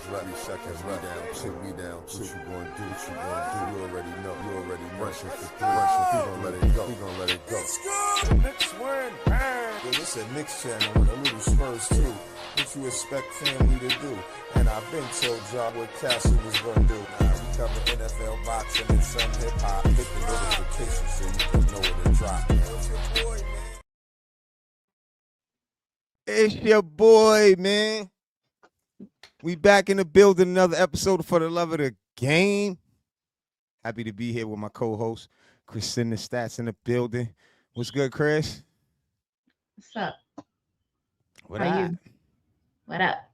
seconds, me down, sit me down, what you gonna do, what you gonna do, you already know, rushing for three, we gon' let it go, Let's go! Knicks win, man! Yo, this a Knicks channel with a little Spurs too, what you expect family to do, and I've been told y'all what Castle was gonna do. We cover NFL boxing and some hip-hop, hit the notification so you can know when to drop. It's your boy, man. It's your boy, man. We back in the building, another episode for the love of the game. Happy to be here with my co-host, Chris in the Stats in the building. What's good, Chris? What's up? What How up? you? What up?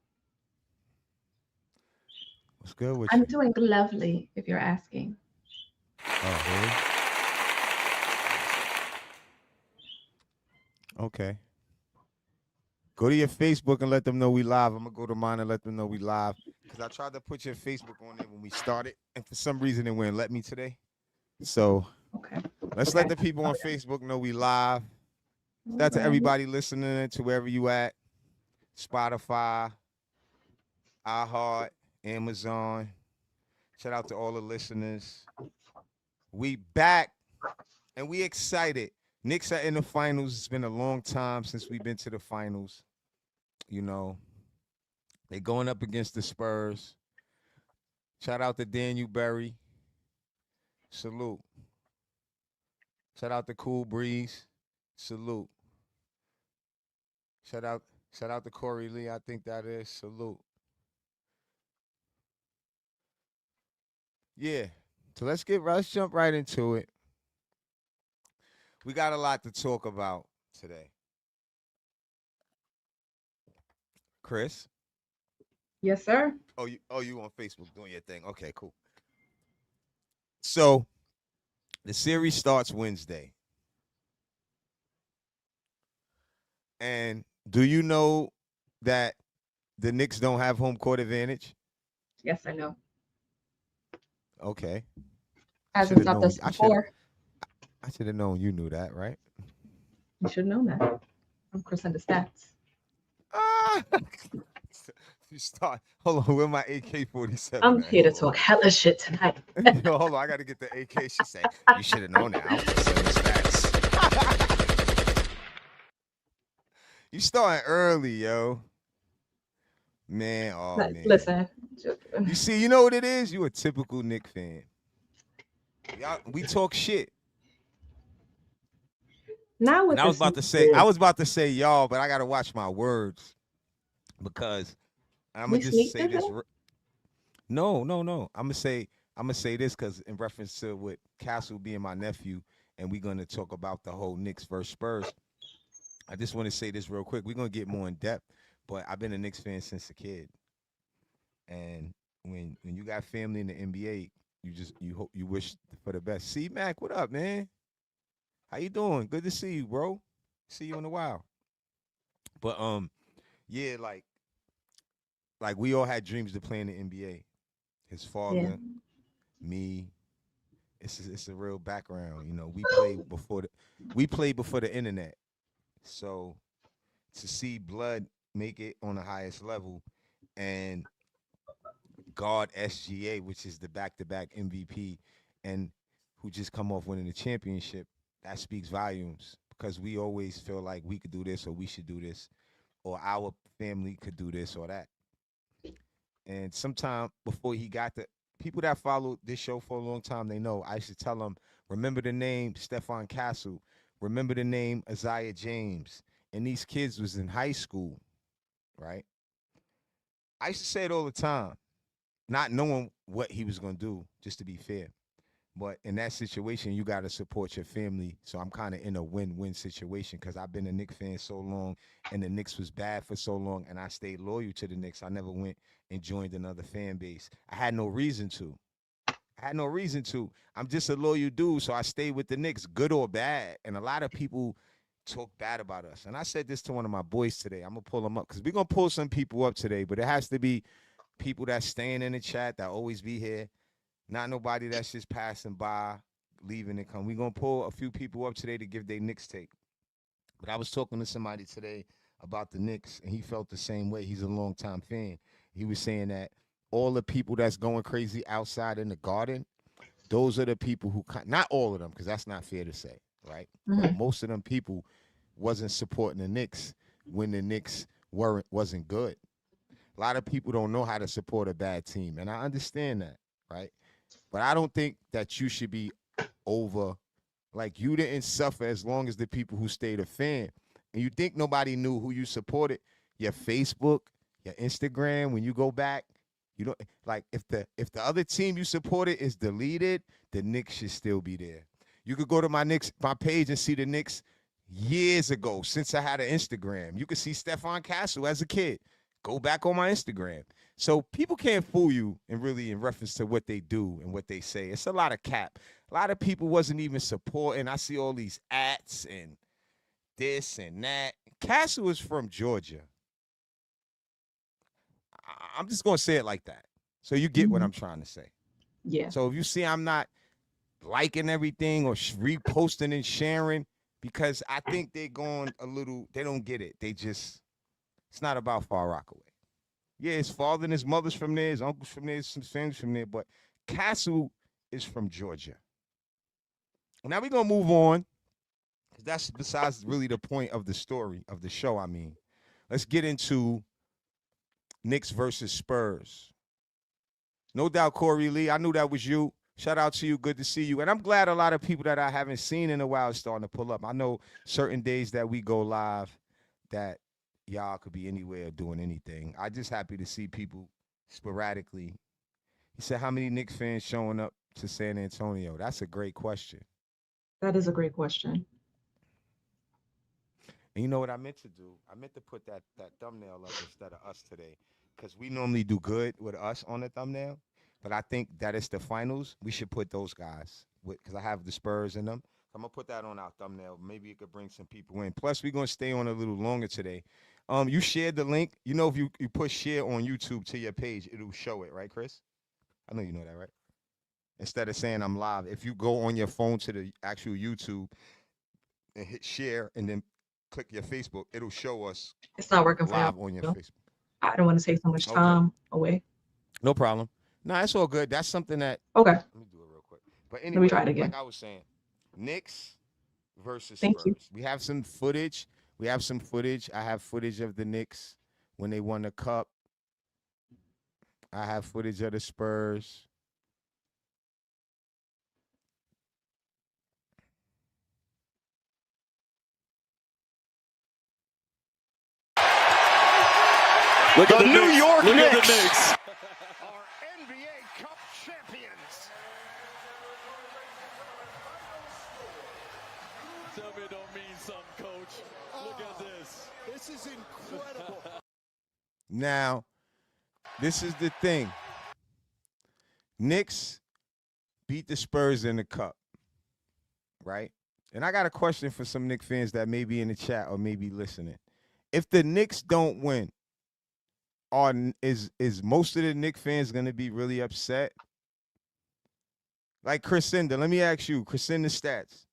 What's good with I'm you? doing lovely, if you're asking. Oh, really? Okay. Go to your Facebook and let them know we live. I'm going to go to mine and let them know we live. Because I tried to put your Facebook on there when we started, and for some reason it wouldn't let me today. So Okay. let's let the people on Facebook know we live. Shout out to everybody listening to wherever you at. Spotify, iHeart, Amazon. Shout out to all the listeners. We back, and we excited. Knicks are in the finals. It's been a long time since we've been to the finals. You know, they going up against the Spurs. Shout out to Daniel Berry. Salute. Shout out to Cool Breeze. Salute. Shout out to Corey Lee. I think that is. Salute. Yeah. So let's jump right into it. We got a lot to talk about today. Chris? Yes, sir. Oh, you on Facebook doing your thing. Okay, cool. So the series starts Wednesday. And do you know that the Knicks don't have home court advantage? Yes, I know. Okay. Hasn't Should've stopped known- us before. I should have known you knew that, right? You should know that. I'm Chris and the Stats. Ah! You start. Hold on, where my AK-47? I'm at? here to Hold talk hella shit tonight. on. Yo, hold on, I got to get the AK. She said, you should have known that. I'm Chris and the Stats. You starting early, yo. Man, oh But man. listen, You see, you know what it is? You a typical Knick fan. We talk shit. now with And I was about to say y'all, but I gotta watch my words because I'm We gonna just say sneaked this. it? No. I'm gonna say this because in reference to what Castle being my nephew, and we're gonna talk about the whole Knicks versus Spurs. I just want to say this real quick. We're gonna get more in depth, but I've been a Knicks fan since a kid, and when you got family in the NBA, you hope you wish for the best. C Mac, what up, man? How you doing? Good to see you, bro. See you in a while. But yeah, like we all had dreams to play in the NBA. His father, Yeah. me. It's a real background. You know, we played before the internet. So to see blood make it on the highest level and guard SGA, which is the back-to-back MVP, and who just come off winning the championship, that speaks volumes because we always feel like we could do this or we should do this or our family could do this or that. And sometime before he got the people that followed this show for a long time, they know I used to tell them, remember the name Stephon Castle, remember the name Isaiah James. And these kids was in high school, right? I used to say it all the time, not knowing what he was gonna do, just to be fair. But in that situation, you gotta support your family. So I'm kind of in a win-win situation because I've been a Knicks fan so long, and the Knicks was bad for so long, and I stayed loyal to the Knicks. I never went and joined another fan base. I had no reason to. I had no reason to. I'm just a loyal dude, so I stayed with the Knicks, good or bad. And a lot of people talk bad about us. And I said this to one of my boys today. I'm gonna pull them up because we're gonna pull some people up today, but it has to be people that's staying in the chat that always be here. Not nobody that's just passing by, leaving and come. We're gonna pull a few people up today to give their Knicks take. But I was talking to somebody today about the Knicks, and he felt the same way. He's a longtime fan. He was saying that all the people that's going crazy outside in the garden, those are the people who, not all of them, because that's not fair to say, right? But most of them people wasn't supporting the Knicks when the Knicks wasn't good. A lot of people don't know how to support a bad team, and I understand that, right? But I don't think that you should be over, like, you didn't suffer as long as the people who stayed a fan. And you think nobody knew who you supported? Your Facebook, your Instagram, when you go back, you don't, like, if the other team you supported is deleted, the Knicks should still be there. You could go to my page and see the Knicks years ago, since I had an Instagram. You could see Stephon Castle as a kid. Go back on my Instagram. So people can't fool you in reference to what they do and what they say. It's a lot of cap. A lot of people wasn't even supporting. I see all these ats and this and that. Castle is from Georgia. I'm just going to say it like that. So you get what I'm trying to say. Yeah. So if you see I'm not liking everything or reposting and sharing, because I think they're going a little, they don't get it. It's not about Far Rockaway. Yeah, his father and his mother's from there, his uncle's from there, some family from there, but Castle is from Georgia. Now we're going to move on, because that's besides really the point of the story, of the show, I mean. Let's get into Knicks versus Spurs. No doubt, Corey Lee, I knew that was you. Shout out to you. Good to see you. And I'm glad a lot of people that I haven't seen in a while are starting to pull up. I know certain days that we go live that y'all could be anywhere doing anything. I just happy to see people sporadically. He said, how many Knicks fans showing up to San Antonio? That's a great question. That is a great question. And you know what I meant to do? I meant to put that thumbnail up instead of us today, because we normally do good with us on the thumbnail. But I think that it's the finals. We should put those guys, because I have the Spurs in them. I'm going to put that on our thumbnail. Maybe it could bring some people in. Plus, we're going to stay on a little longer today. You shared the link. You know, if you push share on YouTube to your page, it'll show it, right, Chris? I know you know that, right? Instead of saying I'm live, if you go on your phone to the actual YouTube and hit share and then click your Facebook, it'll show us It's not working for live you. on your Facebook. I don't want to take so much time away. No problem. No, it's all good. That's something that. Okay. Let me do it real quick. But anyway, Let me try it again. like I was saying, Knicks versus Thank Spurs. you. We have some footage. I have footage of the Knicks when they won the cup. I have footage of the Spurs. Look at the New Knicks. York Look Knicks at the Knicks. are NBA Cup champions. Tell me it don't mean something, Coach. Look at this. This is incredible. Now, this is the thing. Knicks beat the Spurs in the cup, right? And I got a question for some Knicks fans that may be in the chat or may be listening. If the Knicks don't win, is most of the Knicks fans going to be really upset? Like Crescenda, let me ask you, Crescenda stats.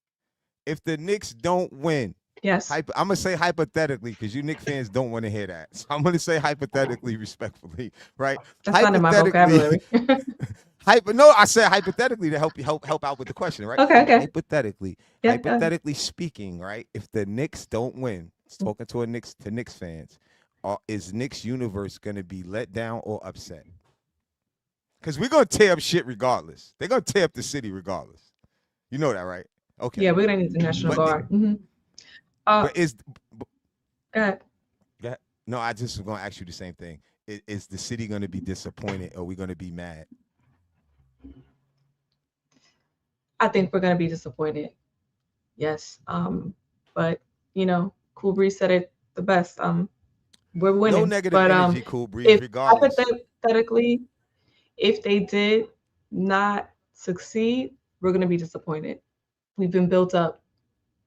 If the Knicks don't win, Yes. I'm going to say hypothetically, because you Knicks fans don't want to hear that. So I'm going to say hypothetically, respectfully, right? That's not in my vocabulary. No, I said hypothetically to help out with the question, right? Okay. Hypothetically speaking, right? If the Knicks don't win, talking to Knicks fans, is Knicks universe going to be let down or upset? Because we're going to tear up shit regardless. They're going to tear up the city regardless. You know that, right? Okay. Yeah, we're going to need the National Guard. But is... Go ahead. No, I just was going to ask you the same thing. Is the city going to be disappointed, or are we going to be mad? I think we're going to be disappointed. Yes. But, Cool Breeze said it the best. We're winning. No negative energy, Cool Breeze, if regardless. Hypothetically, if they did not succeed, we're going to be disappointed. We've been built up.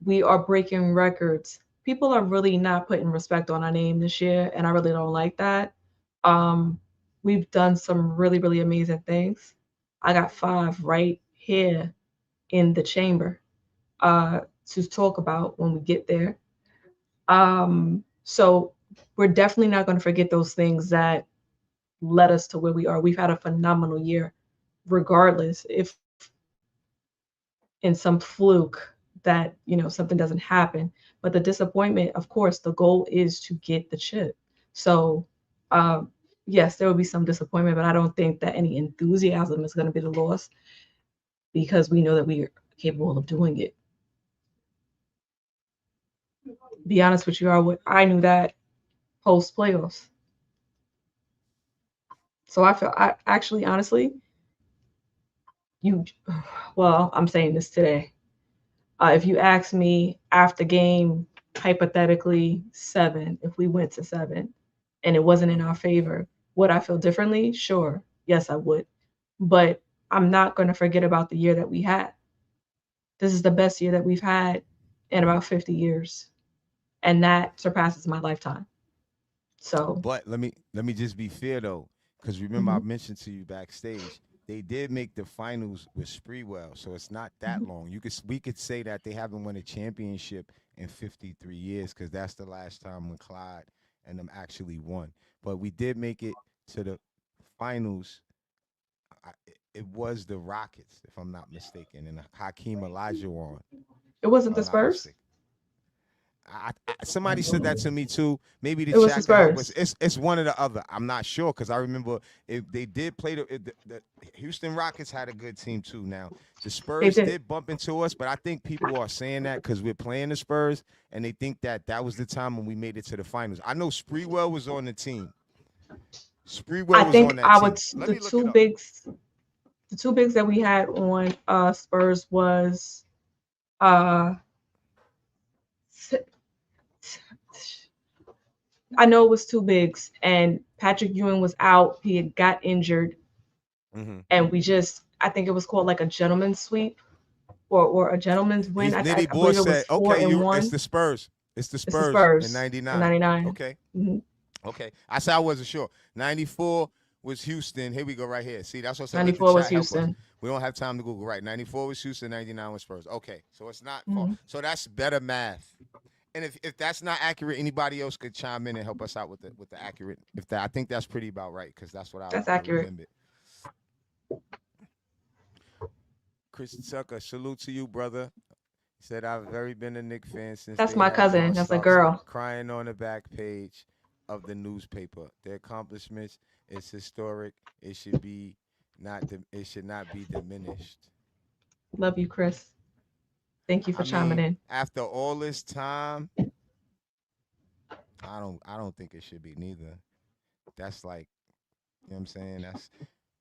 We are breaking records. People are really not putting respect on our name this year, and I really don't like that. We've done some really, really amazing things. I got 5 right here in the chamber to talk about when we get there. So we're definitely not going to forget those things that led us to where we are. We've had a phenomenal year, regardless if in some fluke that, something doesn't happen. But the disappointment, of course, the goal is to get the chip. So, yes, there will be some disappointment, but I don't think that any enthusiasm is going to be the loss because we know that we are capable of doing it. Be honest with you, I knew that post playoffs. So I actually, honestly, you, well, I'm saying this today. If you ask me after game, hypothetically 7, if we went to 7 and it wasn't in our favor, would I feel differently? Sure. Yes, I would. But I'm not going to forget about the year that we had. This is the best year that we've had in about 50 years. And that surpasses my lifetime. So, But let me just be fair though, because remember I mhm, mentioned to you backstage, they did make the finals with Spreewell, so it's not that mhm. long. We could say that they haven't won a championship in 53 years, because that's the last time when Clyde and them actually won. But we did make it to the finals. It was the Rockets, if I'm not mistaken, and Hakeem Olajuwon, It if wasn't the I'm not Spurs. mistaken. Somebody said that to me too. Maybe the It was the chat can help us. Spurs. It's one or the other. I'm not sure, because I remember if they did play the Houston Rockets had a good team too. Now the They Spurs did. did bump into us, but I think people are saying that because we're playing the Spurs and they think that that was the time when we made it to the finals. I know Spreewell was on the team. I Spreewell was think on that team. Let me look it up. the two bigs that we had on Spurs was uh I know it was two bigs, and Patrick Ewing was out. He had got injured, Mm-hmm. and I think it was called like a gentleman's sweep or a gentleman's win. Nitty I Boy believe it was said, four "Okay, and it's one. the Spurs. It's the It's the Spurs in Spurs in '99. '99. Okay." Mm-hmm. Okay. I said I wasn't sure. 94 was Houston. Here we go right here. See, that's what I said. Let the 94 was chat help us. Houston. We don't have time to Google. Right. 94 was Houston, 99 was Spurs. Okay. So it's not far. Mm-hmm. So that's better math. And if that's not accurate, anybody else could chime in and help us out with the accurate. If that, I think that's pretty about right, because that's what That's I accurate. remembered. Chris Tucker, salute to you, brother. He said, I've very been a Knicks fan since That's they my had cousin. John That's a Starks girl. crying on the back page of the newspaper. Their accomplishments is historic. It should not be diminished. Love you, Chris. Thank you for I chiming mean, in. after all this time, I don't think it should be neither. That's like, you know what I'm saying?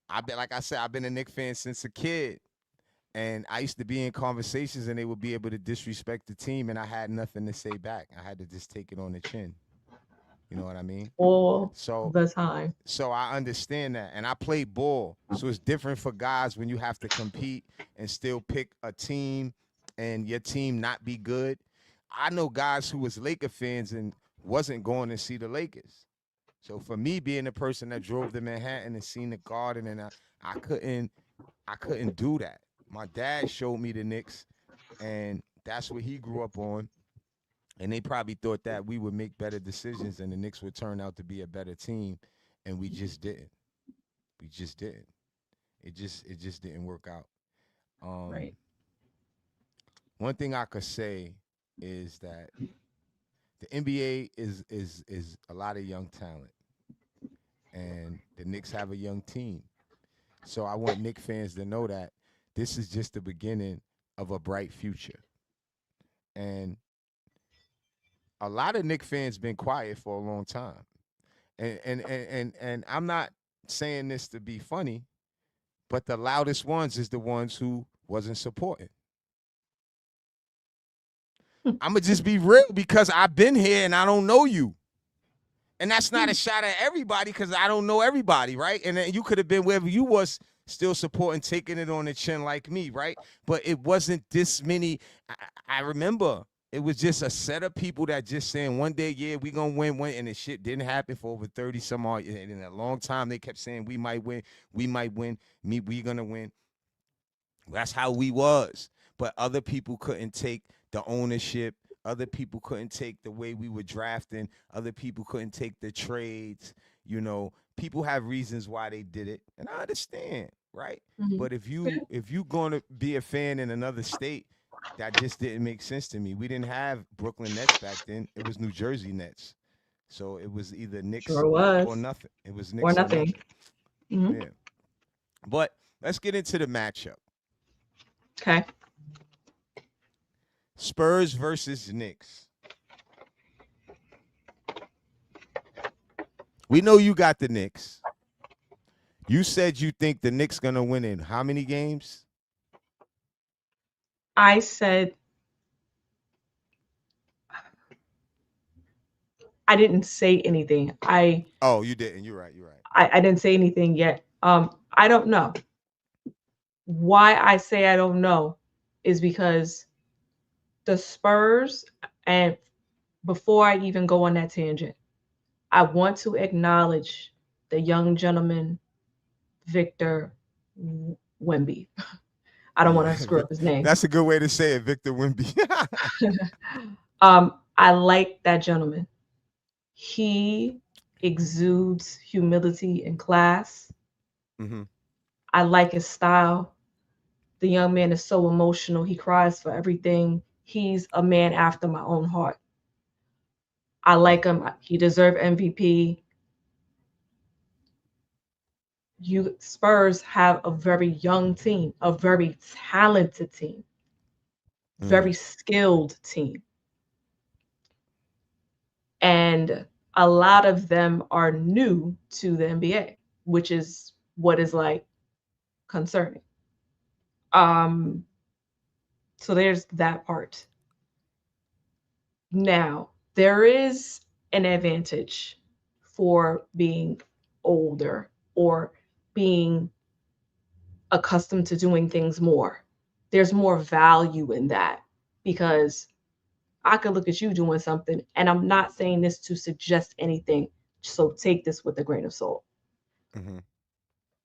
I've been, like I said, I've been a Knicks fan since a kid. And I used to be in conversations and they would be able to disrespect the team and I had nothing to say back. I had to just take it on the chin. You know what I mean? All So the time. so I understand that. And I play ball. So it's different for guys when you have to compete and still pick a team and your team not be good. I know guys who was Laker fans and wasn't going to see the Lakers. So for me being the person that drove to Manhattan and seen the Garden, and I couldn't do that. My dad showed me the Knicks, and that's what he grew up on. And they probably thought that we would make better decisions and the Knicks would turn out to be a better team, and we just didn't. We just didn't. It just didn't work out. Um, Right. One thing I could say is that the NBA is a lot of young talent, and the Knicks have a young team. So I want Knicks fans to know that this is just the beginning of a bright future. And a lot of Knicks fans been quiet for a long time. And I'm not saying this to be funny, but the loudest ones is the ones who wasn't supporting. I'm gonna just be real because I've been here and I don't know you. And that's not a shot at everybody because I don't know everybody, right? And then you could have been wherever you was still supporting, taking it on the chin like me, right? But it wasn't this many. I remember it was just a set of people that just saying one day, yeah, we gonna win, and the shit didn't happen for over 30 some odd. And in a long time, they kept saying we might win, we gonna win. That's how we was. But other people couldn't take the ownership. Other people couldn't take the way we were drafting. Other people couldn't take the trades. You know, people have reasons why they did it, and I understand, right? Mhm. But if you going to be a fan in another state, that just didn't make sense to me. We didn't have Brooklyn Nets back then. It was New Jersey Nets. So it was either Knicks Sure or was. nothing. It was Or Knicks or nothing. nothing. Hmm. Yeah. But let's get into the matchup. Okay. Spurs versus Knicks. We know you got the Knicks. You said you think the Knicks gonna win in how many games? I said I didn't say anything. Oh, you didn't. You're right. You're right. I didn't say anything yet. I don't know. Why I say I don't know is because the Spurs, and before I even go on that tangent, I want to acknowledge the young gentleman, Victor Wemby. I don't want Yeah, to screw up his name. that's a good way to say it, Victor Wimby. I like that gentleman. He exudes humility and class. Hmm. I like his style. The young man is so emotional. He cries for everything. He's a man after my own heart. I like him. He deserved MVP. You Spurs have a very young team, a very talented team, Hmm. very skilled team. And a lot of them are new to the NBA, which is what is like concerning. Um, so there's that part. Now, there is an advantage for being older or being accustomed to doing things more. There's more value in that because I could look at you doing something, and I'm not saying this to suggest anything. So take this with a grain of salt. Hmm.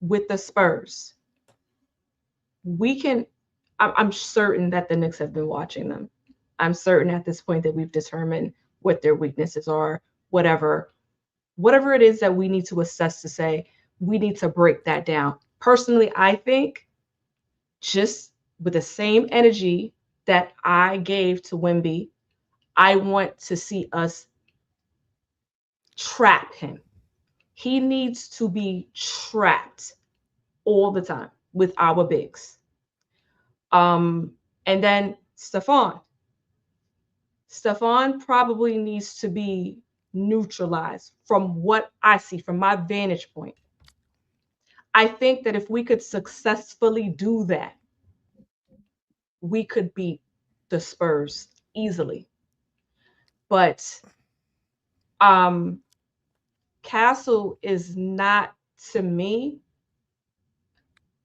With the Spurs, we can, I'm certain that the Knicks have been watching them. I'm certain at this point that we've determined what their weaknesses are, whatever it is that we need to assess to say, we need to break that down. Personally, I think just with the same energy that I gave to Wimby, I want to see us trap him. He needs to be trapped all the time with our bigs. And then Stephon probably needs to be neutralized from what I see, from my vantage point. I think that if we could successfully do that, we could beat the Spurs easily. But um Castle is not, to me,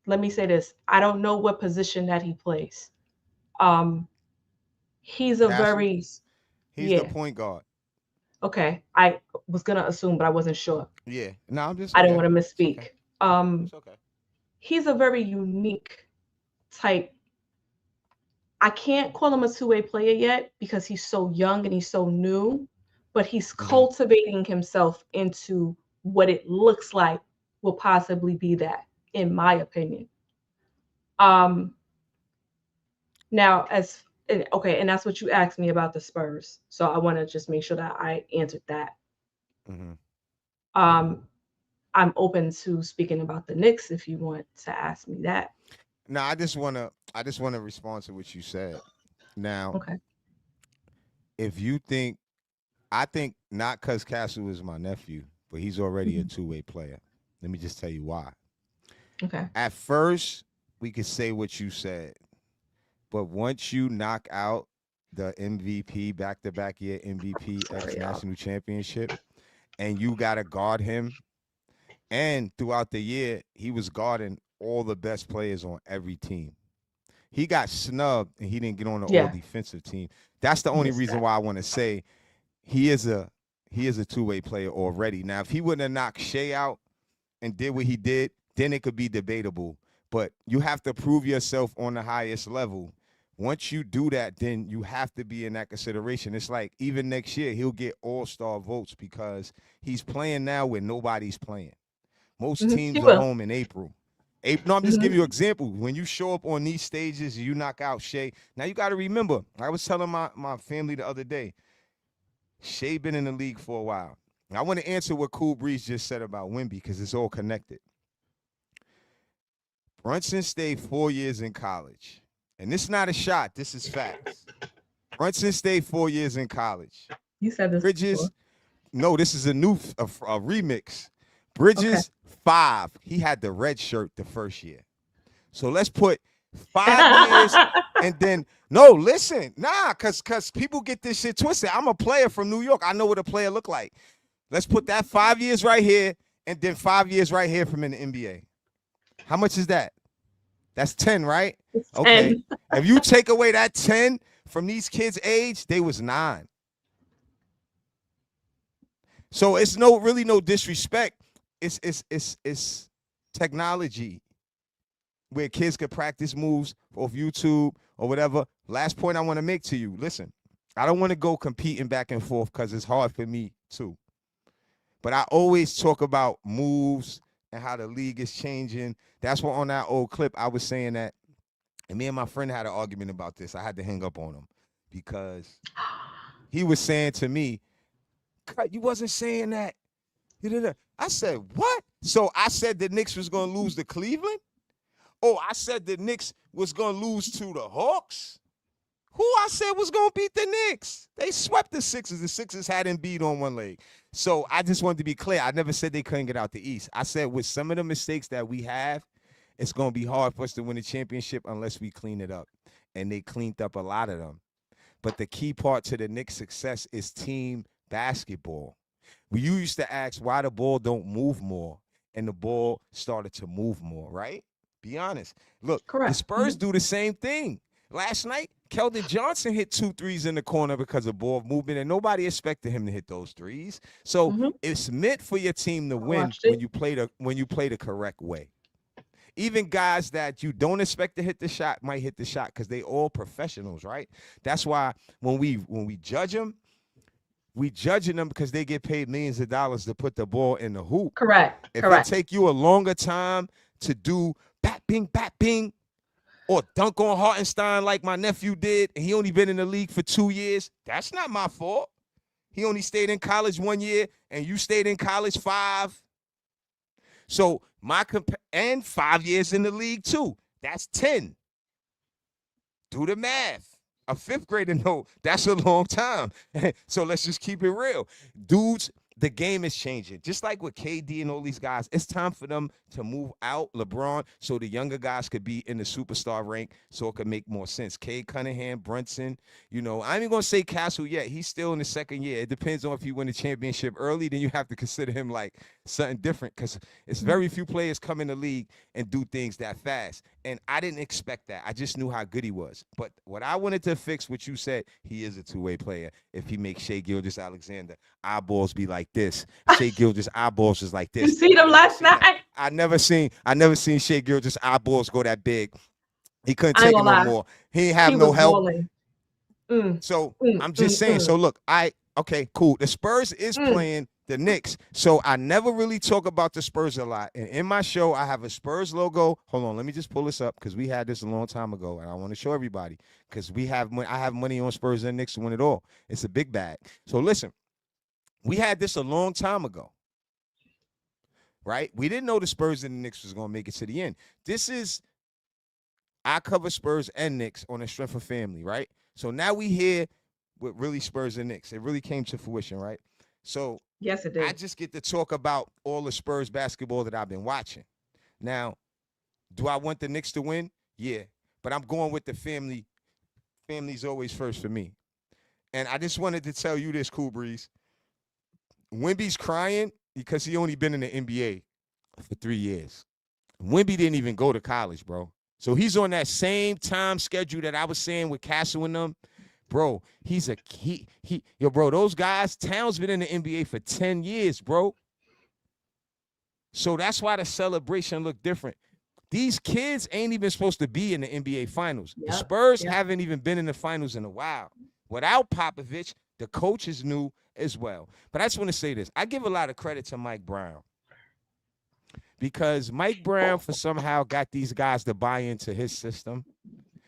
let me say this. I don't know what position that he plays. Um he's a Castle, very, he's the yeah, point guard. okay. I was gonna assume, but I wasn't sure. Yeah. No, I'm just I didn't okay. want to It's okay. misspeak. It's okay. He's a very unique type. I can't call him a two-way player yet because he's so young and he's so new, but he's Hmm. cultivating himself into what it looks like will possibly be that, in my opinion. Um, Now, okay, and that's what you asked me about the Spurs. So I want to just make sure that I answered that. Hmm. Um, I'm open to speaking about the Knicks if you want to ask me that. Now I just wanna respond to what you said. Now, Okay. if you think I think not because Castle is my nephew, but he's already a Mhm. two-way player. Let me just tell you why. Okay. At first, we could say what you said, but once you knock out the MVP, back-to-back year MVP, ex Sorry, y'all. national championship, and you gotta guard him, and throughout the year, he was guarding all the best players on every team. He got snubbed and he didn't get on the all Yeah, defensive team. That's the only missed reason that. why I want to say he is a two-way player already. Now, if he wouldn't have knocked Shea out and did what he did, then it could be debatable. But you have to prove yourself on the highest level Once you do that, then you have to be in that consideration. It's like even next year, he'll get all-star votes because he's playing now when nobody's playing. Most He teams are will. home in April. No, I'm just giving you an example. When you show up on these stages, you knock out Shea. Now, you got to remember, I was telling my family the other day, Shea been in the league for a while. I want to answer what Cool Breeze just said about Wemby because it's all connected. Brunson stayed 4 years in college. And this is not a shot. This is facts. Brunson stayed 4 years in college. You said this Bridges, before. no, this is a remix. Bridges, 5. He had the red shirt the first year. So let's put 5 years and then, no, listen. Nah, because people get this shit twisted. I'm a player from New York. I know what a player look like. Let's put that 5 years right here and then 5 years right here from in the NBA. How much is that? That's 10, right? It's 10. Okay. If you take away that 10 from these kids' age, they was 9. So it's really no disrespect. It's technology where kids could practice moves off YouTube or whatever. Last point I want to make to you. Listen, I don't want to go competing back and forth because it's hard for me too. But I always talk about moves and how the league is changing. That's what on that old clip I was saying that, and me and my friend had an argument about this. I had to hang up on him because he was saying to me, "Cut, you wasn't saying that." I said, what? So I said the Knicks was going to lose to Cleveland? Oh, I said the Knicks was going to lose to the Hawks? Who I said was going to beat the Knicks? They swept the Sixers. The Sixers had Embiid on one leg. So I just wanted to be clear. I never said they couldn't get out the East. I said with some of the mistakes that we have, it's going to be hard for us to win a championship unless we clean it up. And they cleaned up a lot of them. But the key part to the Knicks' success is team basketball. You used to ask why the ball don't move more, and the ball started to move more, right? Be honest. Look, Correct. the Spurs do the same thing. Last night, Keldon Johnson hit 2 threes in the corner because of ball movement, and nobody expected him to hit those threes. So it's meant for your team to win when you play the correct way. Even guys that you don't expect to hit the shot might hit the shot because they all professionals, right? That's why when we judge them, we judging them because they get paid millions of dollars to put the ball in the hoop. Correct. If Correct. it take you a longer time to do bat bing, or dunk on Hartenstein like my nephew did, and he only been in the league for 2 years, that's not my fault. He only stayed in college 1 year, and you stayed in college 5. So and 5 years in the league too. That's 10. Do the math. A 5th grader, no, that's a long time. So let's just keep it real. Dudes, the game is changing. Just like with KD and all these guys, it's time for them to move out LeBron so the younger guys could be in the superstar rank so it could make more sense. Cade Cunningham, Brunson, I ain't even going to say Castle yet. He's still in the 2nd year. It depends on if you win the championship early, then you have to consider him like something different because it's very few players come in the league and do things that fast. And I didn't expect that. I just knew how good he was. But what I wanted to fix, what you said, he is a two-way player. If he makes Shea Gilgeous-Alexander eyeballs be like this, Shea Gilgeous eyeballs is like this. You see them last night? I never seen Shea Gilgeous eyeballs go that big. He couldn't take it no more. He ain't have no help. So I'm just saying. So look, okay, cool. The Spurs is playing the Knicks. So I never really talk about the Spurs a lot. And in my show, I have a Spurs logo. Hold on, let me just pull this up because we had this a long time ago, and I want to show everybody because I have money on Spurs and Knicks to win it all. It's a big bag. So listen, we had this a long time ago. Right? We didn't know the Spurs and the Knicks was going to make it to the end. I cover Spurs and Knicks on the Strength of Family, right? So now we here with really Spurs and Knicks. It really came to fruition, right? So yes, it did. I just get to talk about all the Spurs basketball that I've been watching. Now, do I want the Knicks to win? Yeah. But I'm going with the family. Family's always first for me. And I just wanted to tell you this, Cool Breeze. Wemby's crying because he only been in the NBA for 3 years. Wemby didn't even go to college, bro. So he's on that same time schedule that I was saying with Castle and them. Bro, bro, those guys, Towns been in the NBA for 10 years, bro. So that's why the celebration looked different. These kids ain't even supposed to be in the NBA Finals. The Yep. Spurs Yep. haven't even been in the finals in a while. Without Popovich, the coaches knew as well. But I just want to say this. I give a lot of credit to Mike Brown because Mike Brown for somehow got these guys to buy into his system.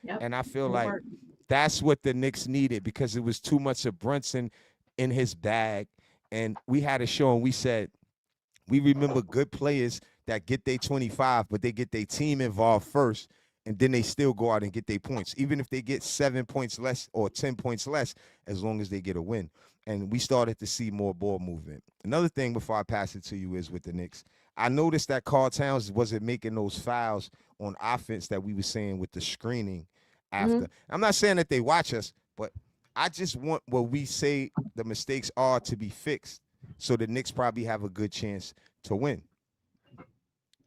Yep. And I feel It like worked. that's what the Knicks needed because it was too much of Brunson in his bag. And we had a show and we said, we remember good players that get their 25, but they get their team involved first, and then they still go out and get their points, even if they get 7 points less or 10 points less, as long as they get a win. And we started to see more ball movement. Another thing before I pass it to you is with the Knicks. I noticed that Karl Towns wasn't making those fouls on offense that we were saying with the screening after. I'm not saying that they watch us, but I just want what we say the mistakes are to be fixed so the Knicks probably have a good chance to win.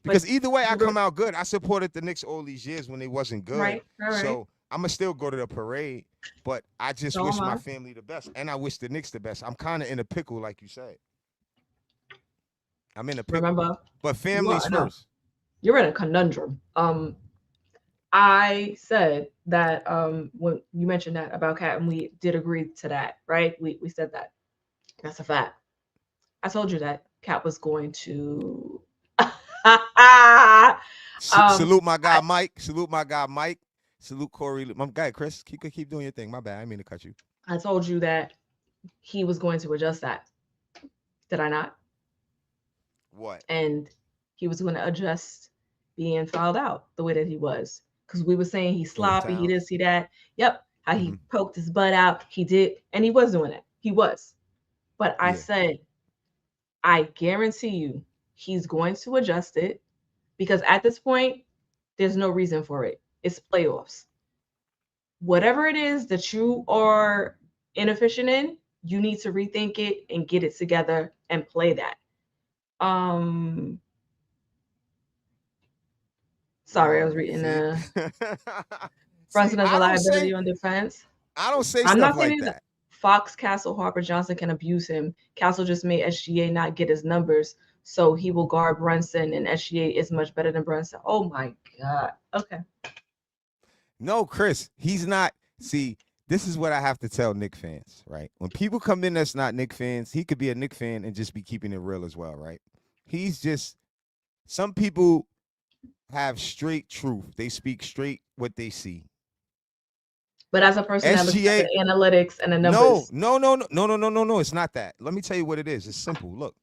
Because either way, I come out good. I supported the Knicks all these years when they wasn't good. Right. So I'm going to still go to the parade, but I just So wish am I. my family the best, and I wish the Knicks the best. I'm kind of in a pickle, like you said. I'm in a pickle. Remember, but family's first. You're in a conundrum. I said that when you mentioned that about Cat, and we did agree to that, right? We said that. That's a fact. I told you that Cat was going to Salute my guy Mike. Salute my guy Mike. Salute Corey. My guy Chris. Keep doing your thing. My bad. I didn't mean to cut you. I told you that he was going to adjust that. Did I not? What? And he was going to adjust being fouled out the way that he was. Because we were saying he's sloppy, he didn't see that. Yep. How he poked his butt out. He did. And he was doing it. He was. But I said, I guarantee you he's going to adjust it because at this point, there's no reason for it. It's playoffs. Whatever it is that you are inefficient in, you need to rethink it and get it together and play that. Sorry, I was reading Brunson as a liability on defense. I don't say I'm stuff not like saying that. Fox, Castle, Harper, Johnson can abuse him. Castle just made SGA not get his numbers, so he will guard Brunson, and SGA is much better than Brunson. Oh my God. Okay. No, Chris, he's not. See, this is what I have to tell Knicks fans, right? When people come in that's not Knicks fans, he could be a Knicks fan and just be keeping it real as well, right? He's just, some people have straight truth. They speak straight what they see. But as a person that looks at the analytics and the numbers. No. It's not that. Let me tell you what it is. It's simple. Look,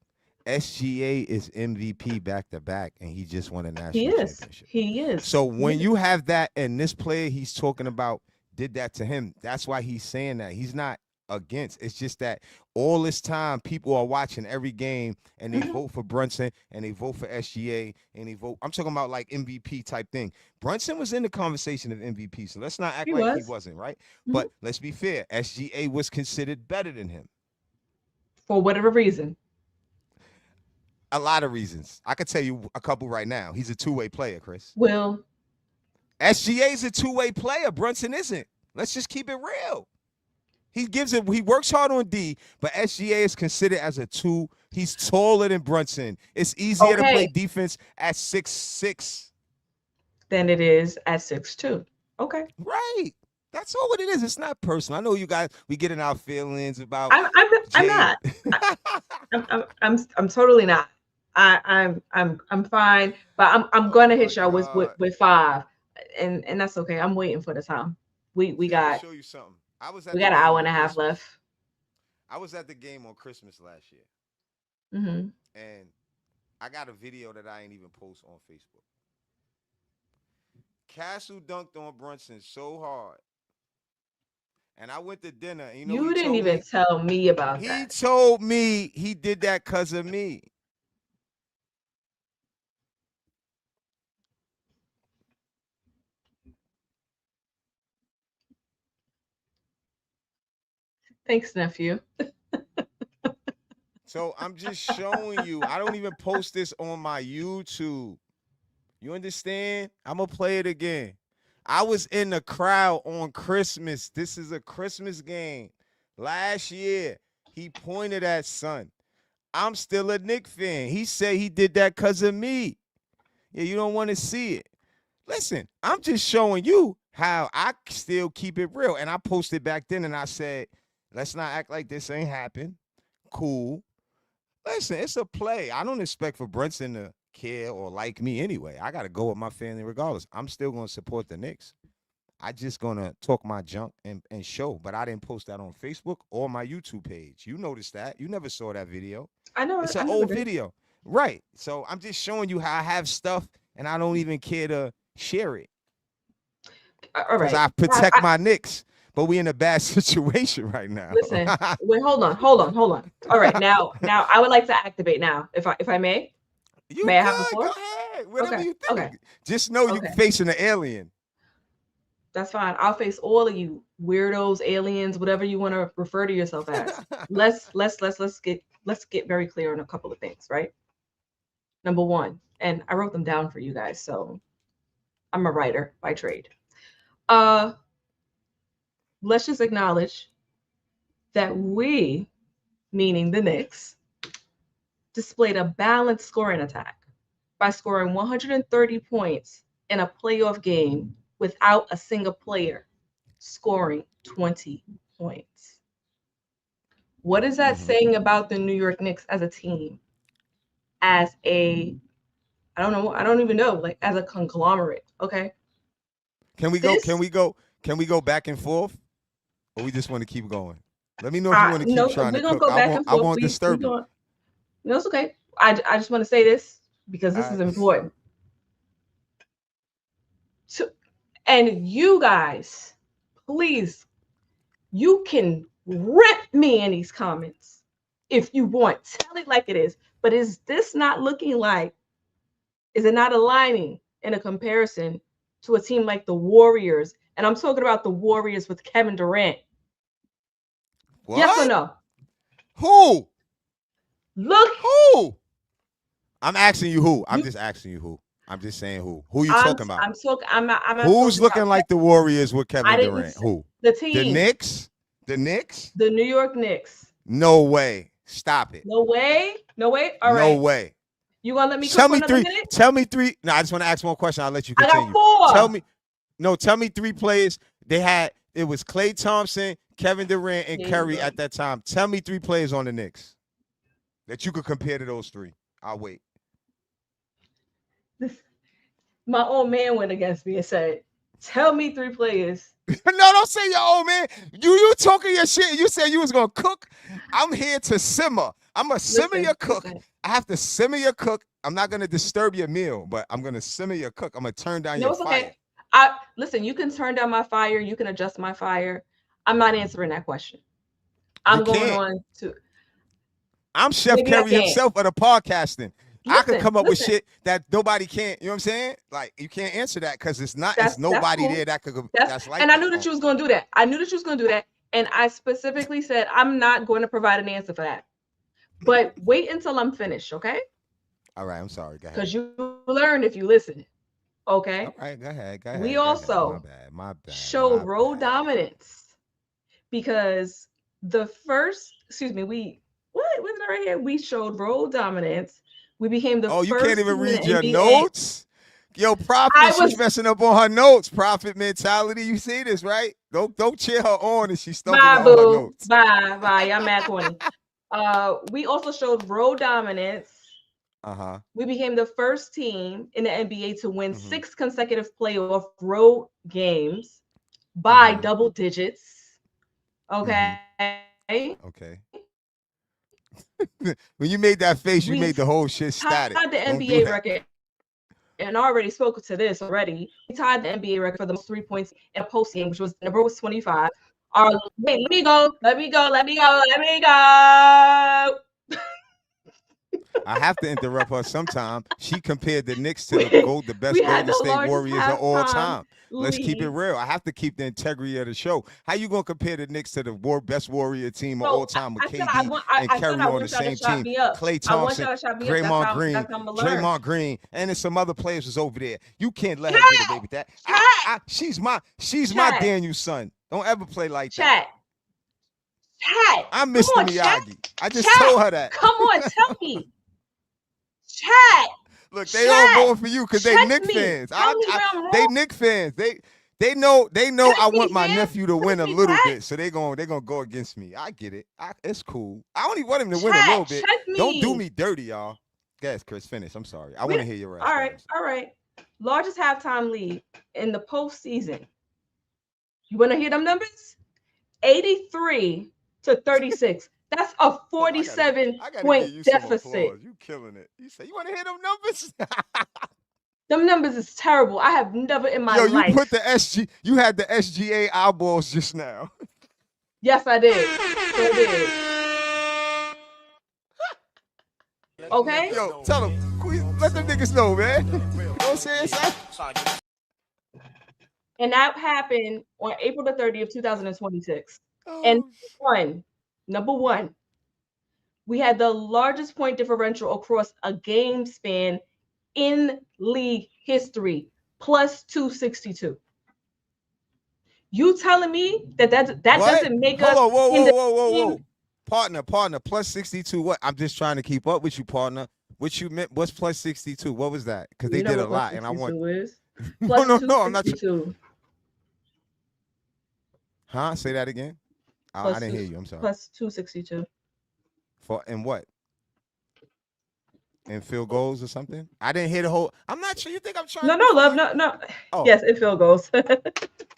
SGA is MVP back-to-back, and he just won a national championship. He is. So when you have that, and this player he's talking about did that to him, that's why he's saying that. He's not against. It's just that all this time people are watching every game and they vote for Brunson and they vote for SGA and they vote. I'm talking about like MVP type thing. Brunson was in the conversation of MVP, so let's not act like he wasn't, right? But let's be fair. SGA was considered better than him. For whatever reason. A lot of reasons. I could tell you a couple right now. He's a two-way player, Chris. Well, SGA is a two-way player. Brunson isn't. Let's just keep it real. He works hard on D, but SGA is considered as a two. He's taller than Brunson. It's easier to play defense at 6'6" than it is at 6'2". Okay. Right. That's all what it is. It's not personal. I know you guys, we get in our feelings about. I'm not. I'm totally not. I'm fine, but I'm gonna hit y'all with 5, and that's okay. I'm waiting for the time. We got. Show you something. We got an hour and a half left. I was at the game on Christmas last year. And I got a video that I ain't even post on Facebook. Castle dunked on Brunson so hard. And I went to dinner. And you didn't even tell me about that. He told me he did that because of me. Thanks, nephew. So I'm just showing you. I don't even post this on my YouTube. You understand? I'm going to play it again. I was in the crowd on Christmas. This is a Christmas game. Last year, he pointed at son. I'm still a Knicks fan. He said he did that because of me. Yeah, you don't want to see it. Listen, I'm just showing you how I still keep it real. And I posted back then and I said, let's not act like this ain't happened. Cool. Listen, it's a play. I don't expect for Brunson to care or like me anyway. I got to go with my family regardless. I'm still going to support the Knicks. I just going to talk my junk and show. But I didn't post that on Facebook or my YouTube page. You noticed that. You never saw that video. I know. It's an old video. Right. So I'm just showing you how I have stuff and I don't even care to share it. All right. Because I protect my Knicks. But we in a bad situation right now. Listen, wait, hold on. All right, now I would like to activate now, if I may. May I have the floor? Go ahead. Whatever you think. Okay. Just know you're facing an alien. That's fine. I'll face all of you weirdos, aliens, whatever you want to refer to yourself as. Let's get very clear on a couple of things, right? Number one, and I wrote them down for you guys, so I'm a writer by trade. Let's just acknowledge that we, meaning the Knicks, displayed a balanced scoring attack by scoring 130 points in a playoff game without a single player scoring 20 points. What is that saying about the New York Knicks as a team? As a, I don't even know, like as a conglomerate, okay? Can we go back and forth? Or we just want to keep going? Let me know if you want to keep trying to cook. Go back and forth. I won't disturb you. No, it's okay. I just want to say this because this is important. So, and you guys, please, you can rip me in these comments if you want. Tell it like it is. But is this not looking like, is it not aligning in a comparison to a team like the Warriors? And I'm talking about the Warriors with Kevin Durant. What? Yes or no? Who? Look. Who? I'm asking you who. I'm just asking you who. I'm just saying who. Who you talking about? I'm not Who's looking like the Warriors with Kevin Durant? Who? The team. The Knicks? The Knicks? The New York Knicks. No way. Stop it. No way. All right. No way. You gonna let me tell me three? Tell me three. No, I just want to ask one question. I'll let you continue. I got 4. Tell me 3 players. It was Klay Thompson, Kevin Durant, and Curry at that time. Tell me 3 players on the Knicks that you could compare to those 3. I'll wait. My old man went against me and said, tell me 3 players. No, don't say your old man. You talking your shit. You said you was going to cook. I'm here to simmer. I'm going to simmer your cook. I have to simmer your cook. I'm not going to disturb your meal, but I'm going to simmer your cook. I'm going to turn down your fire. Okay. Listen, you can turn down my fire. You can adjust my fire. I'm not answering that question. I'm going on to. I'm Chef Kerry himself of the podcasting. I could come up with shit that nobody can't. You know what I'm saying? Like you can't answer that because it's nobody there that could. That's like. And I knew that you was going to do that. And I specifically said I'm not going to provide an answer for that. But wait until I'm finished, okay? All right, I'm sorry. Go ahead. Because you learn if you listen. Okay. All right, go ahead. We also showed road dominance because the first, what is that right here? We showed road dominance. We became the first. Oh, you can't even read your notes? Yo, Prophet, she's messing up on her notes. Prophet mentality. You see this, right? Don't cheer her on if she's stumbling on her notes. Bye. I'm mad corny. We also showed road dominance. We became the first team in the NBA to win 6 consecutive playoff road games by double digits. Okay. Okay. When you made that face, you made the whole shit static. We tied the NBA record, and I already spoke to this already. We tied the NBA record for the most 3 points in a post game, which was number was 25. Wait, let me go. I have to interrupt her sometime. She compared the Knicks to the best Golden State Warriors of all time. Let's keep it real. I have to keep the integrity of the show. How you gonna compare the Knicks to the best Warrior team of all time with KD and Curry on the same team? Klay Thompson, Draymond Green, and then some other players was over there. You can't let her get away with that. She's my Daniel son. Don't ever play like that. Chat. I'm Mr. Miyagi. I just told her that. Come on, tell me. Chat. Look, they all Chat. voting for you because they Check Knicks me. fans. Tell me where I'm They wrong. Knicks fans. They know Check I me, want my fam. nephew to Check win a me, little chat. bit, so they gonna go against me. I get it. It's cool. I only want him to win a Chat, little bit. check me. Don't do me dirty, y'all. Guys, Chris, finish. I'm sorry. I want to hear your All right, response. all right. Largest halftime lead in the postseason. You want to hear them numbers? 83 to 36. That's a I gotta 47-point give you some deficit. applause. You killing it. You say you want to hear them numbers? Them numbers is terrible. I have never in my Yo, life. you put the SG. You had the SGA eyeballs just now. Yes, I did. So did. Okay. Yo, tell them. Let them niggas know, man. You know what I'm saying, son? And that happened on April the 30th, 2026. Oh, And number one, we had the largest point differential across a game span in league history, plus 262. You telling me that what? doesn't make us Hold on, in the whoa. Partner, plus 62. What? I'm just trying to keep up with you, partner. What you meant? What's plus 62? What was that? Because they did a lot, and I want. Is. No, Plus I'm not. 262. Huh? Say that again. I didn't hear you. I'm sorry. Plus 262. In what? In field goals or something? I didn't hear the whole. I'm not sure. You think I'm trying? No, love, no. Oh. Yes, it field goals.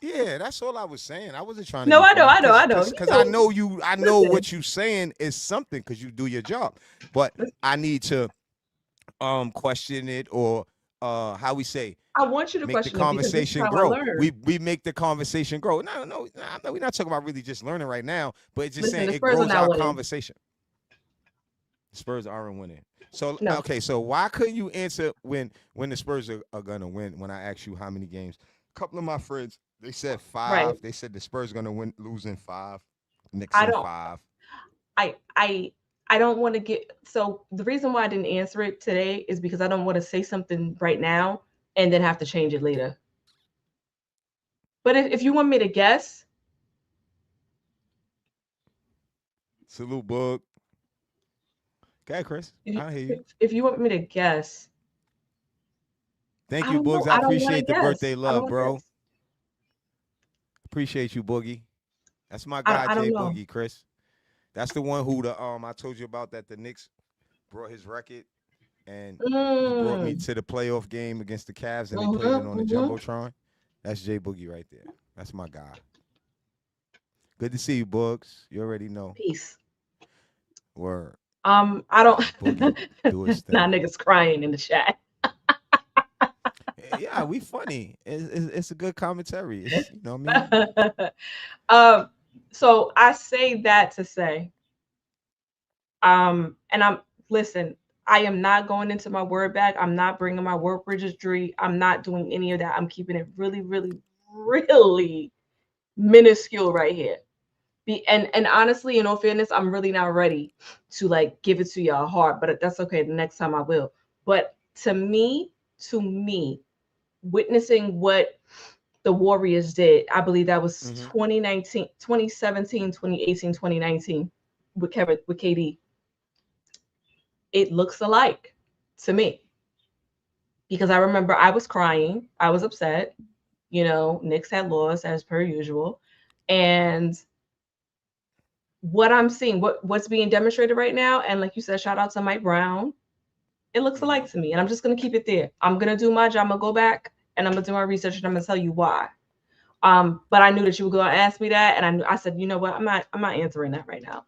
Yeah, that's all I was saying. I wasn't trying to. No, I know. Because I know you. I know what you're saying is something because you do your job. But I need to question it or how we say. I want you to make question the conversation grow. We make the conversation grow. No, we're not talking about really just learning right now, but it's just saying it grows our conversation. Spurs aren't winning. So no. Okay, so why couldn't you answer when the Spurs are gonna win? When I asked you how many games, a couple of my friends they said 5. Right. They said the Spurs are gonna lose in 5. Knicks in 5. I don't want to get. So the reason why I didn't answer it today is because I don't want to say something right now and then have to change it later. But if you want me to guess. Salute, Bug. Okay, Chris. I hear you. If you want me to guess. Thank you, Bugs. I appreciate the birthday love, bro. Appreciate you, Boogie. That's my guy, Jay Boogie, Chris. That's the one who I told you about that the Knicks brought his record and he brought me to the playoff game against the Cavs and they played it on the Jumbotron. That's Jay Boogie right there. That's my guy. Good to see you, Bugs. You already know. Peace. Word. I don't. Nah, niggas crying in the chat. Yeah, we funny. It's a good commentary. You know what I mean? So I say that to say, and listen, I am not going into my word bag. I'm not bringing my word registry. I'm not doing any of that. I'm keeping it really, really, really minuscule right here. And honestly, in all fairness, I'm really not ready to like give it to y'all hard, but that's okay. The next time I will. But to me, witnessing what the Warriors did, I believe that was 2019, 2017, 2018, 2019 with KD. It looks alike to me. Because I remember I was crying. I was upset. You know, Knicks had lost as per usual. And what I'm seeing, what's being demonstrated right now, and like you said, shout out to Mike Brown, it looks alike to me. And I'm just going to keep it there. I'm going to do my job. I'm going to go back and I'm going to do my research and I'm going to tell you why. But I knew that you were going to ask me that. And I said, you know what? I'm not answering that right now.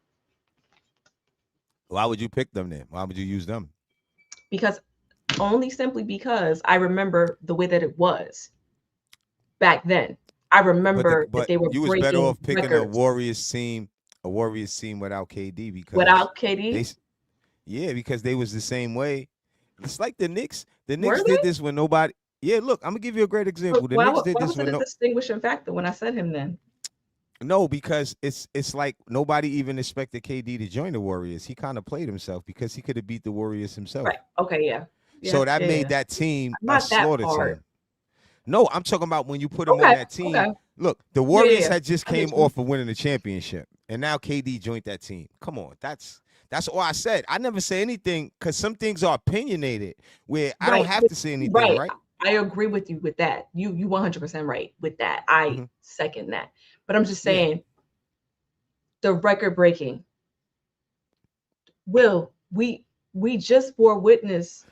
Why would you pick them then? Why would you use them? Simply because I remember the way that it was back then. I remember that they were. You was better off picking records. a Warriors team without KD because because they was the same way. It's like the Knicks. The Knicks did this when nobody. Yeah, look, I'm gonna give you a great example. The Knicks did this when distinguishing factor when I said him then. No, because it's like nobody even expected KD to join the Warriors. He kind of played himself because he could have beat the Warriors himself. Right. Okay. Yeah. So that made that team a slaughter team. No, I'm talking about when you put him on that team. Okay. Look, the Warriors had just came off of winning the championship, and now KD joined that team. Come on, that's That's all I said. I never say anything because some things are opinionated where I don't Right. have to say anything, right? I agree with you with that. You 100% right with that. I Mhm. second that. But I'm just Yeah. saying the record breaking. Will, we just bore witness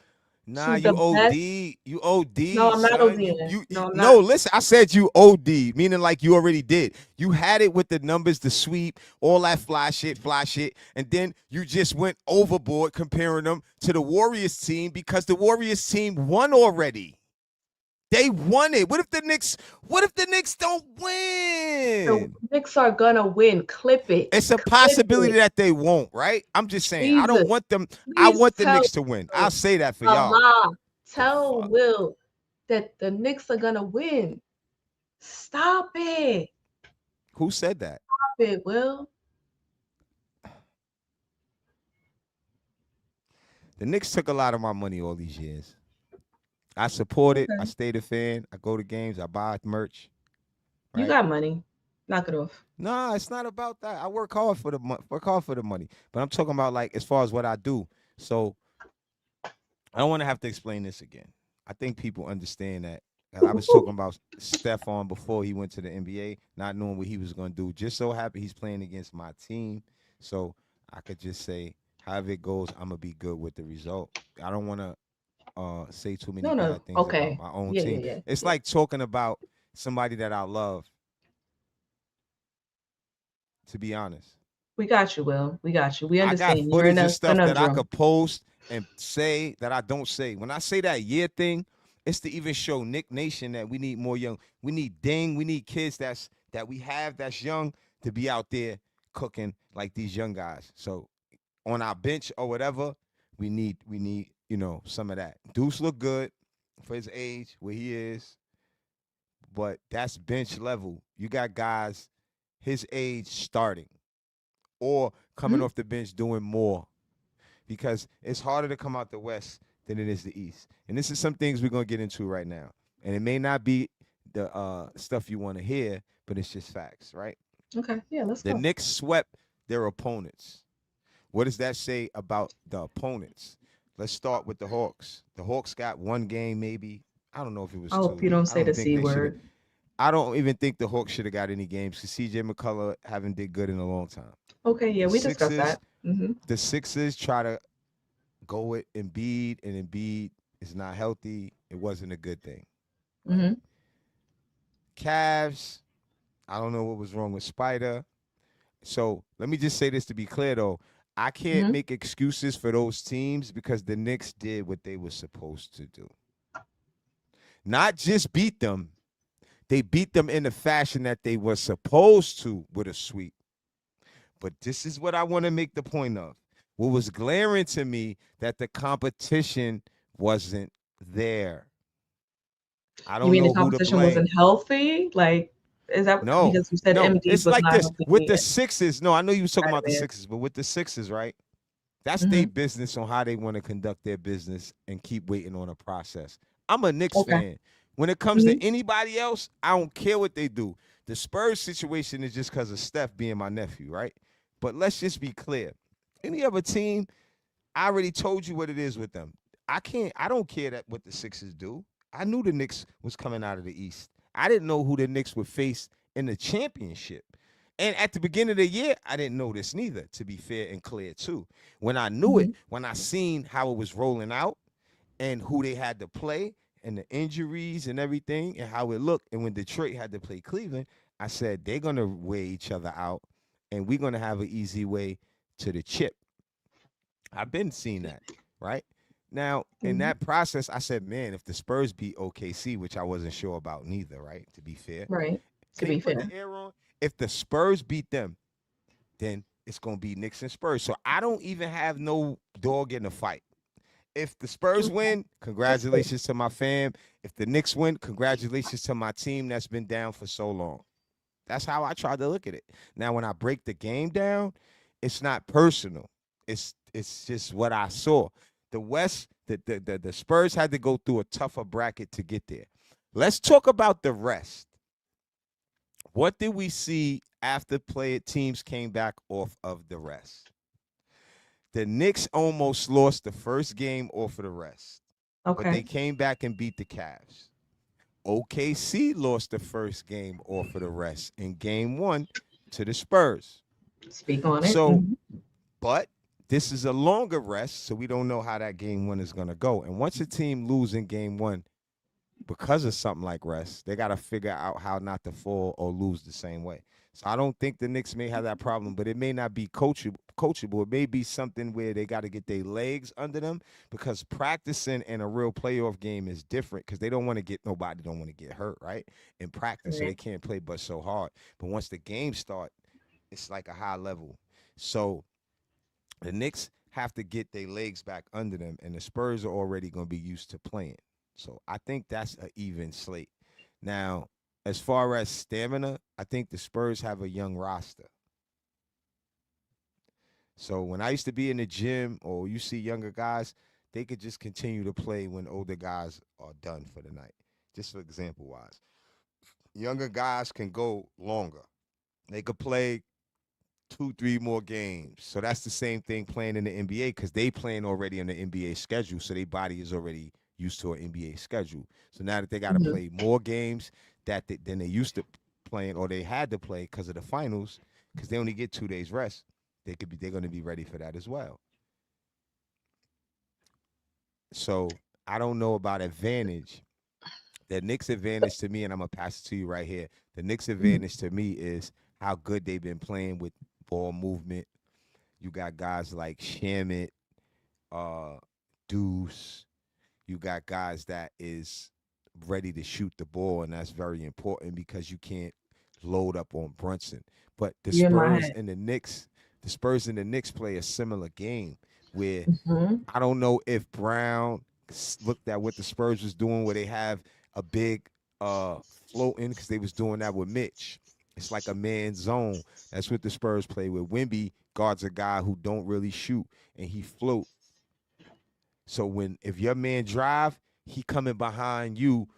Nah, to you the best. OD. You OD, No, I'm not son. ODing. No, I'm No, not. listen, I said you OD, meaning like you already did. You had it with the numbers, the sweep, all that fly shit, and then you just went overboard comparing them to the Warriors team because the Warriors team won already. They won it. What if the Knicks don't The win? Knicks are gonna win. Clip it. It's a Clip possibility it. that they won't, right? I'm just saying. I don't Jesus. want them. I Please want the tell Knicks to win. I'll say that for y'all. Allah. The Tell fuck? Will that the Knicks are gonna win. Stop it. Who said that? Stop it, Will. The Knicks took a lot of my money all these years. I support it. I Okay. stayed a fan. I go to games. I buy merch. You Right? got money. Knock it off. Nah, it's not about that. I work hard for the money. But I'm talking about like as far as what I do. So I don't want to have to explain this again. I think people understand that. And I was talking about Stephon before he went to the NBA, not knowing what he was going to do. Just so happy he's playing against my team. So I could just say, however it goes, I'm going to be good with the result. I don't want to say too many No. bad things about Okay. my own Yeah, team. yeah, yeah. It's yeah. like talking about somebody that I love, to be honest. We got you, Will. We got you. We I got understand. You're in footage of a stuff that I conundrum. could post and say that I don't say. When I say that year thing, it's to even show Nick Nation that we need more young. We need we need kids that we have that's young to be out there cooking like these young guys. So on our bench or whatever, we need some of that. Deuce look good for his age, where he is, but that's bench level. You got guys his age starting or coming Mhm. off the bench doing more because it's harder to come out the West than it is the East. And this is some things we're going to get into right now. And it may not be the stuff you want to hear, but it's just facts, right? Okay. Yeah, let's The go. Knicks swept their opponents. What does that say about the opponents? Let's start with the Hawks. The Hawks got one game, maybe. I don't know if it was I hope you two. don't I say don't the think C they should have. word. I don't even think the Hawks should have got any games because CJ McCullough haven't did good in a long time. Okay, yeah, The we discussed Sixers, that. Mm-hmm. the Sixers try to go with Embiid, and Embiid is not healthy. It wasn't a good thing. Right? Mm-hmm. Cavs, I don't know what was wrong with Spider. So let me just say this to be clear, though. I can't Mm-hmm. make excuses for those teams because the Knicks did what they were supposed to do. Not just beat them, they beat them in the fashion that they were supposed to with a sweep. But this is what I want to make the point of. What was glaring to me that the competition wasn't there. I You don't mean the know who to competition blame. wasn't healthy? Like, is that No, because you said no. MD It's was like not this with healthy the and Sixers. No, I know you was talking about the Spider-Man? Sixers, but with the Sixers, right? That's Mm-hmm. their business on how they want to conduct their business and keep waiting on a process. I'm a Knicks Okay. fan. When it comes Mm-hmm. to anybody else, I don't care what they do. The Spurs situation is just because of Steph being my nephew, right? But let's just be clear. Any other team, I already told you what it is with them. I don't care that what the Sixers do. I knew the Knicks was coming out of the East. I didn't know who the Knicks would face in the championship. And at the beginning of the year, I didn't know this neither, to be fair and clear too. When I knew it, Mm-hmm. when I seen how it was rolling out and who they had to play and the injuries and everything and how it looked, and when Detroit had to play Cleveland, I said they're gonna weigh each other out and we're gonna have an easy way to the chip. I've been seeing that, right? Now, in Mm-hmm. that process, I said, man, if the Spurs beat OKC, which I wasn't sure about neither, right? To be fair. Right. To Can you be put fair. the air on? If the Spurs beat them, then it's gonna be Knicks and Spurs. So I don't even have no dog in the fight. If the Spurs Okay. win, That's good. congratulations to my fam. If the Knicks win, congratulations to my team that's been down for so long. That's how I try to look at it. Now, when I break the game down, it's not personal. It's just what I saw. The West, the Spurs had to go through a tougher bracket to get there. Let's talk about the rest. What did we see after teams came back off of the rest? The Knicks almost lost the first game off of the rest, but they Okay. came back and beat the Cavs. OKC lost the first game off of the rest in game one to the Spurs. Speak on it. So, but this is a longer rest, so we don't know how that game one is going to go. And once a team loses in game one because of something like rest, they got to figure out how not to fall or lose the same way. So I don't think the Knicks may have that problem, but it may not be coachable. It may be something where they got to get their legs under them, because practicing in a real playoff game is different, because they don't want to get nobody don't want to get hurt, right? In practice, so they Right. can't play but so hard. But once the game start, it's like a high level. So the Knicks have to get their legs back under them, and the Spurs are already going to be used to playing. So I think that's an even slate. Now, as far as stamina, I think the Spurs have a young roster. So when I used to be in the gym, or you see younger guys, they could just continue to play when older guys are done for the night. Just for example wise, younger guys can go longer. They could play 2, 3 more games. So that's the same thing playing in the NBA, because they playing already on the NBA schedule. So their body is already used to an NBA schedule. So now that they got to Mhm. play more games than they used to playing, or they had to play because of the finals, because they only get 2 days rest, they're going to be ready for that as well. So I don't know about advantage. The Knicks advantage to me, and I'm gonna pass it to you right here. The Knicks Mhm. advantage to me is how good they've been playing with ball movement. You got guys like Shamit, uh, Deuce. You got guys that is ready to shoot the ball, and that's very important, because you can't load up on Brunson. But You're in my head. The Spurs and the Knicks play a similar game where Hmm. I don't know if Brown looked at what the Spurs was doing, where they have a big float in, because they was doing that with Mitch. It's like a man zone. That's what the Spurs play with. Wimby guards a guy who don't really shoot, and he float. So if your man drive, he coming behind you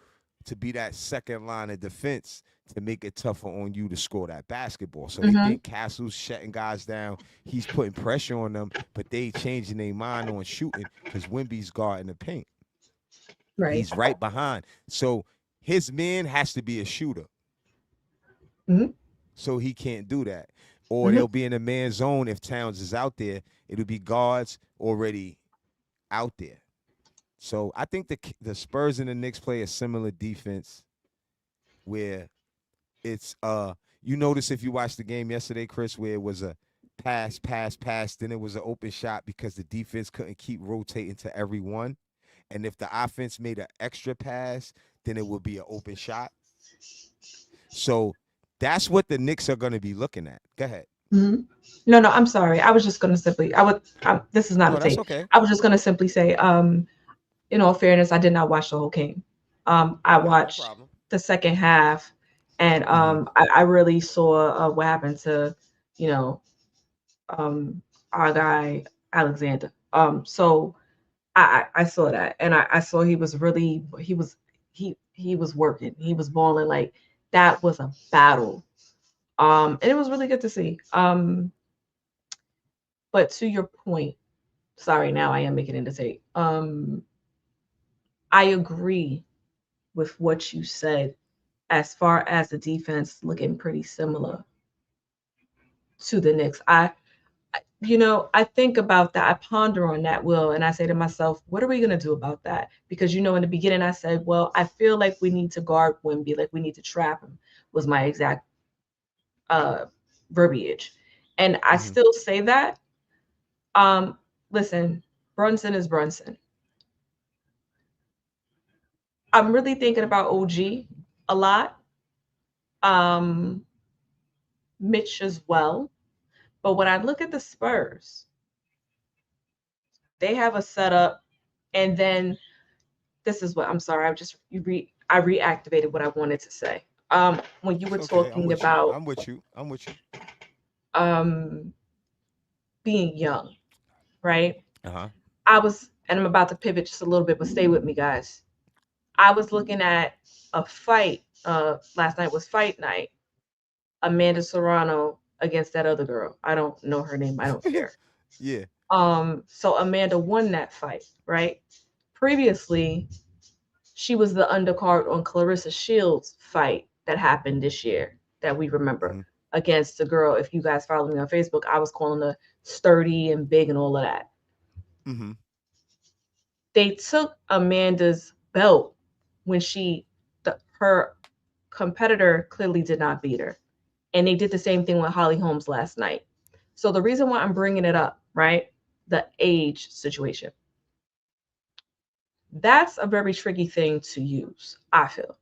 to be that second line of defense, to make it tougher on you to score that basketball. So they Hmm. think Castle's shutting guys down. He's putting pressure on them, but they changing their mind on shooting, because Wimby's guarding the paint. Right. He's right behind. So his man has to be a shooter. Hmm. So he can't do that. Or Hmm. they'll be in a man zone if Towns is out there. It'll be guards already out there. So I think the Spurs and the Knicks play a similar defense, where it's you notice if you watched the game yesterday, Chris, where it was a pass, then it was an open shot, because the defense couldn't keep rotating to every one. And if the offense made an extra pass, then it would be an open shot. So that's what the Knicks are going to be looking at. Go ahead. Hmm. No, no, I'm sorry. I was just going to simply, this is not a No, that's take. okay. I was just going to simply say, in all fairness, I did not watch the whole game. I Okay, no watched problem. the second half, and Mm-hmm. I really saw what happened to, you know, our guy Alexander. So I saw that, and I saw he was working. He was balling like that was a battle. And it was really good to see. But to your point, sorry, now I am making it a take. I agree with what you said as far as the defense looking pretty similar to the Knicks. I think about that. I ponder on that, Will, and I say to myself, what are we going to do about that? Because, in the beginning, I said, well, I feel like we need to guard Wimby, like we need to trap him, was my exact uh, verbiage. And I Mm-hmm. still say that. Um, Listen, Brunson is Brunson. I'm really thinking about OG a lot, um, Mitch as well. But when I look at the Spurs, they have a setup, and then this is what I'm sorry. I reactivated what I wanted to say. When you were It's okay. I'm talking with you. about I'm with you. I'm with you. um being young, right? Uh-huh. And I'm about to pivot just a little bit, but stay with me, guys. I was looking at a fight. Last night was fight night. Amanda Serrano against that other girl. I don't know her name. I don't care. Yeah. So Amanda won that fight, right? Previously, she was the undercard on Clarissa Shields' fight that happened this year that we remember Mm-hmm. against the girl. If you guys follow me on Facebook, I was calling her sturdy and big and all of that. Mm-hmm. They took Amanda's belt when her competitor clearly did not beat her. And they did the same thing with Holly Holmes last night. So the reason why I'm bringing it up, right? The age situation. That's a very tricky thing to use, I feel,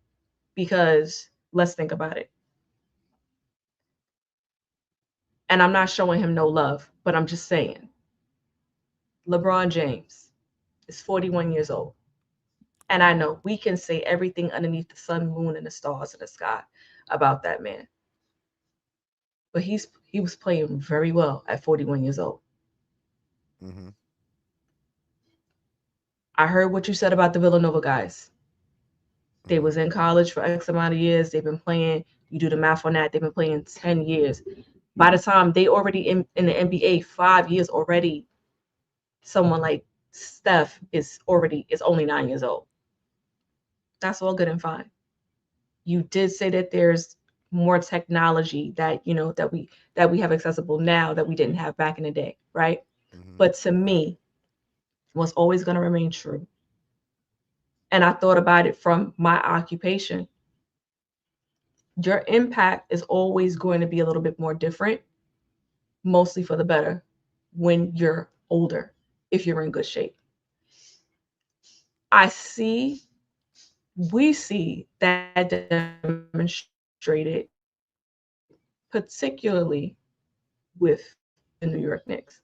because let's think about it. And I'm not showing him no love, but I'm just saying LeBron James is 41 years old. And I know we can say everything underneath the sun, moon, and the stars in the sky about that man. But he was playing very well at 41 years old. Mm-hmm. I heard what you said about the Villanova guys. They was in college for X amount of years. They've been playing. You do the math on that. They've been playing 10 years. By the time they already in the NBA 5 years already, someone like Steph is only 9 years old. That's all good and fine. You did say that there's more technology that that we have accessible now that we didn't have back in the day, right? Mm-hmm. But to me, what's always going to remain true, and I thought about it from my occupation, your impact is always going to be a little bit more different, mostly for the better, when you're older, if you're in good shape. We see that demonstrated, particularly with the New York Knicks.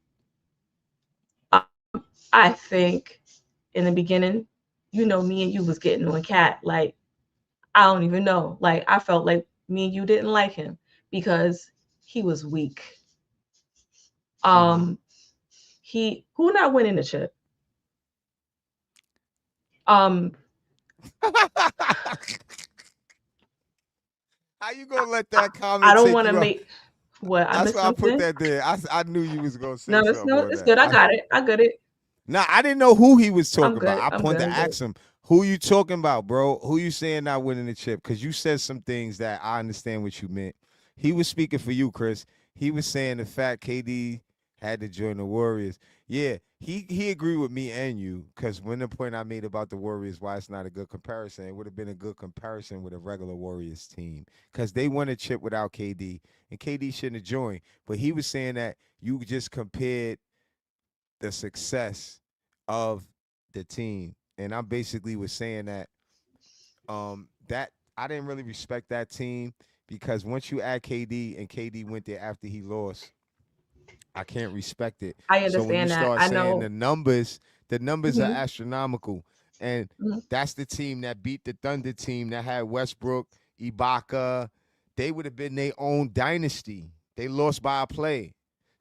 I think in the beginning, me and you was getting on Cat. Like, I don't even know. Like, I felt like me and you didn't like him because he was weak. Who not winning the chip? How you gonna let that I comment don't take want to you out? make what I That's missed why I put something. that there. I knew you was gonna say No, something on it's that. good. I got it. I got it. Nah, I didn't know who he was I'm talking about. good. I I'm wanted good. to I'm good. ask him, who you talking about, bro? Who you saying not winning the chip? Because you said some things that I understand what you meant. He was speaking for you, Chris. He was saying the fact KD had to join the Warriors. Yeah, he agreed with me and you, because when the point I made about the Warriors, why it's not a good comparison, it would have been a good comparison with a regular Warriors team, because they won a chip without KD, and KD shouldn't have joined. But he was saying that you just compared the success of the team. And I basically was saying that I didn't really respect that team, because once you add KD and KD went there after he lost, I can't respect it. I So when you understand that. start I saying know. the numbers are Mhm, astronomical. And mhm. that's the team that beat the Thunder team that had Westbrook, Ibaka. They would have been their own dynasty. They lost by a play.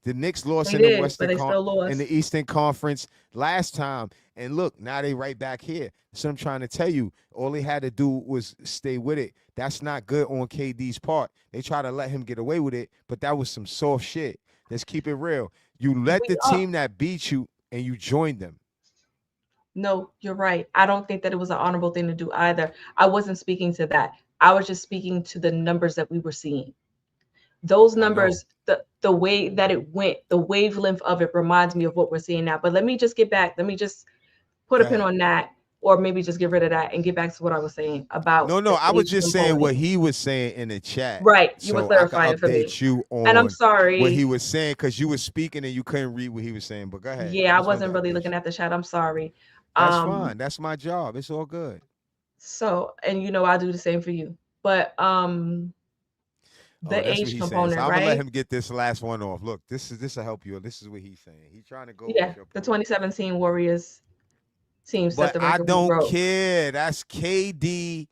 The Knicks lost They in the did, but they still in the lost. Eastern Conference last time. And look, now they right back here. So I'm trying to tell you, all they had to do was stay with it. That's not good on KD's part. They try to let him get away with it, but that was some soft shit. Let's keep it real. You let We the are. team that beat you and you joined them. No, you're right. I don't think that it was an honorable thing to do either. I wasn't speaking to that. I was just speaking to the numbers that we were seeing. Those I know. numbers, the way that it went, the wavelength of it reminds me of what we're seeing now. But let me just get back. Let me just put Go a pin ahead. on that, or maybe just get rid of that and get back to what I was saying about No, the I was age just saying component. what he was saying in the chat, Right. You were so I could clarifying for me. update you And I'm on what he sorry. was saying, because you were speaking and you couldn't read what he was saying. But go ahead. I Yeah, I just wanted wasn't to really update looking you. at the chat. I'm sorry. That's Um, fine. That's my job. It's all good. so and I do the same for you. But Oh, the that's what age he's saying. So component, I'm gonna let right? him get this last one off. Look, this will help you. This is what he's saying. He's trying to go Yeah, with your the point. 2017 Warriors team set But the I record we don't broke. care. That's KD,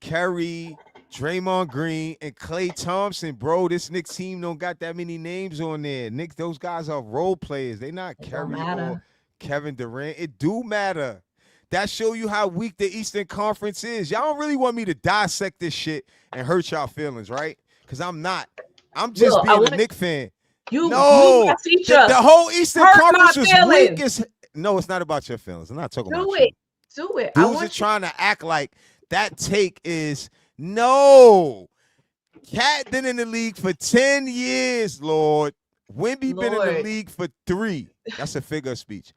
Curry, Draymond Green, and Klay Thompson, bro. This Knicks team don't got that many names on there. Knicks, those guys are role players. They not It don't Curry or matter. Kevin Durant. It do matter. That show you how weak the Eastern Conference is. Y'all don't really want me to dissect this shit and hurt y'all feelings, right? Because I'm not. I'm just Will, I being a want Knicks fan. You No, my teacher. the whole Eastern Hurt Conference my was feelings. weak as. No, it's not about your feelings. I'm not talking Do about it. you. Do it. I Dudes are want you. trying to act like that take is no. Cat been in the league for 10 years, Lord. Wemby been in the Lord. league for 3. That's a figure of speech.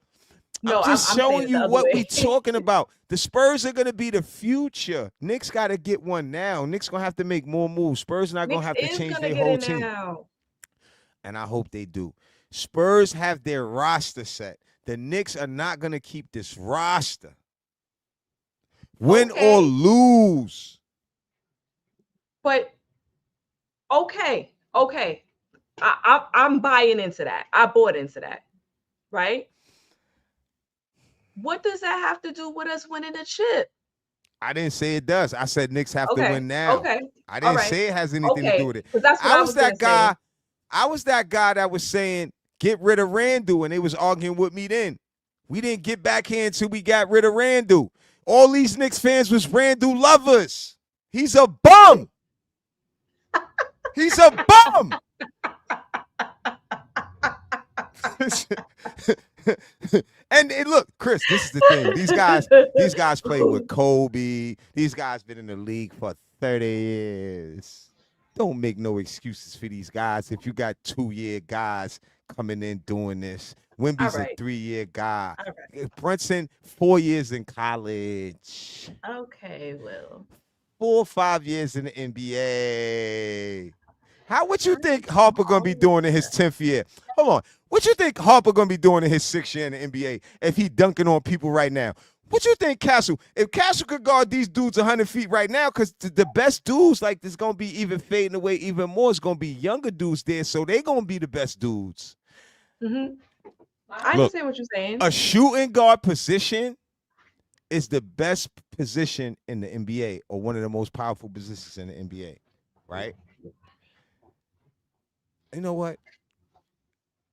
No, I'm just I'm saying showing it you the other what way. we talking about. The Spurs are going to be the future. Knicks got to get one now. Knicks going to have to make more moves. Spurs not going to Knicks have to is change gonna their get whole in team. now. And I hope they do. Spurs have their roster set. The Knicks are not going to keep this roster. Win Okay. or lose. But okay. I'm buying into that. I bought into that. Right? What does that have to do with us winning a chip? I didn't say it does. I said Knicks have to Okay. win now. Okay. I didn't All right. say it has anything to Okay. do with it. Because that's what I was that gonna guy. say. I was that guy that was saying get rid of Randall, and they was arguing with me then. We didn't get back here until we got rid of Randall. All these Knicks fans was Randall lovers. He's a bum. He's a bum. And look, Chris, this is the thing. These guys play with Kobe. These guys been in the league for 30 years. Don't make no excuses for these guys. If you got 2-year guys coming in doing this, Wemby's All right. a 3-year guy. All right. Brunson, 4 years in college. Okay, Will. 4 or 5 years in the NBA. What you think Harper gonna be doing in his 10th year? Hold on. What you think Harper gonna be doing in his 6th year in the NBA if he dunking on people right now? What you think Castle? If Castle could guard these dudes 100 feet right now, because the best dudes like this gonna be even fading away even more. It's gonna be younger dudes there, so they gonna be the best dudes. Mm-hmm. I understand what you're saying. A shooting guard position is the best position in the NBA, or one of the most powerful positions in the NBA, right? You know what?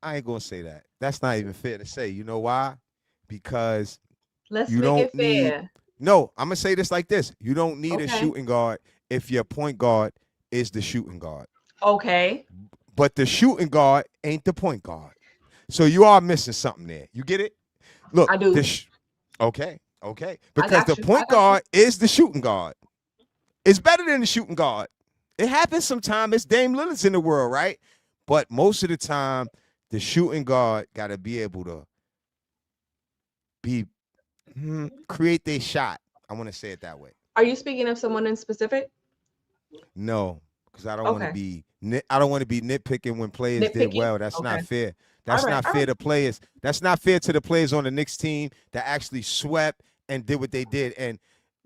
I ain't gonna say that. That's not even fair to say. You know why? Because Let's you make don't it fair. need. No, I'm gonna say this like this. You don't need a Okay. shooting guard if your point guard is the shooting guard. Okay. But the shooting guard ain't the point guard. So you are missing something there. You get it? Look, I do. Okay. Because the you. point guard is the shooting guard. It's better than the shooting guard. It happens sometimes. It's Dame Lillard's in the world, right? But most of the time, the shooting guard got to be able to create their shot. I want to say it that way. Are you speaking of someone in specific? No, because I don't want to be. I don't want to be nitpicking when players did well. That's not fair. That's not fair to players. That's not fair to the players on the Knicks team that actually swept and did what they did. And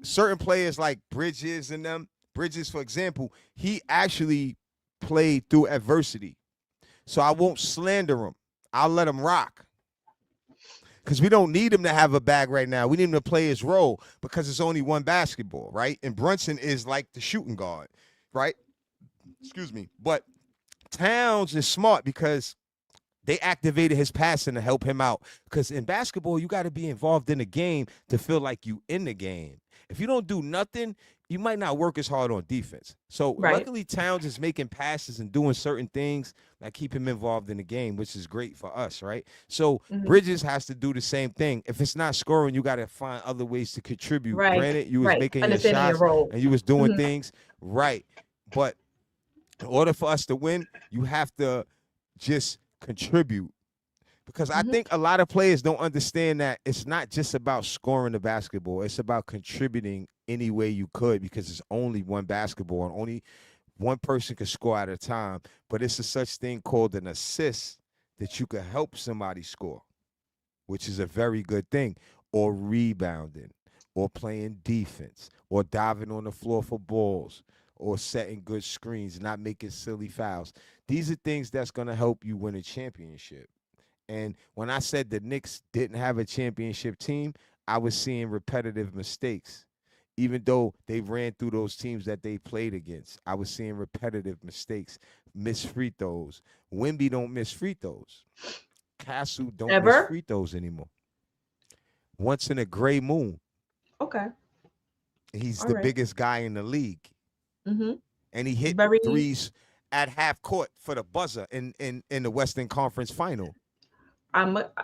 certain players like Bridges and them. Bridges, for example, he actually played through adversity. So I won't slander him. I'll let him rock. Because we don't need him to have a bag right now. We need him to play his role because it's only one basketball, right? And Brunson is like the shooting guard, right? Excuse me. But Towns is smart because they activated his passing to help him out. Because in basketball, you got to be involved in the game to feel like you in the game. If you don't do nothing, you might not work as hard on defense. So luckily, Towns is making passes and doing certain things that keep him involved in the game, which is great for us, right? So Bridges has to do the same thing. If it's not scoring, you got to find other ways to contribute. Right. Granted, you was making your Understanding shots your role. and you was doing things right. But in order for us to win, you have to just contribute. Because I think a lot of players don't understand that it's not just about scoring the basketball. It's about contributing any way you could, because it's only one basketball and only one person can score at a time. But it's a such thing called an assist that you can help somebody score, which is a very good thing, or rebounding, or playing defense, or diving on the floor for balls, or setting good screens, not making silly fouls. These are things that's going to help you win a championship. And when I said the Knicks didn't have a championship team, I was seeing repetitive mistakes. Even though they ran through those teams that they played against, I was seeing repetitive mistakes, missed free throws. Wemby don't miss free throws. Castle don't miss free throws anymore. Once in a gray moon. Okay. He's the biggest guy in the league. Mm-hmm. And he hit threes. at half court for the buzzer in the Western Conference Final.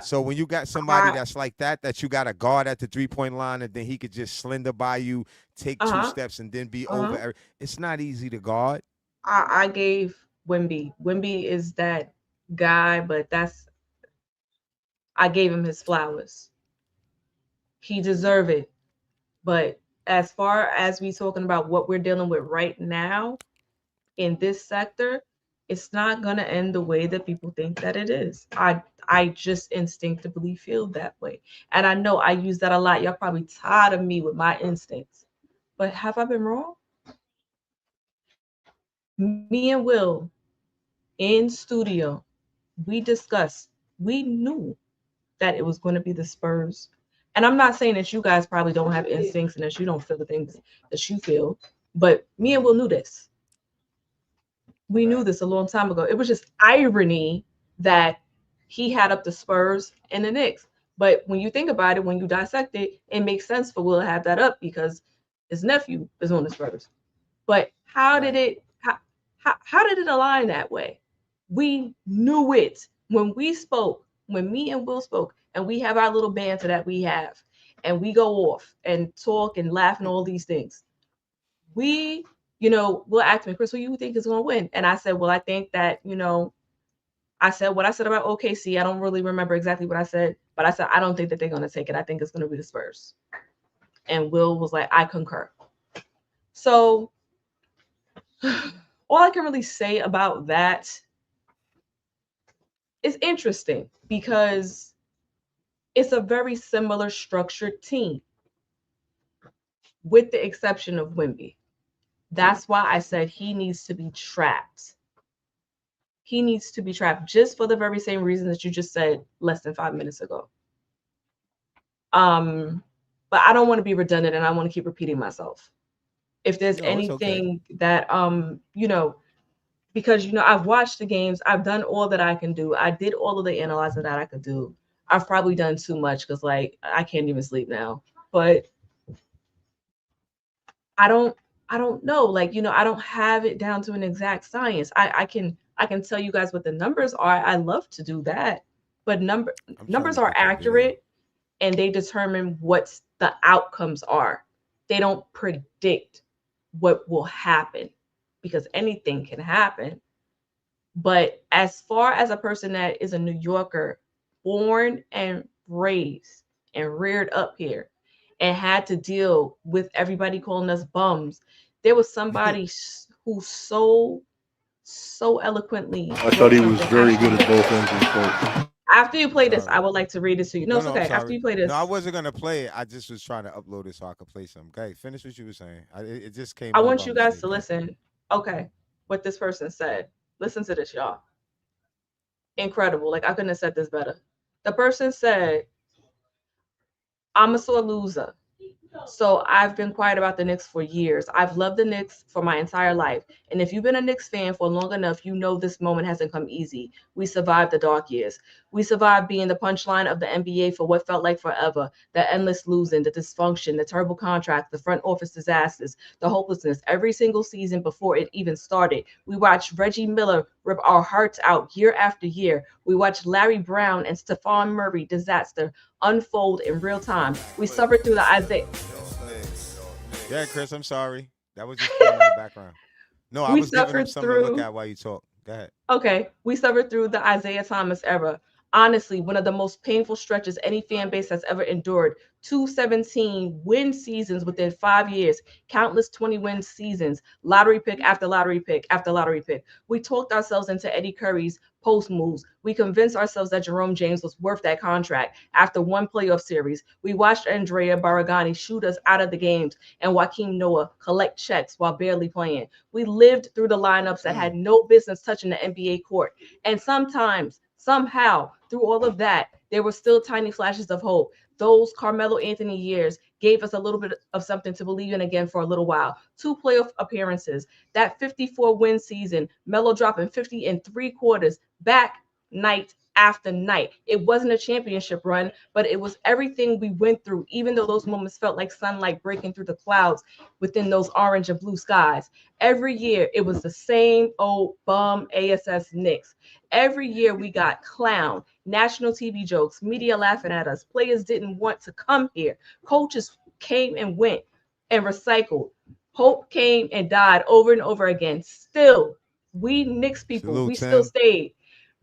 So when you got somebody that's like that you got a guard at the 3-point line, and then he could just slender by you, take 2 steps, and then be over. It's not easy to guard. I gave Wemby. Wemby is that guy, but I gave him his flowers. He deserved it. But as far as we talking about what we're dealing with right now in this sector, it's not going to end the way that people think that it is. I just instinctively feel that way. And I know I use that a lot. Y'all probably tired of me with my instincts. But have I been wrong? Me and Will in studio, we discussed, we knew that it was going to be the Spurs. And I'm not saying that you guys probably don't have instincts and that you don't feel the things that you feel, but me and Will knew this. We knew this a long time ago. It was just irony that he had up the Spurs and the Knicks. But when you think about it, when you dissect it, it makes sense for Will to have that up because his nephew is on the Spurs. But how did it align that way? We knew it when we spoke, when me and Will spoke, and we have our little banter that we have, and we go off and talk and laugh and all these things. Will ask me, Chris, who you think is going to win? And I said, well, I think that, I said what I said about OKC. I don't really remember exactly what I said, but I said, I don't think that they're going to take it. I think it's going to be the Spurs. And Will was like, I concur. So all I can really say about that is interesting because it's a very similar structured team with the exception of Wemby. That's why I said he needs to be trapped. He needs to be trapped just for the very same reason that you just said less than 5 minutes ago. But I don't want to be redundant and I want to keep repeating myself. If there's anything that, because, I've watched the games. I've done all that I can do. I did all of the analyzing that I could do. I've probably done too much because, I can't even sleep now. But I don't know. I don't have it down to an exact science. I can tell you guys what the numbers are. I love to do that. But numbers are accurate and they determine what the outcomes are. They don't predict what will happen because anything can happen. But as far as a person that is a New Yorker, born and raised and reared up here and had to deal with everybody calling us bums, there was somebody who so eloquently. I thought he was very good at both ends of the court. After you play this, I would like to read it to you. No, it's okay. After you play this. No, I wasn't going to play it. I just was trying to upload it so I could play something. Okay, finish what you were saying. It just came. I want you guys to listen. Okay, what this person said. Listen to this, y'all. Incredible. I couldn't have said this better. The person said, I'm a sore loser. So I've been quiet about the Knicks for years. I've loved the Knicks for my entire life. And if you've been a Knicks fan for long enough, you know this moment hasn't come easy. We survived the dark years. We survived being the punchline of the NBA for what felt like forever. The endless losing, the dysfunction, the terrible contracts, the front office disasters, the hopelessness. Every single season before it even started, we watched Reggie Miller rip our hearts out year after year. We watched Larry Brown and Stephon Murray disaster unfold in real time. We suffered through the Isaiah. Yeah, Chris, I'm sorry. That was just in the background. No, I was giving him something to look at while you talk. Go ahead. Okay, we suffered through the Isaiah Thomas era. Honestly, one of the most painful stretches any fan base has ever endured. 217 win seasons within 5 years, countless 20-win seasons, lottery pick after lottery pick after lottery pick. We talked ourselves into Eddie Curry's post moves. We convinced ourselves that Jerome James was worth that contract after one playoff series. We watched Andrea Baragani shoot us out of the games and Joakim Noah collect checks while barely playing. We lived through the lineups that had no business touching the NBA court. And sometimes, somehow, through all of that, there were still tiny flashes of hope. Those Carmelo Anthony years gave us a little bit of something to believe in again for a little while. 2 playoff appearances, that 54-win season, Melo dropping 50 in 3 quarters, back night after night. It wasn't a championship run, but it was everything we went through, even though those moments felt like sunlight breaking through the clouds within those orange and blue skies. Every year, it was the same old bum ASS Knicks. Every year, we got clown, national TV jokes, media laughing at us. Players didn't want to come here. Coaches came and went and recycled. Hope came and died over and over again. Still, we Knicks people, Salute, we still Tim. stayed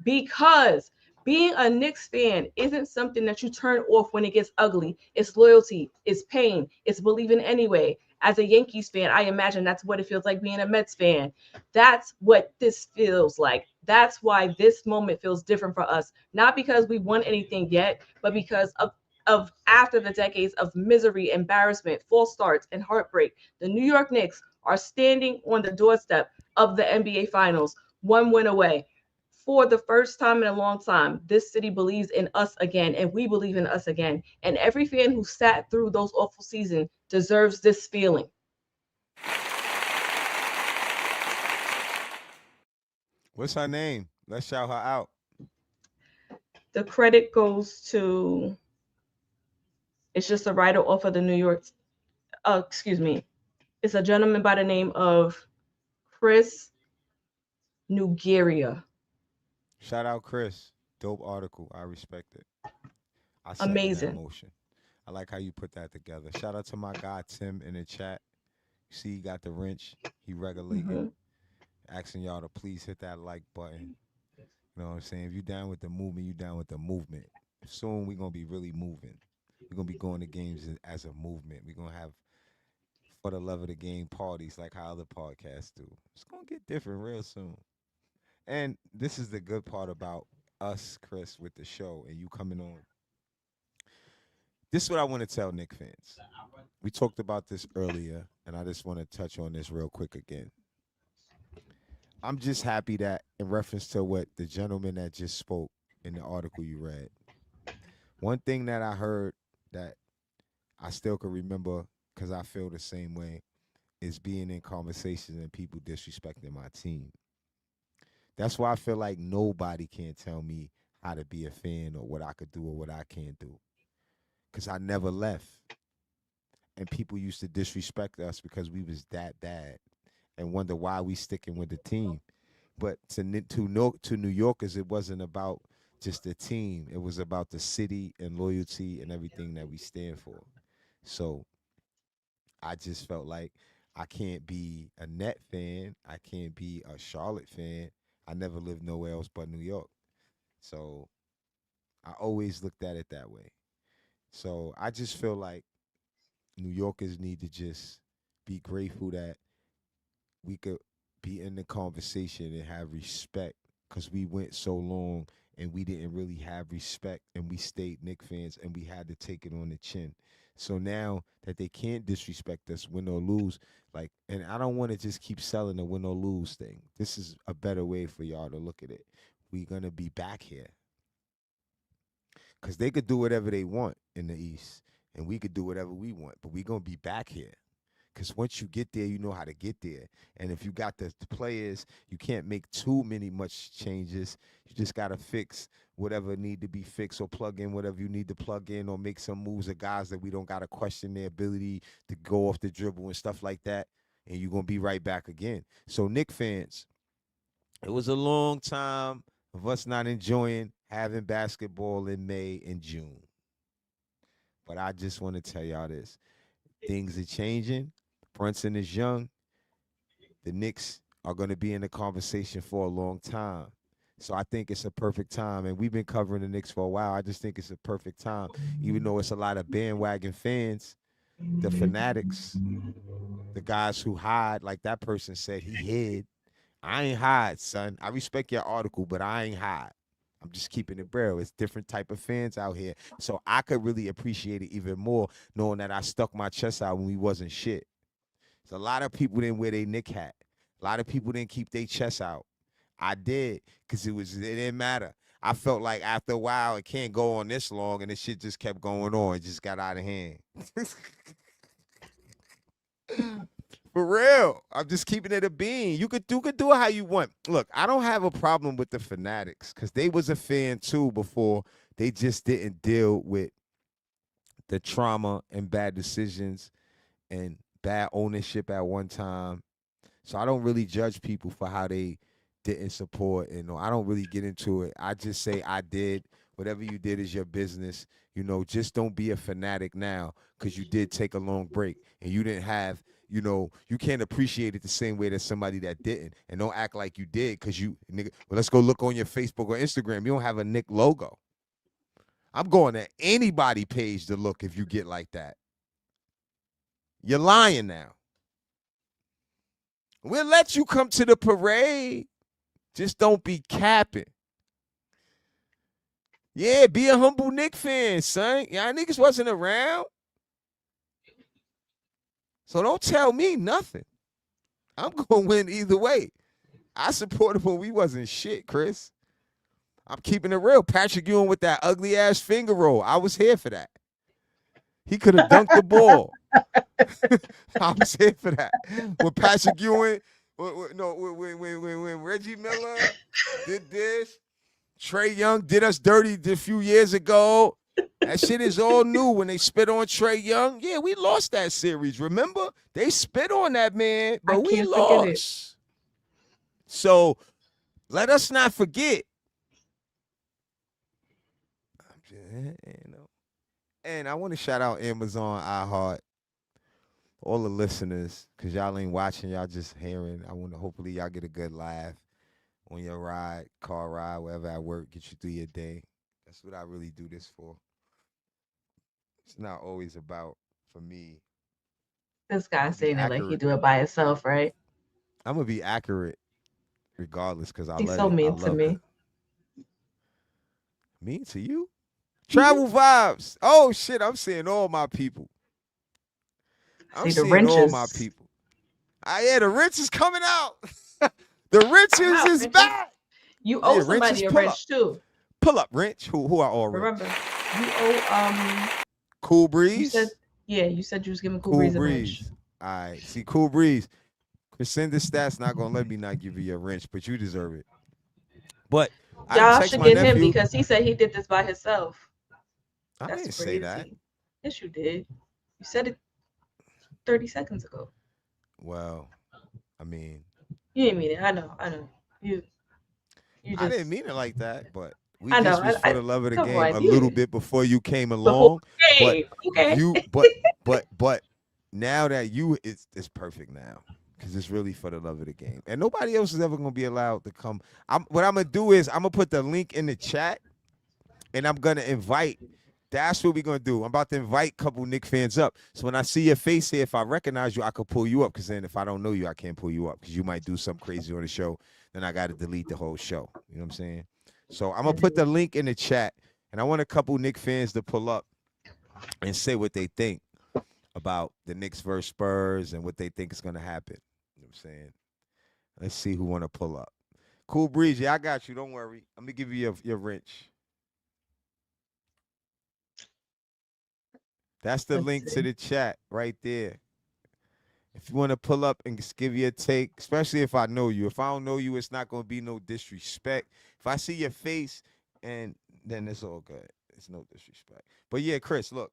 because being a Knicks fan isn't something that you turn off when it gets ugly. It's loyalty, it's pain, it's believing anyway. As a Yankees fan, I imagine that's what it feels like being a Mets fan. That's what this feels like. That's why this moment feels different for us. Not because we won anything yet, but because of after the decades of misery, embarrassment, false starts, and heartbreak, the New York Knicks are standing on the doorstep of the NBA Finals, one win away. For the first time in a long time, this city believes in us again, and we believe in us again. And every fan who sat through those awful seasons deserves this feeling. What's her name? Let's shout her out. The credit goes to, it's just a writer off of the New York, excuse me. It's a gentleman by the name of Chris Nugaria. Shout out Chris. Dope article. I respect it. I second that Amazing. motion. I like how you put that together. Shout out to my guy Tim in the chat. See, he got the wrench. He regulating. Mhm. Asking y'all to please hit that like button. You know what I'm saying? If you down with the movement, you down with the movement. Soon we're gonna be really moving. We're gonna be going to games as a movement. We're gonna have for the love of the game parties like how other podcasts do. It's gonna get different real soon. And this is the good part about us, Chris, with the show and you coming on. This is what I want to tell Knick fans. We talked about this earlier, and I just want to touch on this real quick again. I'm just happy that, in reference to what the gentleman that just spoke in the article you read, one thing that I heard that I still can remember because I feel the same way is being in conversations and people disrespecting my team. That's why I feel like nobody can tell me how to be a fan or what I could do or what I can't do because I never left. And people used to disrespect us because we was that bad and wonder why we sticking with the team. But to New Yorkers, it wasn't about just the team. It was about the city and loyalty and everything that we stand for. So I just felt like I can't be a Net fan. I can't be a Charlotte fan. I never lived nowhere else but New York. So I always looked at it that way. So I just feel like New Yorkers need to just be grateful that we could be in the conversation and have respect because we went so long and we didn't really have respect and we stayed Knick fans and we had to take it on the chin. So now that they can't disrespect us, win or lose, like, and I don't want to just keep selling the win or lose thing. This is a better way for y'all to look at it. We're going to be back here because they could do whatever they want in the East and we could do whatever we want, but we're going to be back here. Because once you get there, you know how to get there. And if you got the players, you can't make too many much changes. You just got to fix whatever need to be fixed or plug in whatever you need to plug in or make some moves of guys that we don't got to question their ability to go off the dribble and stuff like that. And you're going to be right back again. So, Knick fans, it was a long time of us not enjoying having basketball in May and June. But I just want to tell y'all this. Things are changing. Brunson is young. The Knicks are going to be in the conversation for a long time. So I think it's a perfect time. And we've been covering the Knicks for a while. I just think it's a perfect time. Even though it's a lot of bandwagon fans, the fanatics, the guys who hide, like that person said, he hid. I ain't hide, son. I respect your article, but I ain't hide. I'm just keeping it real. It's different type of fans out here. So I could really appreciate it even more knowing that I stuck my chest out when we wasn't shit. So a lot of people didn't wear their Knick hat. A lot of people didn't keep their chests out. I did, because it didn't matter. I felt like after a while it can't go on this long, and the shit just kept going on. It just got out of hand. For real. I'm just keeping it a bean. You could do it how you want. Look, I don't have a problem with the Fanatics because they was a fan too before. They just didn't deal with the trauma and bad decisions and bad ownership at one time. So I don't really judge people for how they didn't support, and I don't really get into it. I just say I did. Whatever you did is your business. Just don't be a fanatic now because you did take a long break and you didn't have, you can't appreciate it the same way that somebody that didn't. And don't act like you did because nigga, well, let's go look on your Facebook or Instagram. You don't have a Nick logo. I'm going to anybody page to look if you get like that. You're lying now. We'll let you come to the parade. Just don't be capping. Yeah, be a humble Knicks fan, son. Y'all niggas wasn't around. So don't tell me nothing. I'm going to win either way. I supported when we wasn't shit, Chris. I'm keeping it real. Patrick Ewing with that ugly-ass finger roll. I was here for that. He could have dunked the ball. I was here for that. When Patrick Ewing, when Reggie Miller did this, Trae Young did us dirty a few years ago. That shit is all new when they spit on Trae Young. Yeah, we lost that series. Remember? They spit on that man, but we lost. So let us not forget. And I want to shout out Amazon, iHeart, all the listeners, because y'all ain't watching, y'all just hearing. I want to hopefully y'all get a good laugh on your ride, car ride, wherever at work, get you through your day. That's what I really do this for. It's not always about, for me. This guy saying it like he do it by himself, right? I'm going to be accurate regardless because I love it. He's so mean to me. Mean to you? Travel vibes. Oh, shit, I'm seeing all my people. I'm seeing all my people. Yeah, the wrench is coming out. The wrenches is back. You owe somebody a wrench too. Pull up, wrench. Who are all wrench? Remember, you owe Cool Breeze. You said you was giving Cool Breeze a wrench. All right, see, Cool Breeze. Crescenda Stats not gonna let me not give you a wrench, but you deserve it. But y'all should get him because he said he did this by himself. I didn't say that. Yes, you did. You said it 30 seconds ago. Well, I mean, you didn't mean it. I know. You just, I didn't mean it like that, but we just was for the love of the game a little bit before you came along. Okay. But now that it's perfect now because it's really for the love of the game, and nobody else is ever gonna be allowed to come. What I'm gonna do is I'm gonna put the link in the chat, and I'm gonna invite. That's what we're going to do. I'm about to invite a couple Knicks fans up. So when I see your face here, if I recognize you, I could pull you up. Because then if I don't know you, I can't pull you up. Because you might do something crazy on the show. Then I got to delete the whole show. You know what I'm saying? So I'm going to put the link in the chat. And I want a couple Knicks fans to pull up and say what they think about the Knicks versus Spurs and what they think is going to happen. You know what I'm saying? Let's see who want to pull up. Cool Breeze. Yeah, I got you. Don't worry. I'm going to give you your wrench. That's the link to the chat right there. If you want to pull up and just give you a take, especially if I know you. If I don't know you, it's not going to be no disrespect. If I see your face, and then it's all good. It's no disrespect. But yeah, Chris, look.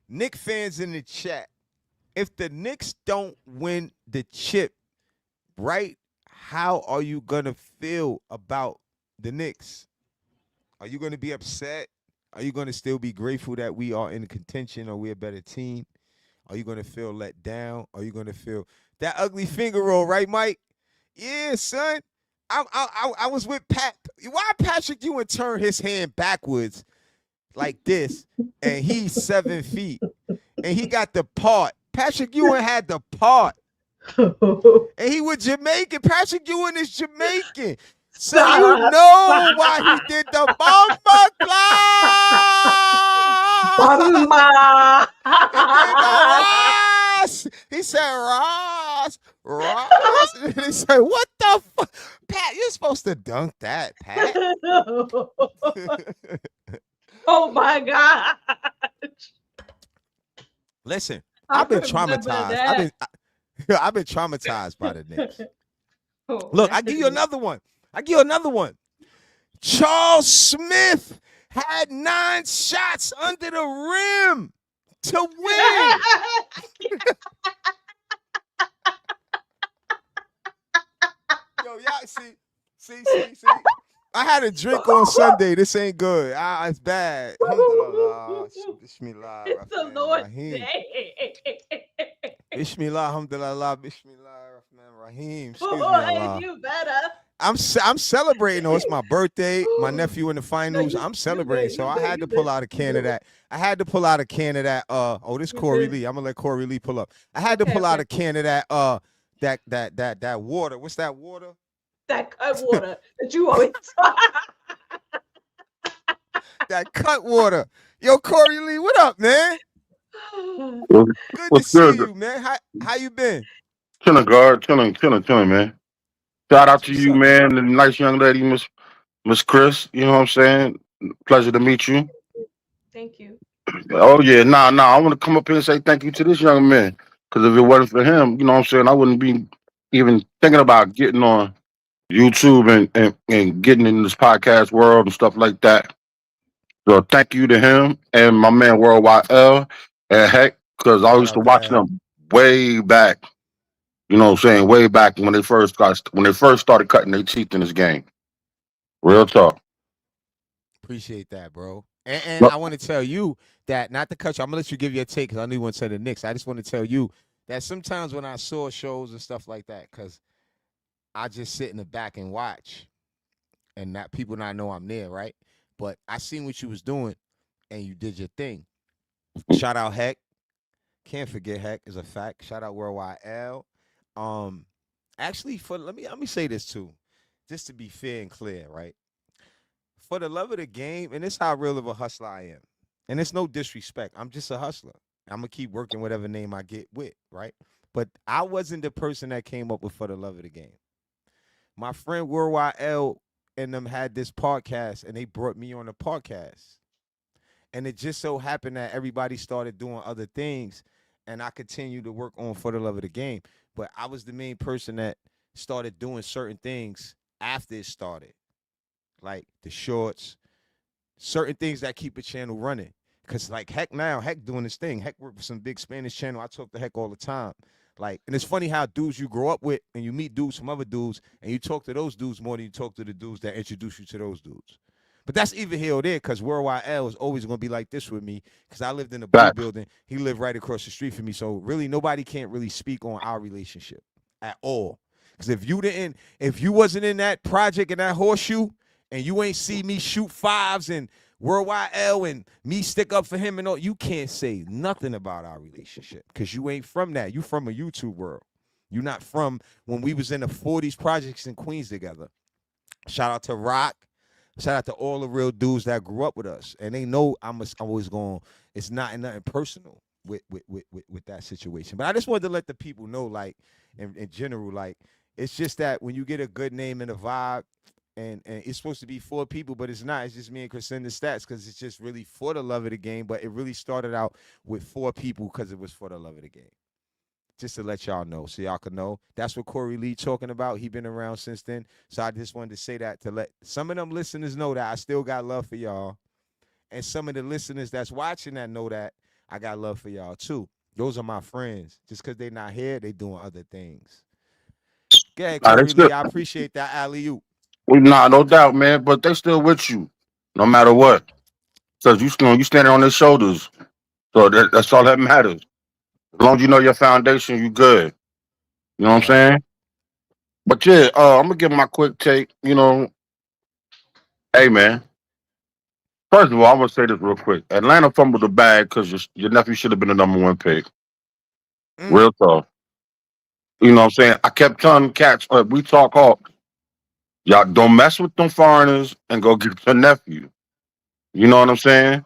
Knicks fans in the chat, if the Knicks don't win the chip, right, how are you going to feel about the Knicks? Are you going to be upset? Are you going to still be grateful that we are in contention or we're a better team? Are you going to feel let down? Are you going to feel that ugly finger roll, right, Mike? Yeah, son. I was with Pat. Why Patrick Ewing turned his hand backwards like this, and he's 7 feet, and he got the part. Patrick Ewing had the part, and he was Jamaican. Patrick Ewing is Jamaican. So you know why he did the bomba clap. Bomba. Ross. He said Ross. And he said, what the fuck? Pat, you're supposed to dunk that, Pat. Oh my God. Listen, I've been remember traumatized. that. I've been traumatized by the Knicks. Oh, Look, I give you another one. Charles Smith had 9 shots under the rim to win. Yo, y'all see. I had a drink on Sunday. This ain't good. It's bad. Alhamdulillah. Bismillah. It's the Rahman Lord's Rahim. day. Bismillah. Alhamdulillah. Bismillah. Rahman Rahim. Excuse me, Boy, Allah. you better. I'm celebrating. Oh, it's my birthday. My nephew in the finals. I'm celebrating. So I had to pull out a can of that. This Corey Lee. I'm gonna let Corey Lee pull up. I had to pull out a can of that. That water. What's that water? That cut water that you always That cut water. Yo, Corey Lee, what up, man? Good to What's see good? you, man. How you been? Chilling, guard. Chilling, man. Shout out That's to what's you, up. man. The nice young lady, Miss Chris. You know what I'm saying? Pleasure to meet you. Thank you. Oh yeah, nah. I want to come up here and say thank you to this young man. Because if it wasn't for him, you know what I'm saying, I wouldn't be even thinking about getting on YouTube and getting in this podcast world and stuff like that. So thank you to him and my man Worldwide L and Heck, because I Shout used to out to watch Al. them way back. You know what I'm saying? Way back when they first started cutting their teeth in this game. Real talk. Appreciate that, bro. And Look, I want to tell you that, not to cut you, I'm gonna let you give your take because I knew you want to say the Knicks. I just want to tell you that sometimes when I saw shows and stuff like that, because I just sit in the back and watch, and not people not know I'm there, right? But I seen what you was doing, and you did your thing. Shout out Heck. Can't forget Heck is a fact. Shout out Worldwide L. Um, actually, let me say this too, just to be fair and clear, right? For the love of the game, and it's how real of a hustler I am. And it's no disrespect. I'm just a hustler. I'm gonna keep working whatever name I get with, right? But I wasn't the person that came up with for the love of the game. My friend Worldwide L and them had this podcast, and they brought me on the podcast. And it just so happened that everybody started doing other things, and I continued to work on for the love of the game. But I was the main person that started doing certain things after it started, like the shorts, certain things that keep a channel running. Cause like Heck doing this thing. Heck work with some big Spanish channel. I talk to Heck all the time. Like, and it's funny how dudes you grow up with and you meet dudes from other dudes and you talk to those dudes more than you talk to the dudes that introduce you to those dudes. But that's either here or there, because Worldwide L is always gonna be like this with me. Cause I lived in a blue back. building. He lived right across the street from me. So really nobody can't really speak on our relationship at all. Cause if you wasn't in that project and that horseshoe, and you ain't see me shoot fives and Worldwide L and me stick up for him and all, you can't say nothing about our relationship because you ain't from that. You from a YouTube world. You not from when we was in the 40s projects in Queens together. Shout out to Rock. Shout out to all the real dudes that grew up with us. And they know I'm always going, it's not nothing personal with that situation. But I just wanted to let the people know, like, in general, like, it's just that when you get a good name and a vibe, and it's supposed to be 4 people, but it's not. It's just me and Chris in the stats because it's just really for the love of the game. But it really started out with 4 people because it was for the love of the game. Just to let y'all know, so y'all can know. That's what Corey Lee talking about. He been around since then. So I just wanted to say that to let some of them listeners know that I still got love for y'all. And some of the listeners that's watching that know that I got love for y'all too. Those are my friends. Just because they not here, they doing other things. Go ahead, Nah, they Corey still, Lee. I appreciate that alley-oop. nah, no doubt, man. But they still with you, no matter what. Because you standing on their shoulders. So that's all that matters. As long as you know your foundation, you good. You know what I'm Right. saying? But yeah, I'm gonna give my quick take. Hey man. First of all, I'm gonna say this real quick. Atlanta fumbled the bag because your nephew should have been the number 1 pick. Mm. Real talk. You know what I'm saying? I kept telling cats, we talk Hawks. Y'all don't mess with them foreigners and go get your nephew. You know what I'm saying?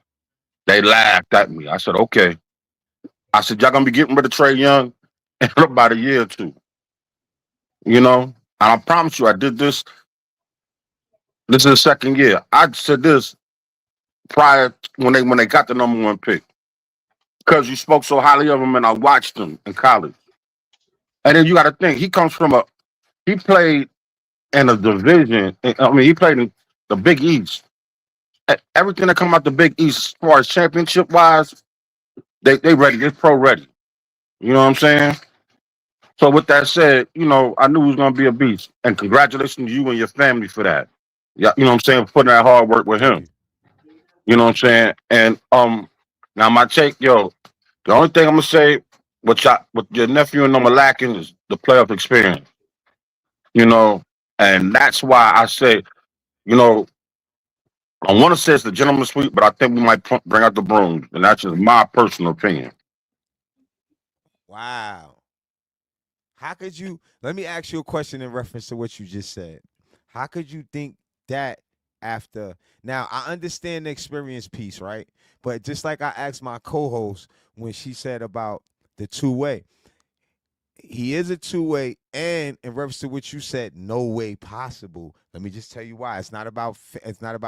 They laughed at me. I said, okay. I said, y'all gonna be getting rid of Trey Young in about a year or two. You know? And I promise you, I did this. This is the second year. I said this prior when they got the number 1 pick. because you spoke so highly of him, and I watched him in college. And then you got to think he comes from he played in a division. I mean, he played in the Big East. Everything that come out the Big East, as far as championship wise, they ready. They're pro ready. You know what I'm saying? So with that said, I knew he was gonna be a beast. And congratulations to you and your family for that. Yeah, you know what I'm saying, for putting that hard work with Thank him. you. You know what I'm saying? And now my take, the only thing I'm gonna say, what your nephew and them are lacking is the playoff experience. You know, and that's why I say, you know, I want to say it's the gentleman's sweep, but I think we might bring out the brooms, and that's just my personal opinion. Wow. How could you? Let me ask you a question in reference to what you just said. How could you think that after? Now, I understand the experience piece, right? But just like I asked my co-host when she said about the two-way, he is a two-way, and in reference to what you said, no way possible. Let me just tell you why. It's not about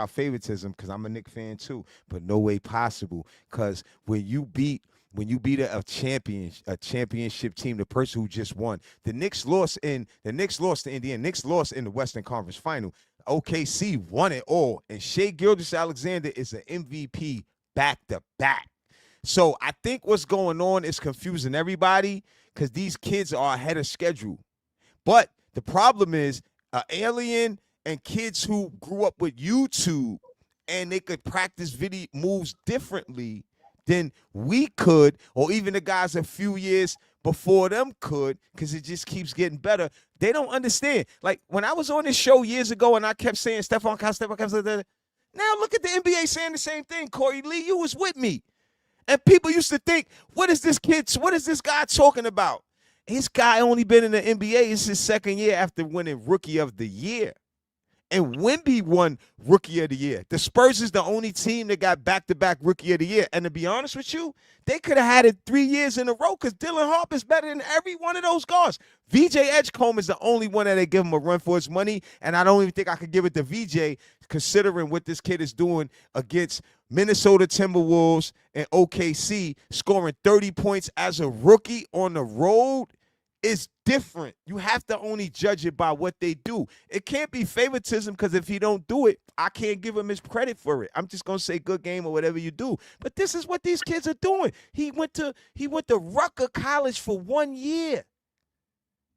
favoritism because I'm a Knicks fan too, but no way possible. Because when you beat a championship team, the person who just won, the Knicks lost to Indiana. Knicks lost in the Western Conference Final. OKC won it all, and Shea Gilgeous-Alexander is an MVP back to back. So I think what's going on is confusing everybody because these kids are ahead of schedule. But the problem is an alien and kids who grew up with YouTube and they could practice video moves differently than we could, or even the guys a few years before them could, because it just keeps getting better. They don't understand. Like when I was on this show years ago and I kept saying Stephon Curry, now look at the NBA saying the same thing. Corey Lee, you was with me. And people used to think, what is this guy talking about? This guy only been in the NBA. It's his second year after winning Rookie of the Year. And Wemby won Rookie of the Year. The Spurs is the only team that got back-to-back Rookie of the Year. And to be honest with you, they could have had it 3 years in a row because Dylan Harper's better than every one of those guards. VJ Edgecombe is the only one that they give him a run for his money, and I don't even think I could give it to VJ considering what this kid is doing against Minnesota Timberwolves and OKC, scoring 30 points as a rookie on the road. Is different. You have to only judge it by what they do. It can't be favoritism because if he don't do it, I can't give him his credit for it. I'm just gonna say good game or whatever you do. But this is what these kids are doing. He went to Rucker College for 1 year.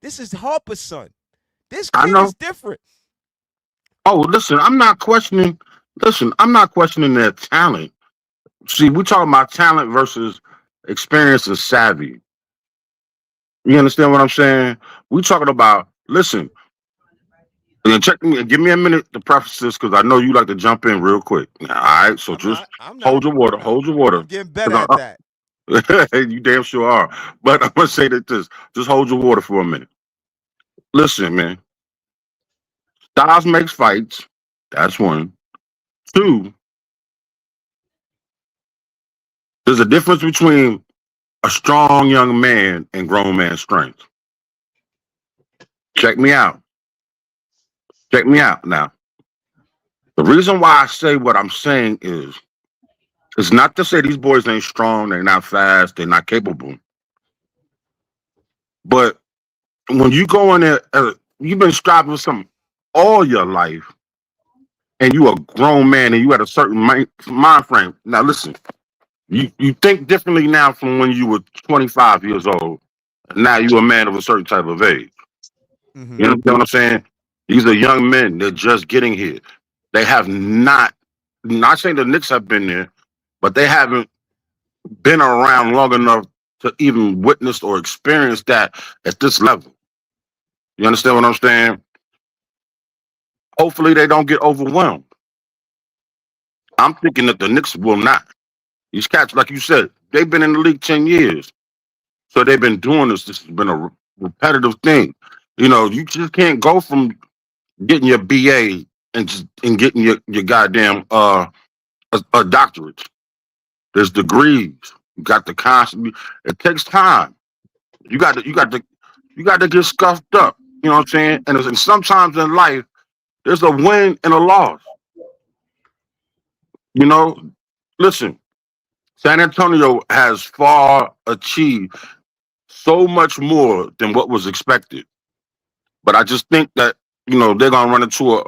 This is Harper's son. This I kid know. is different. Oh, listen, I'm not questioning. Listen, I'm not questioning their talent. See, we talking about talent versus experience and savvy. You understand what I'm saying? We talking about. Listen, and check me. Give me a minute to preface this because I know you like to jump in real quick. All right, so I'm just not. I'm not. hold your water. I'm not. Hold your water. I'm getting better at that. You damn sure are. But I'm gonna say that this. Just hold your water for a minute. Listen, man. Styles makes fights. That's one. Two. There's a difference between a strong young man and grown man strength. Check me out. Check me out now. The reason why I say what I'm saying is it's not to say these boys ain't strong, they're not fast, they're not capable. But when you go in there, you've been striving for something all your life, and you a grown man and you had a certain mind frame. Now listen, you think differently now from when you were 25 years old. Now you're a man of a certain type of age. Mm-hmm. You understand what I'm saying? These are young men. They're just getting here. They have not saying the Knicks have been there, but they haven't been around long enough to even witness or experience that at this level. You understand what I'm saying? Hopefully they don't get overwhelmed. I'm thinking that the Knicks will not. These cats, like you said, they've been in the league 10 years. So they've been doing this. This has been a repetitive thing. You just can't go from getting your BA and getting your goddamn a doctorate. There's degrees. You got to constantly. It takes time. You got to get scuffed up. You know what I'm saying? And sometimes in life, there's a win and a loss. You know, listen. San Antonio has far achieved so much more than what was expected. But I just think that, they're gonna run into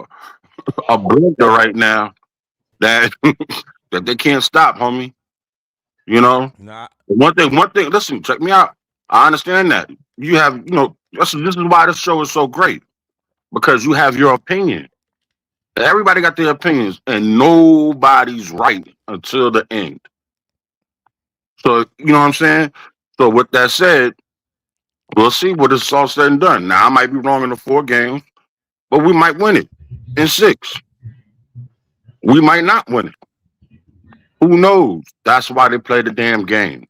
a blunder right now that that they can't stop, homie. You know? Nah, One thing, listen, check me out. I understand that. You have, this is why this show is so great. Because you have your opinion. Everybody got their opinions, and nobody's right until the end. So, you know what I'm saying? So, with that said, we'll see what it's all said and done. Now, I might be wrong in the 4 games, but we might win it in 6. We might not win it. Who knows? That's why they play the damn game.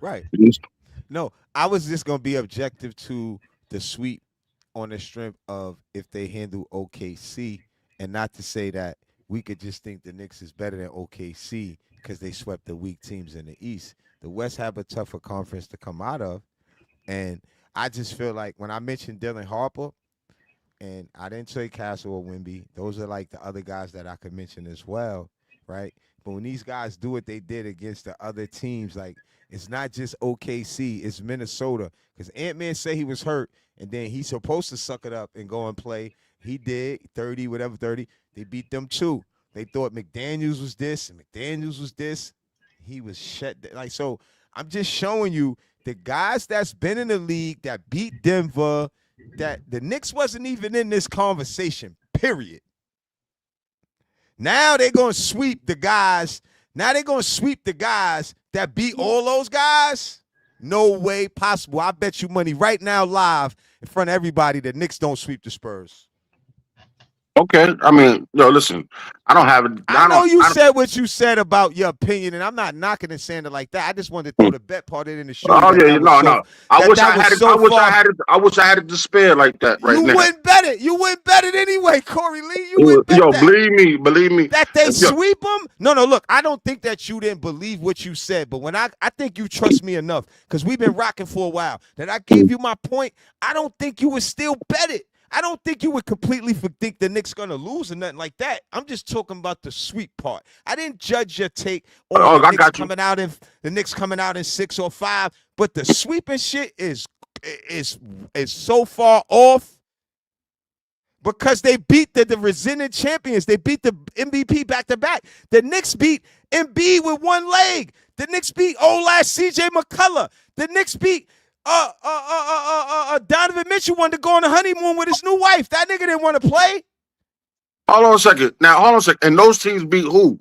right. No, I was just gonna be objective to the sweep on the strength of if they handle OKC, and not to say that we could just think the Knicks is better than OKC because they swept the weak teams in the East. The West have a tougher conference to come out of, and I just feel like when I mentioned Dylan Harper, and I didn't say Castle or Wimby, those are like the other guys that I could mention as well, right? But when these guys do what they did against the other teams, like it's not just OKC, it's Minnesota. Because Ant-Man said he was hurt, and then he's supposed to suck it up and go and play. He did 30, whatever 30. They beat them too. They thought McDaniels was this and McDaniels was this. He was shut. Like, so I'm just showing you the guys that's been in the league that beat Denver, that the Knicks wasn't even in this conversation, period. Now they're going to sweep the guys. Now they're going to sweep the guys that beat all those guys. No way possible. I bet you money right now live in front of everybody that Knicks don't sweep the Spurs. Okay. I mean, listen, I don't have it. I know you said what you said about your opinion, and I'm not knocking and saying it like that. I just wanted to throw the bet part in the show. Oh yeah, no. I wish I had it. I wish I had it to spare like that right now. You wouldn't bet it. You wouldn't bet it anyway, Corey Lee. You wouldn't bet that. Believe me. That they sweep them? No, look, I don't think that you didn't believe what you said, but when I think you trust me enough, because we've been rocking for a while, that I gave you my point, I don't think you would still bet it. I don't think you would completely think the Knicks going to lose or nothing like that. I'm just talking about the sweep part. I didn't judge your take on the Knicks coming out in 6 or 5, but the sweeping shit is so far off because they beat the resented champions. They beat the MVP back-to-back. The Knicks beat Embiid with one leg. The Knicks beat old ass C.J. McCullough. The Knicks beat Donovan Mitchell wanted to go on a honeymoon with his new wife. That nigga didn't want to play. Hold on a second. And those teams beat who?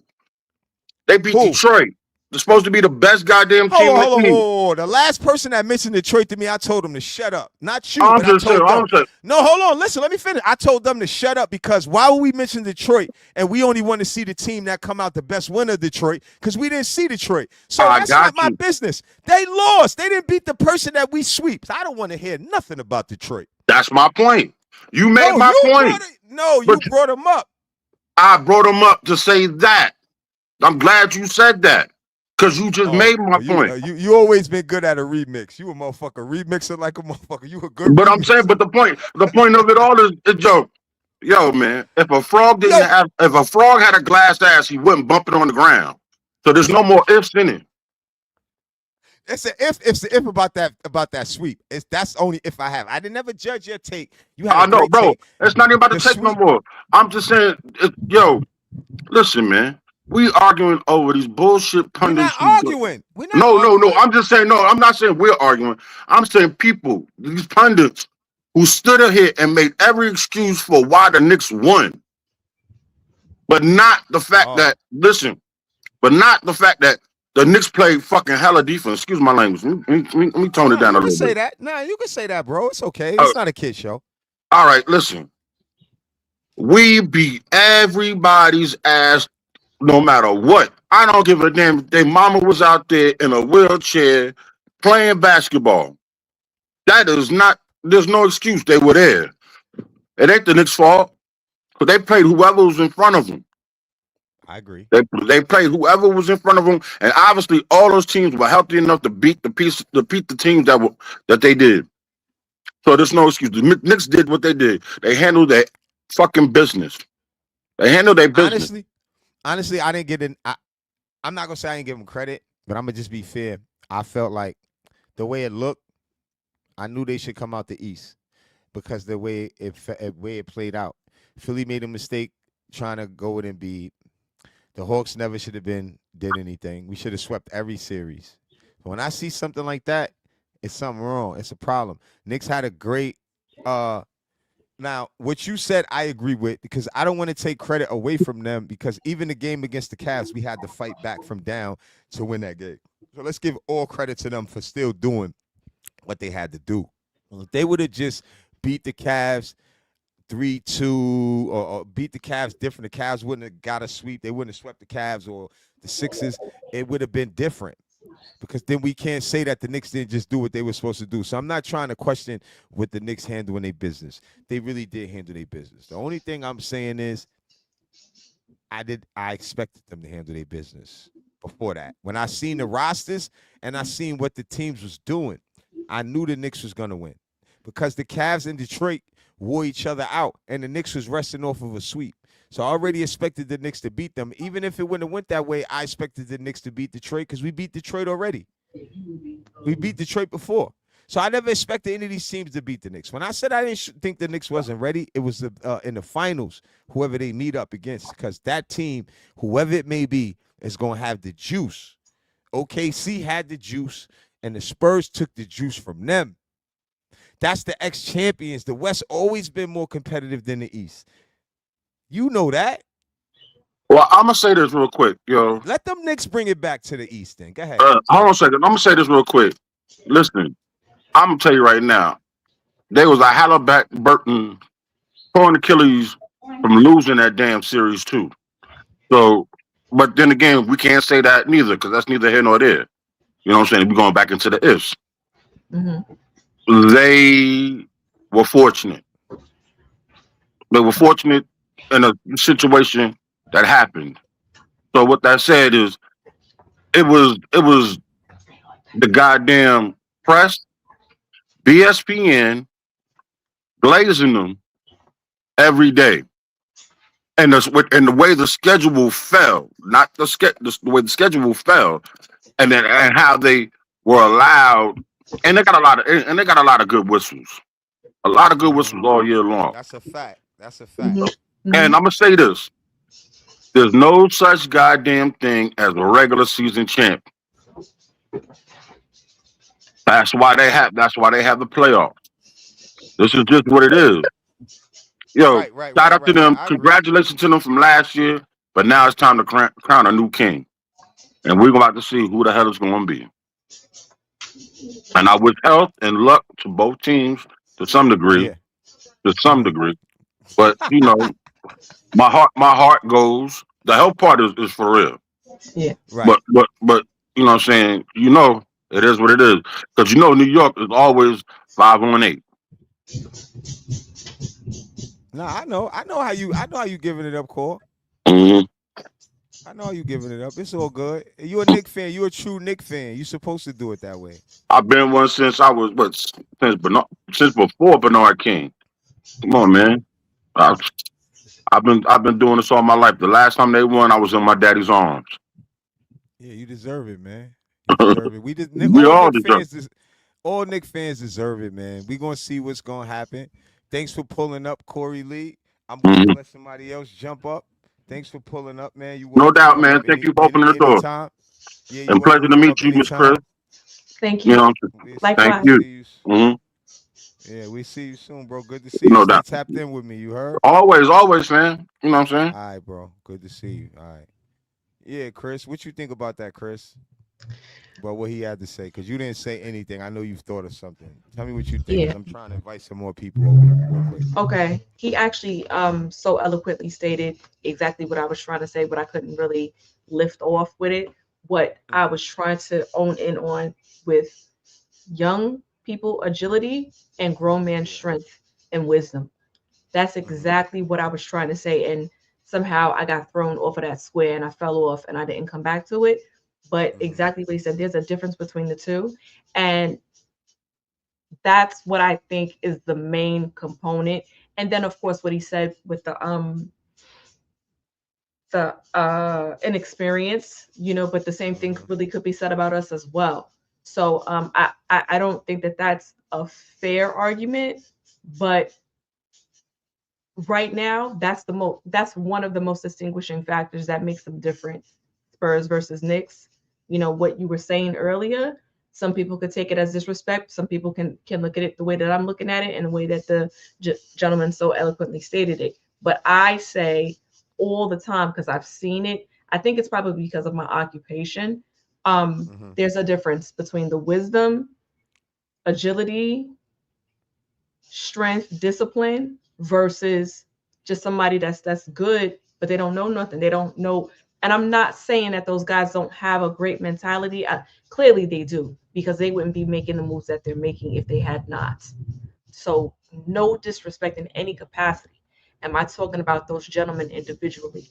They beat Detroit. They're supposed to be the best goddamn team. Hold on. The last person that mentioned Detroit to me, I told him to shut up. Not you, but I told them. No, hold on. Listen, let me finish. I told them to shut up because why would we mention Detroit and we only want to see the team that come out the best winner of Detroit because we didn't see Detroit. So that's not my business. They lost. They didn't beat the person that we sweep. So I don't want to hear nothing about Detroit. That's my point. You made my point. You brought him up. I brought him up to say that. I'm glad you said that. Because you just made my point. You always been good at a remix. You a motherfucker remixer like a motherfucker. You a good But I'm saying, but the point of it all is yo, man, if a frog had a glass ass, he wouldn't bump it on the ground. So there's no more ifs in it. It's an if about that sweep. That's only if I have. I didn't never judge your take. You have bro. Take. It's not even about the take no more. I'm just saying, listen, man. We arguing over these bullshit pundits. We're not arguing. No. I'm just saying, I'm not saying we're arguing. I'm saying people, these pundits who stood here and made every excuse for why the Knicks won. But not the fact that the Knicks played fucking hella defense. Excuse my language. Let me tone it down a little bit. You can say that. Nah, you can say that, bro. It's okay. It's not a kid show. All right, listen. We beat everybody's ass no matter what. I don't give a damn if their mama was out there in a wheelchair playing basketball. There's no excuse. They were there. It ain't the Knicks' fault. Because they played whoever was in front of them. I agree. They played whoever was in front of them, and obviously all those teams were healthy enough to beat the teams that they did. So there's no excuse. The Knicks did what they did. They handled their fucking business. They handled their business. Honestly, I didn't get in. I'm not gonna say I didn't give them credit, But I'm gonna just be fair. I felt like the way it looked, I knew they should come out the East because the way it played out. Philly made a mistake trying to go with Embiid. The Hawks never should have did anything. We should have swept every series. But when I see something like that, it's something wrong. It's a problem. Knicks had a great now, what you said, I agree with because I don't want to take credit away from them because even the game against the Cavs, we had to fight back from down to win that game. So let's give all credit to them for still doing what they had to do. If they would have just beat the Cavs 3-2 or beat the Cavs different, the Cavs wouldn't have got a sweep. They wouldn't have swept the Cavs or the Sixers. It would have been different because then we can't say that the Knicks didn't just do what they were supposed to do. So I'm not trying to question what the Knicks handling their business. They really did handle their business. The only thing I'm saying is I expected them to handle their business before that. When I seen the rosters and I seen what the teams was doing, I knew the Knicks was gonna win. Because the Cavs and Detroit wore each other out and the Knicks was resting off of a sweep. So I already expected the Knicks to beat them. Even if it wouldn't have went that way, I expected the Knicks to beat Detroit because we beat Detroit already. We beat Detroit before. So I never expected any of these teams to beat the Knicks. When I said I didn't think the Knicks wasn't ready, it was in the finals, whoever they meet up against, because that team, whoever it may be, is going to have the juice. OKC had the juice, and the Spurs took the juice from them. That's the ex-champions. The West always been more competitive than the East. You know that. Well, I'm gonna say this real quick, yo. Let them Knicks bring it back to the East then. Go ahead. Hold on a second. I'm gonna say this real quick. Listen, I'm gonna tell you right now. There was a Halliburton torn Achilles from losing that damn series too. So, but then again, we can't say that neither because that's neither here nor there. You know what I'm saying? We're going back into the ifs. Mm-hmm. They were fortunate. They were fortunate in a situation that happened. So what that said is it was the goddamn press, BSPN, glazing them every day. And the way the schedule fell, not the way the schedule fell, and how they were allowed, and they got a lot of good whistles, a lot of good whistles all year long. That's a fact. That's a fact. Mm-hmm. And I'm gonna say this: there's no such goddamn thing as a regular season champ. That's why they have. That's why they have the playoffs. This is just what it is. Yo, shout out to them. I agree. Congratulations to them from last year. But now it's time to crown a new king, and we're about to see who the hell is going to be. And I wish health and luck to both teams to some degree. Yeah. To some degree, but my heart goes. The health part is for real. Yeah. Right. But you know what I'm saying. It is what it is because New York is always 5-8. No, I know how you giving it up, Cole. Mm-hmm. I know how you giving it up. It's all good. You a Knick fan. You a true Knick fan. You supposed to do it that way. I've been one since I was since before Bernard King. Come on, man. I've been doing this all my life. The last time they won, I was in my daddy's arms. Yeah, you deserve it, man. You deserve it. We just We all deserve. all Knick fans deserve it, man. We gonna see what's gonna happen. Thanks for pulling up, Corey Lee. I'm gonna Mhm. let somebody else jump up. Thanks for pulling up, man. You No welcome to doubt, come man. up Thank you for opening the door. anytime. Yeah, you And pleasure welcome to come meet up you, Miss Chris. anytime. Thank You you. know, Thank Likewise. you. hmm Yeah, we see you soon, bro. Good to see you. No Stay doubt. tapped in with me. You heard? Always, man. You know what I'm saying? All right, bro. Good to see you. All right. Yeah, Chris, what you think about that, Chris? About what he had to say, because you didn't say anything. I know you've thought of something. Tell me what you think, Yeah. because I'm trying to invite some more people over real quick. Okay. He actually so eloquently stated exactly what I was trying to say, but I couldn't really lift off with it. What I was trying to own in on with young people agility and grown man strength and wisdom. That's exactly what I was trying to say. And somehow I got thrown off of that square and I fell off and I didn't come back to it. But exactly what he said, there's a difference between the two. And that's what I think is the main component. And then of course what he said with the the inexperience, but the same thing Uh-huh. really could be said about us as well. So I don't think that that's a fair argument, but right now that's one of the most distinguishing factors that makes them different. Spurs versus Knicks. What you were saying earlier. Some people could take it as disrespect. Some people can look at it the way that I'm looking at it, and the way that the gentleman so eloquently stated it. But I say all the time, because I've seen it. I think it's probably because of my occupation. Uh-huh. There's a difference between the wisdom, agility, strength, discipline versus just somebody that's good, but they don't know nothing. They don't know. And I'm not saying that those guys don't have a great mentality. Clearly they do, because they wouldn't be making the moves that they're making if they had not. So no disrespect in any capacity. Am I talking about those gentlemen individually?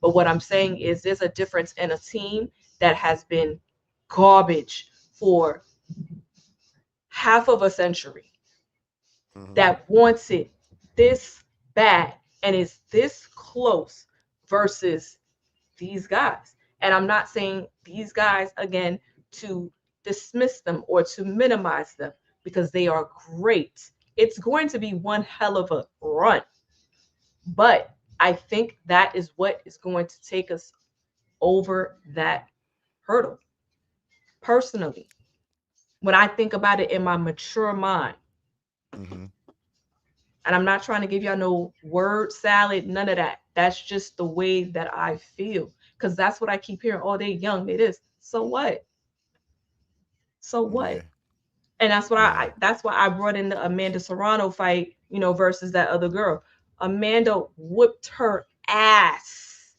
But what I'm saying is there's a difference in a team that has been garbage for half of a century, Uh-huh. that wants it this bad and is this close, versus these guys. And I'm not saying these guys, again, to dismiss them or to minimize them, because they are great. It's going to be one hell of a run. But I think that is what is going to take us over that hurdle. Personally, when I think about it in my mature mind, Uh-huh. and I'm not trying to give y'all no word salad, none of that. That's just the way that I feel. Because that's what I keep hearing. Oh, they're young. It is. So what? So Yeah. what? And that's what Yeah. that's why I brought in the Amanda Serrano fight, versus that other girl. Amanda whipped her ass.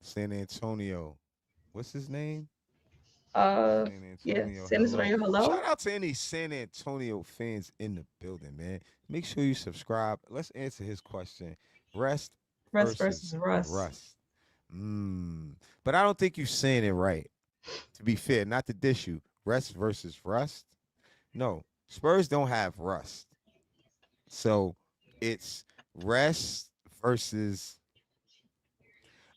San Antonio. What's his name? Uh San yeah, Antonio. San Hello. Antonio, hello. Shout out to any San Antonio fans in the building, man. Make sure you subscribe. Let's answer his question. Rest Russ versus versus Russ. rust. But I don't think you're saying it right. To be fair, not to dish you. Rest versus rust. No, Spurs don't have rust. So it's rest versus,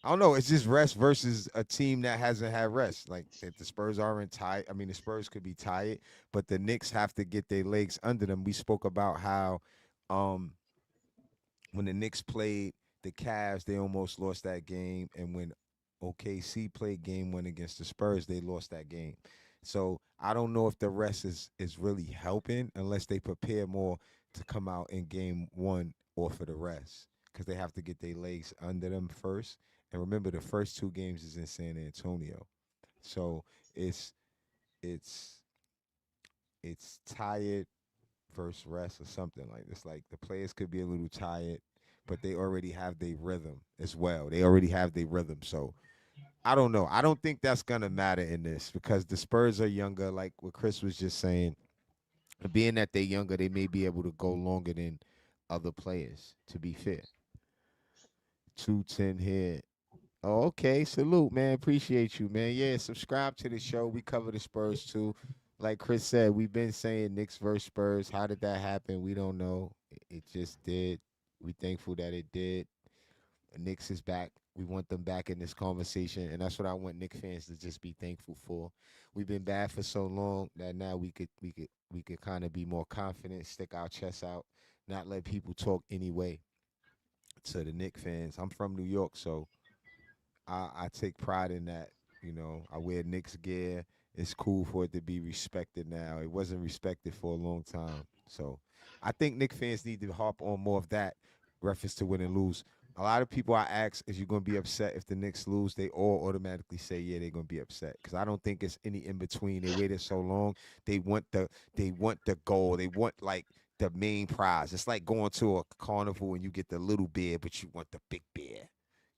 I don't know. It's just rest versus a team that hasn't had rest. Like that the Spurs aren't tired. I mean, the Spurs could be tired, but the Knicks have to get their legs under them. We spoke about how um when the Knicks played the Cavs, they almost lost that game. And when OKC played game one against the Spurs, they lost that game. So I don't know if the rest is really helping unless they prepare more to come out in game one or for the rest. Because they have to get their legs under them first. And remember the first two games is in San Antonio. So it's it's it's tired versus rest or something like this. Like the players could be a little tired, but they already have their rhythm as well. They already have their rhythm. So I don't know. I don't think that's gonna matter in this because the Spurs are younger, like what Chris was just saying. Being that they're younger, they may be able to go longer than other players, to be fair. 210 here. Oh, okay. Salute, man. Appreciate you, man. Yeah, subscribe to the show. We cover the Spurs too. Like Chris said, we've been saying Knicks versus Spurs. How did that happen? We don't know. It just did. We thankful that it did. Knicks is back. We want them back in this conversation, and that's what I want Knicks fans to just be thankful for. We've been bad for so long that now we could kind of be more confident, stick our chests out, not let people talk anyway. To the Knicks fans, I'm from New York, so I take pride in that. You know, I wear Knicks gear. It's cool for it to be respected now. It wasn't respected for a long time. So I think Knicks fans need to harp on more of that reference to win and lose. A lot of people I ask, is you going to be upset if the Knicks lose? They all automatically say, yeah, they're going to be upset. Because I don't think it's any in between. They waited so long. They want the goal. They want like the main prize. It's like going to a carnival and you get the little beer, but you want the big beer.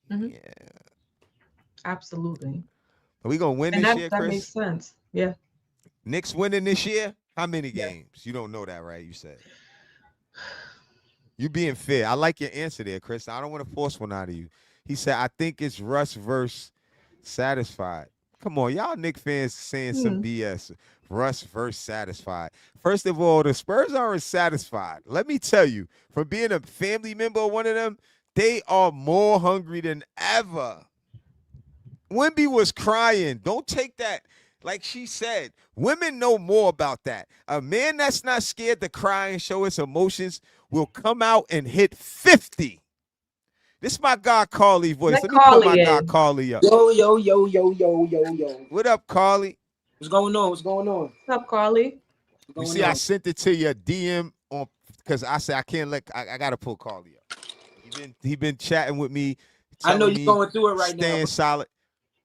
Hmm. Yeah. Absolutely. Are we gonna win And this that year, that makes Chris? sense. Yeah. Knicks winning this year? How many Yeah. games? You don't know that, right? You said. You being fair. I like your answer there, Chris. I don't want to force one out of you. He said, I think it's Russ versus Satisfied. Come on, y'all Knicks fans saying some Hmm. BS. Russ versus Satisfied. First of all, the Spurs aren't satisfied. Let me tell you, from being a family member of one of them, they are more hungry than ever. Wemby was crying. Don't take that. Like she said, women know more about that. A man that's not scared to cry and show his emotions will come out and hit 50. This is my guy Carly voice. Let Let me put my Carly guy in. Carly up. Yo. What up, Carly? What's going on? What's going on? What's up, Carly? What's You going see, on? I sent it to your DM on because I said I can't let. I gotta pull Carly up. He been chatting with me. I know telling you're me going through it right now. staying but solid.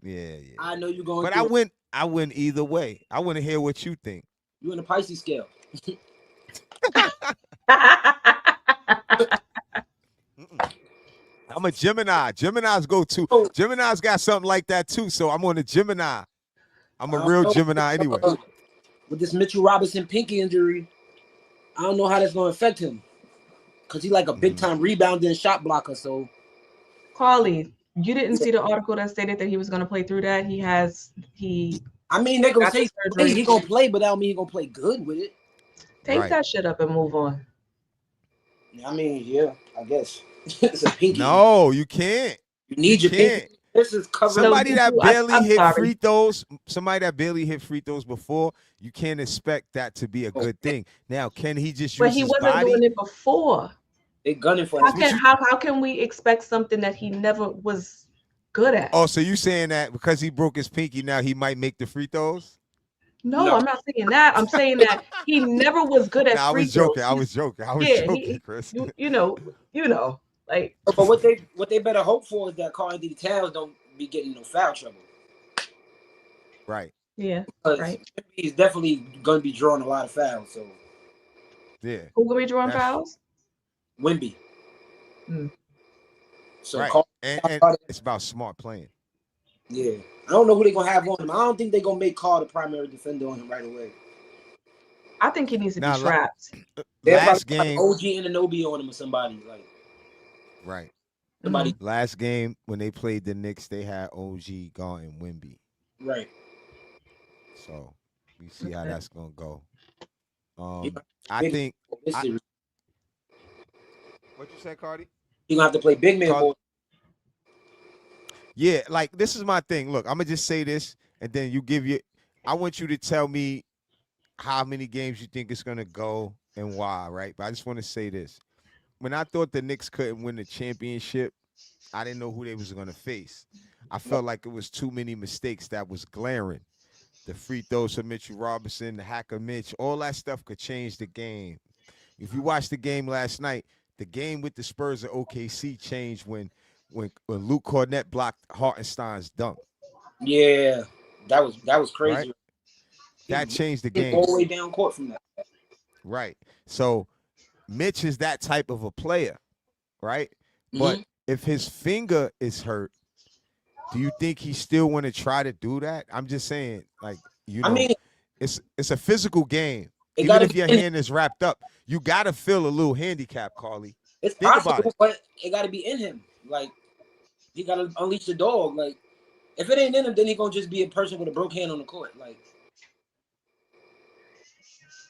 Yeah. I know you're going But through it. I win either way. I want to hear what you think. You in the Pisces scale. I'm a Gemini. Geminis go too. Oh. Gemini's got something like that too. So I'm on a Gemini. I'm a I don't real know. Gemini anyway. With this Mitchell Robinson pinky injury, I don't know how that's going to affect him. Because he's like a big-time rebounder and shot blocker. So, Carly, you didn't see the article that stated that he was going to play through that? I mean, they're going to That's say surgery. he's going to play, but that don't mean he's going to play good with it. Take Right. that shit up and move on. I mean, yeah, I guess. It's a pinky. No, you can't. You need your can't. pinky. This is covered. Somebody that barely I'm hit sorry. free throws. Somebody that barely hit free throws before. You can't expect that to be a good thing. Now, can he just But use he his wasn't body? doing it before. They're gunning for How this. can we expect something that he never was good at? Oh, so you saying that because he broke his pinky, now he might make the free throws? No, I'm not saying that. I'm saying that he never was good at Nah, I free was joking. throws. I was joking, Yeah, Chris. you know, like But what they better hope for is that Karl Anthony Towns don't be getting no foul trouble. Right. yeah, Because right. he's definitely going to be drawing a lot of fouls. So Yeah. Who gonna be drawing That's- fouls? Wemby. Mm. So Right. Karl, And it's about smart playing. yeah, I don't know who they're gonna have on him. I don't think they're gonna make Karl the primary defender on him right away. I think he needs to Now, be trapped. They're Last probably game, like OG Anunoby on him or somebody like right. somebody. Last game when they played the Knicks, they had OG guarding Wemby. Right. So we see how Okay. that's gonna go. Yeah. I Big- think. This I- series, What you say, Cardi? you're gonna have to play big man Karl- ball. Yeah, like this is my thing. Look, I'm gonna just say this, and then I want you to tell me how many games you think it's gonna go and why, right? But I just want to say this: when I thought the Knicks couldn't win the championship, I didn't know who they was gonna face. I felt like it was too many mistakes that was glaring. The free throws from Mitchell Robinson, the hacker Mitch, all that stuff could change the game. If you watched the game last night, the game with the Spurs and OKC changed when Luke Cornett blocked Hartenstein's dunk. Yeah, that was crazy. Right? That changed the He game. all the way down court from that. Right. So Mitch is that type of a player, right? But if his finger is hurt, do you think he still want to try to do that? I'm just saying, like, I mean, it's a physical game. it Even gotta if your be- hand is wrapped up, you gotta feel a little handicap, Carly. it's think about possible, it. but it got to be in him. Like he got to unleash the dog. Like if it ain't in him, then he gonna just be a person with a broke hand on the court. Like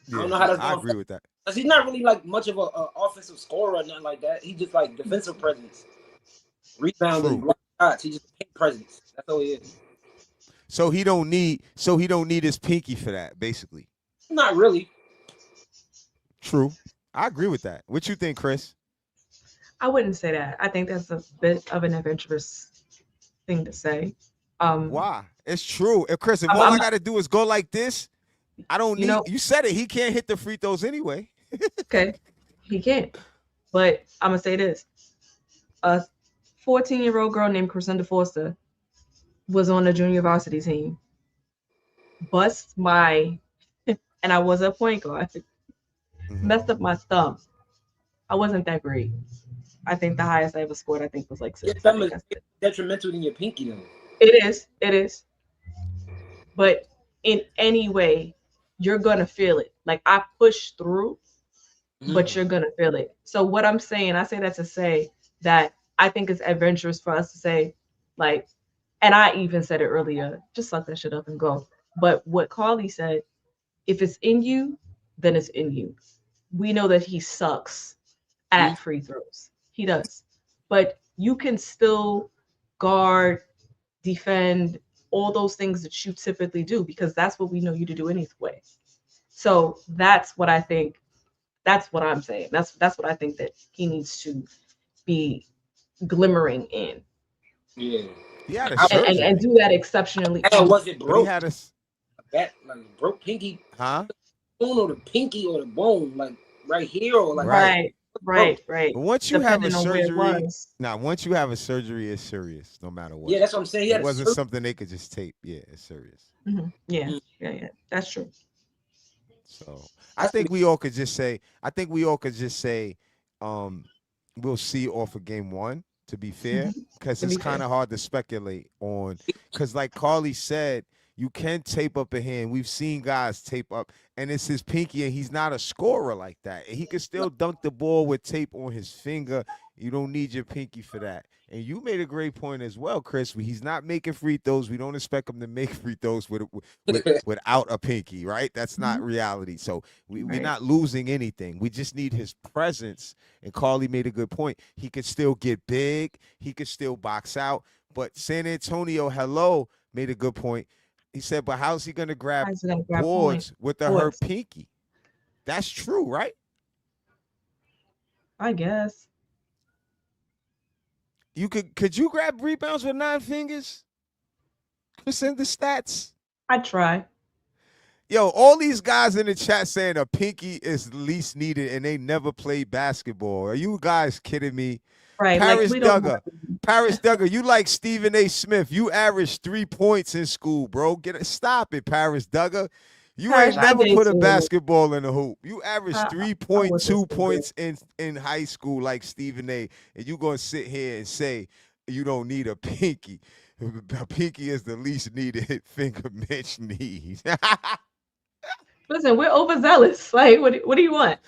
I don't know how that's I going. agree with that. Cause he's not really like much of a offensive scorer or nothing like that. He just like defensive presence, rebounding, True. block shots. He just paint presence. That's all he is. So he don't need his pinky for that, basically. Not really. True. I agree with that. What you think, Chris? I wouldn't say that. I think that's a bit of an adventurous thing to say. Why? It's true. If Chris, if I'm- all I I'm- gotta do is go like this, I don't You need know- you said it. He can't hit the free throws anyway. Okay, he can't. But I'm gonna say this: a 14-year-old girl named Crescenda Forster was on the junior varsity team. Bust my, and I was a point guard. Messed up my thumb. I wasn't that great. I think the highest I ever scored, I think, was like Your 6. thumb is detrimental than your pinky though. It is. But in any way, you're gonna feel it. Like I pushed through, but you're gonna feel it. So what I'm saying, I say that to say that I think it's adventurous for us to say, like, and I even said it earlier, just suck that shit up and go. But what Carly said, if it's in you, then it's in you. We know that he sucks at free throws. He does. But you can still guard defend, all those things that you typically do, because that's what we know you to do anyway. So that's what I think. That's what I'm saying. That's what I think that he needs to be glimmering in, Yeah. He had a I- surgery. and do that exceptionally. And was it But he broke? had a That like broke pinky huh? bone or the pinky or the bone, like right here or like Right. Right. But once you have a Depending on where it surgery, was. once you have a surgery, it's serious, no matter what. Yeah, that's what I'm saying. He It had wasn't surgery. something they could just tape. Yeah, it's serious. Yeah. That's true. So I think we all could just say. We'll see off of game one. To be fair, because To it's be fair. kind of hard to speculate on. Because like Carly said, you can tape up a hand. We've seen guys tape up, and it's his pinky, and he's not a scorer like that. And he can still dunk the ball with tape on his finger. You don't need your pinky for that. And you made a great point as well, Chris. He's not making free throws. We don't expect him to make free throws without a pinky, right? That's not reality. So we're Right. not losing anything. We just need his presence. And Carly made a good point. He could still get big. He could still box out. But San Antonio, made a good point. He said, but how's he going to grab How's he gonna grab boards with a hurt boards? pinky? That's true, right? I guess. Could you grab rebounds with 9 fingers? Chris in the stats. I try. Yo, all these guys in the chat saying a pinky is least needed and they never played basketball. Are you guys kidding me? Right. Paris we don't Duggar. Paris Duggar, you like Stephen A. Smith. You averaged 3 points in school, bro. Stop it, Paris Duggar. You Paris, ain't I never did put a too. basketball in the hoop. You averaged I 3.2 wasn't points in high school like Stephen A. And you gonna sit here and say you don't need a pinky. A pinky is the least needed finger Mitch needs. Listen, we're overzealous. Like, what do you want?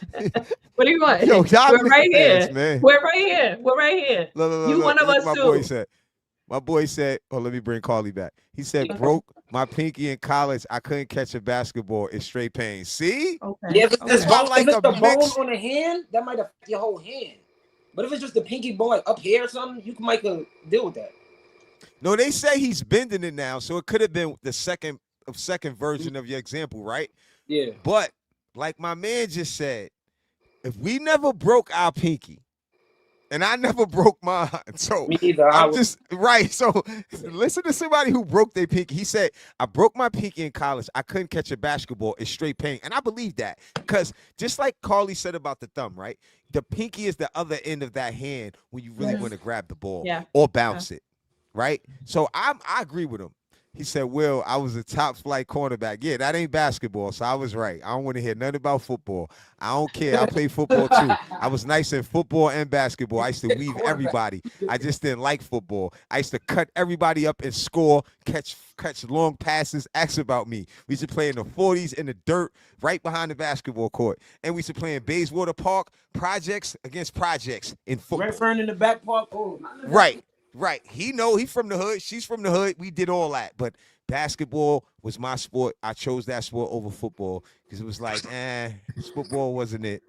What do you want? Yo, y'all we're right fans, here. man. We're right here. We're right here. Look, You one of look us what too. My boy said, oh, let me bring Carly back. He said, Okay. broke my pinky in college. I couldn't catch a basketball. It's straight pain. See? Okay. Yeah, if it's, okay. if like it's a the bone mix. on the hand, that might affect your whole hand. But if it's just the pinky bone like up here or something, you might could deal with that. No, they say he's bending it now, so it could have been the second version of your example, right? Yeah. But like my man just said, if we never broke our pinky, and I never broke mine, so Me either. I'm just right. So listen to somebody who broke their pinky. He said, I broke my pinky in college. I couldn't catch a basketball. It's straight pain. And I believe that because just like Carly said about the thumb, right? The pinky is the other end of that hand when you really want to grab the ball or bounce it, right? So I agree with him. He said, Will, I was a top flight cornerback. Yeah, that ain't basketball, so I was right. I don't want to hear nothing about football. I don't care. I played football too. I was nice in football and basketball. I used to weave everybody. I just didn't like football. I used to cut everybody up and score, catch long passes, ask about me. We used to play in the 40s in the dirt right behind the basketball court. And we used to play in Bayswater Park, projects against projects in football. Redfern in the back park. Oh, Right. He from the hood. She's from the hood. We did all that. But basketball was my sport. I chose that sport over football because it was like, football wasn't it.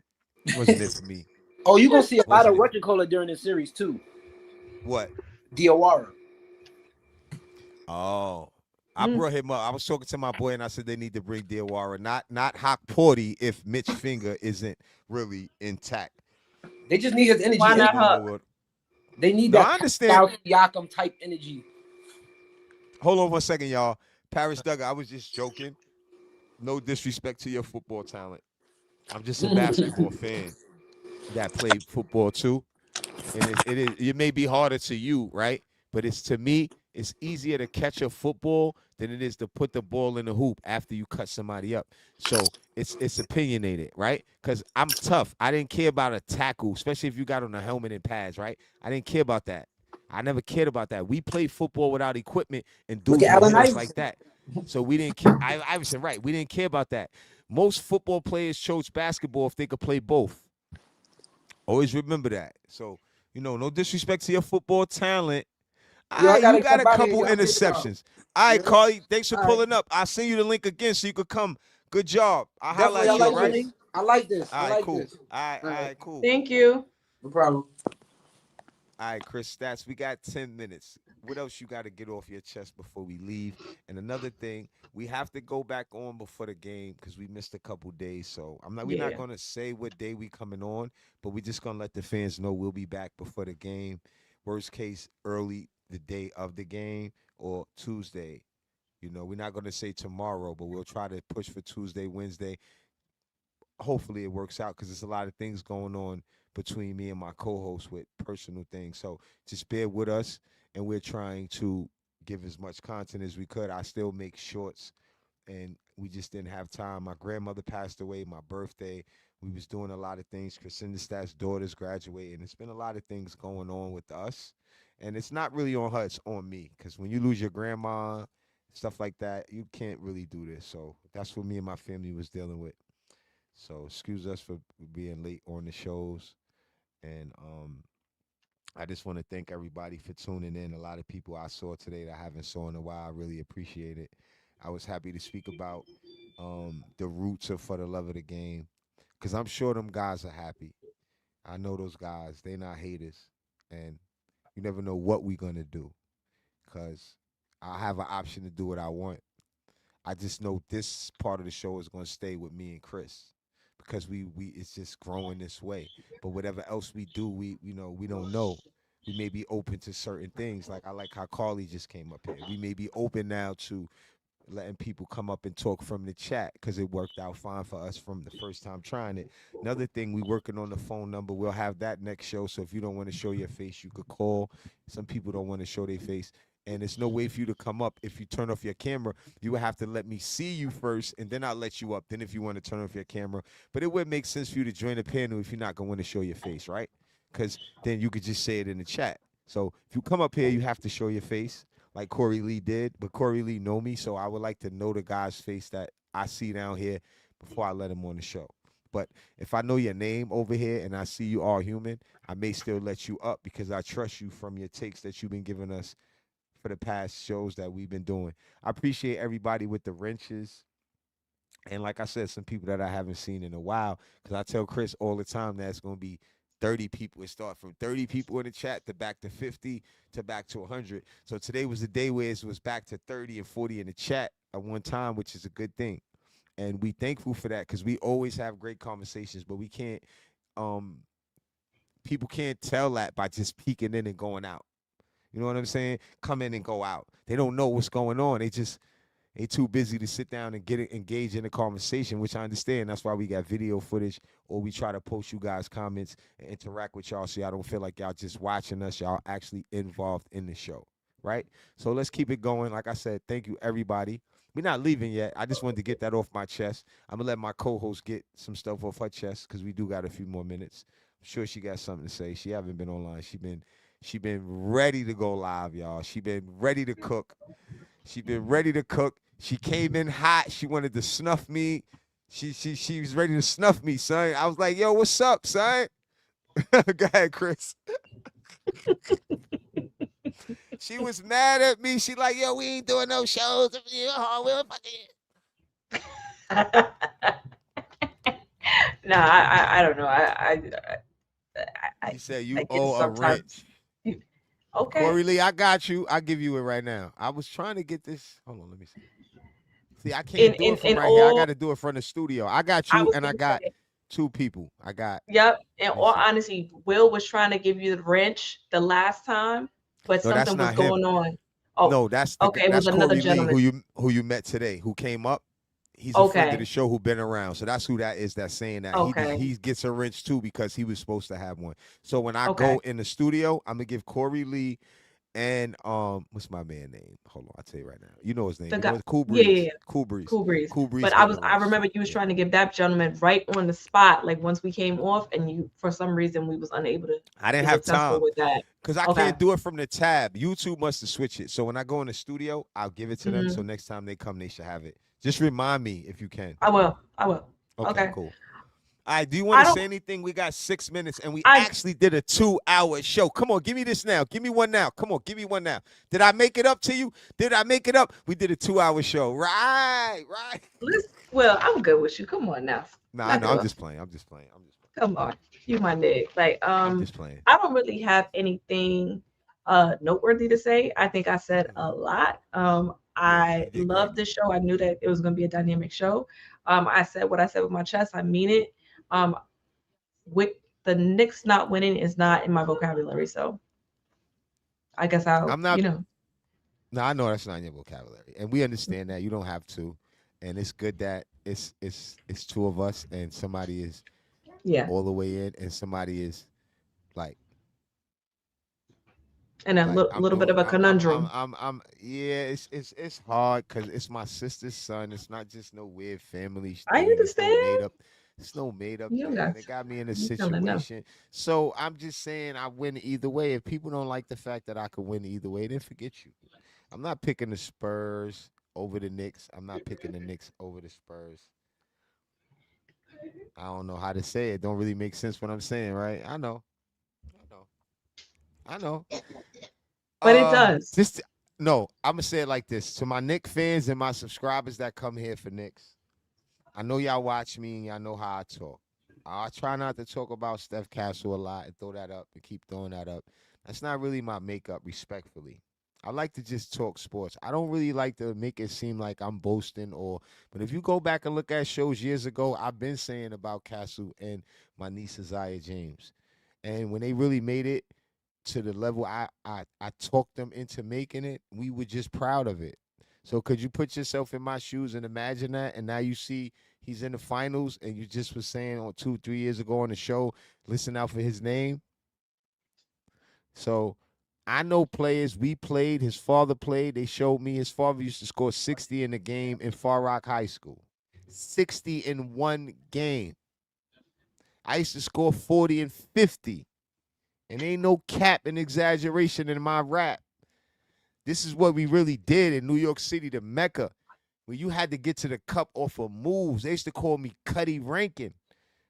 Wasn't it for me. Oh, you're going to see a lot of Wasn't it? what you call it during this series, too. What? Diawara. Oh. I brought him up. I was talking to my boy, and I said they need to bring Diawara, not Hawk Porty if Mitch Finger isn't really intact. They just need his energy. Why not Huck? They need No, that I understand. Siakam type energy. Hold on 1 second, y'all. Paris Duggar, I was just joking. No disrespect to your football talent. I'm just a basketball fan that played football too. And it may be harder to you, right? But to me, it's easier to catch a football than it is to put the ball in the hoop after you cut somebody up. So it's opinionated, right? Because I'm tough. I didn't care about a tackle, especially if you got on a helmet and pads, right? I didn't care about that. I never cared about that. We played football without equipment and dudes Allen like Iverson. that. So we didn't care. Iverson, right. We didn't care about that. Most football players chose basketball if they could play both. Always remember that. So, no disrespect to your football talent. Yo, You got a couple interceptions. All right, Carly, thanks for pulling up. I'll send you the link again so you could come. Good job. I'll highlight you, all right? I like this. All right, cool. All right, cool. Thank you. No problem. All right, Chris Stats, we got 10 minutes. what else you got to get off your chest before we leave? And another thing, we have to go back on before the game because we missed a couple days. So we're not Yeah. gonna say what day we coming on, but we're just gonna let the fans know we'll be back before the game. Worst case, early the day of the game or Tuesday. We're not gonna say tomorrow, but we'll try to push for Tuesday, Wednesday. Hopefully it works out because there's a lot of things going on between me and my co-host with personal things. So just bear with us, and we're trying to give as much content as we could. I still make shorts, and we just didn't have time. My grandmother passed away, my birthday. We was doing a lot of things. Crescenda Stat's daughter's graduating. It's been a lot of things going on with us, and it's not really on her. It's on me because when you lose your grandma, stuff like that, you can't really do this. So that's what me and my family was dealing with. So excuse us for being late on the shows. And I just want to thank everybody for tuning in. A lot of people I saw today that I haven't saw in a while. I really appreciate it. I was happy to speak about the roots of For the Love of the Game because I'm sure them guys are happy. I know those guys. They not haters. And you never know what we going to do because I have an option to do what I want. I just know this part of the show is going to stay with me and Chris because we it's just growing this way. But whatever else we do, we don't know. We may be open to certain things. Like I like how Carly just came up here. We may be open now to letting people come up and talk from the chat because it worked out fine for us from the first time trying it. Another thing, we working on the phone number. We'll have that next show. So if you don't want to show your face, you could call. Some people don't want to show their face. And there's no way for you to come up. If you turn off your camera, you would have to let me see you first, and then I'll let you up. Then if you want to turn off your camera. But it would make sense for you to join the panel if you're not going to want to show your face, right? Because then you could just say it in the chat. So if you come up here, you have to show your face like Corey Lee did. But Corey Lee know me, so I would like to know the guy's face that I see down here before I let him on the show. But if I know your name over here and I see you are human, I may still let you up because I trust you from your takes that you've been giving us for the past shows that we've been doing. I appreciate everybody with the wrenches. And like I said, some people that I haven't seen in a while, because I tell Chris all the time that it's going to be 30 people. It start from 30 people in the chat to back to 50 to back to 100. So today was the day where it was back to 30 and 40 in the chat at one time, which is a good thing. And we thankful for that because we always have great conversations, but we can't, people can't tell that by just peeking in and going out. You know what I'm saying? Come in and go out. They don't know what's going on. They too busy to sit down and get engaged in a conversation, which I understand. That's why we got video footage, or we try to post you guys comments and interact with y'all so y'all don't feel like y'all just watching us. Y'all actually involved in the show, right? So let's keep it going. Like I said, thank you, everybody. We're not leaving yet. I just wanted to get that off my chest. I'm going to let my co-host get some stuff off her chest because we do got a few more minutes. I'm sure she got something to say. She haven't been online. She been ready to go live, y'all. She been ready to cook. She came in hot. She wanted to snuff me. She was ready to snuff me, son. I was like, yo, what's up, son? Go ahead, Chris. She was mad at me. She like, yo, we ain't doing no shows. No, I don't know. He said you I get owe a sometimes. rent. Okay. Corey Lee, I got you. I'll give you it right now. I was trying to get this. Hold on, let me see. See, I can't do it from right here. I got to do it from the studio. I got you, and I got two people. I got. Yep. In all honesty, Will was trying to give you the wrench the last time, but No, something was going on. Oh, no, that's okay. It was that's another Corey gentleman Lee who you met today, who came up. He's a friend of the show who been around. So that's who that is that's saying that. Okay. He gets a wrench too because he was supposed to have one. So when I go in the studio, I'm gonna give Corey Lee and what's my man name? Hold on, I'll tell you right now. You know his name. Cool Breeze. Yeah. Cool Breeze. Cool Breeze. Cool Breeze. But I remember you was trying to give that gentleman right on the spot, like once we came off, and you for some reason we was unable to. I didn't have time with that because I can't do it from the tab. YouTube must have switched it. So when I go in the studio, I'll give it to them. So next time they come, they should have it. Just remind me if you can. I will. Okay. Cool. All right, do you want to say anything? We got 6 minutes, and we actually did a 2-hour show. Come on, give me this now. Give me one now. Come on, give me one now. Did I make it up to you? Did I make it up? We did a 2-hour show. Right. Well, I'm good with you. Come on now. Nah, no, I'm just playing. Come on, you my nigga. Like, I'm just playing. I don't really have anything noteworthy to say. I think I said a lot. I you did love great. this show. I knew that it was going to be a dynamic show. I said what I said with my chest. I mean it. Um, with the Knicks not winning is not in my vocabulary. So I guess I'll, I'm not. No, I know that's not in your vocabulary, and we understand that. You don't have to, and it's good that it's two of us, and somebody is yeah, all the way in, and somebody is like and a I'm little bit doing. of a conundrum. Yeah, it's hard because it's my sister's son. It's not just no weird family I thing. It's no understand. made up. It's no made up You thing. got It got me in a you telling them. situation. So I'm just saying I win either way. If people don't like the fact that I could win either way, then forget you. I'm not picking the Spurs over the Knicks. I'm not picking the Knicks over the Spurs. I don't know how to say it. Don't really make sense what I'm saying, right? I know. I know. I know. But it does. Just no. I'm gonna say it like this to my Knicks fans and my subscribers that come here for Knicks. I know y'all watch me and y'all know how I talk. I try not to talk about Steph Castle a lot and throw that up and keep throwing that up. That's not really my makeup, respectfully. I like to just talk sports. I don't really like to make it seem like I'm boasting but if you go back and look at shows years ago, I've been saying about Castle and my niece Isaiah James. And when they really made it to the level I talked them into making it, we were just proud of it. So could you put yourself in my shoes and imagine that? And now you see he's in the finals, and you just was saying on 2-3 years ago on the show, listen out for his name. So I know players. We played. His father played. They showed me his father used to score 60 in the game in Far Rock High School. 60 in one game. I used to score 40 and 50. And ain't no cap and exaggeration in my rap. This is what we really did in New York City, the Mecca, where you had to get to the cup off of moves. They used to call me Cuddy Rankin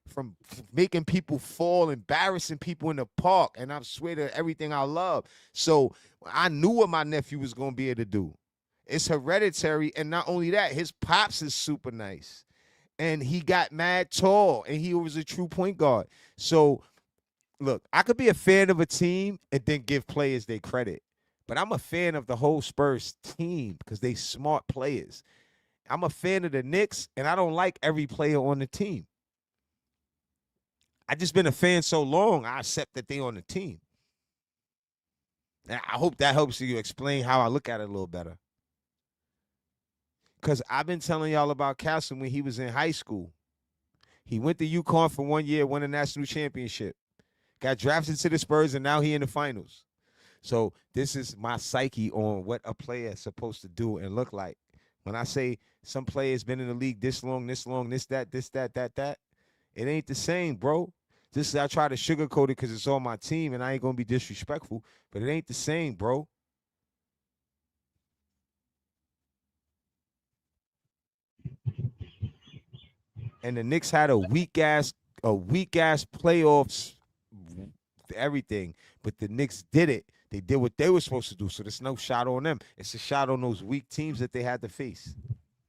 from making people fall, embarrassing people in the park, and I swear to everything I love. So I knew what my nephew was going to be able to do. It's hereditary, and not only that, his pops is super nice, and he got mad tall, and he was a true point guard. So look, I could be a fan of a team and then give players their credit. But I'm a fan of the whole Spurs team because they smart players. I'm a fan of the Knicks, and I don't like every player on the team. I just been a fan so long, I accept that they on the team. And I hope that helps you explain how I look at it a little better. Because I've been telling y'all about Castle when he was in high school. He went to UConn for 1 year, won a national championship. Got drafted to the Spurs, and now he in the finals. So this is my psyche on what a player is supposed to do and look like. When I say some players been in the league this long, this, that, it ain't the same, bro. This I try to sugarcoat it because it's on my team and I ain't gonna be disrespectful, but it ain't the same, bro. And the Knicks had a weak ass playoffs, everything, but the Knicks did it. They did what they were supposed to do. So there's no shot on them. It's a shot on those weak teams that they had to face.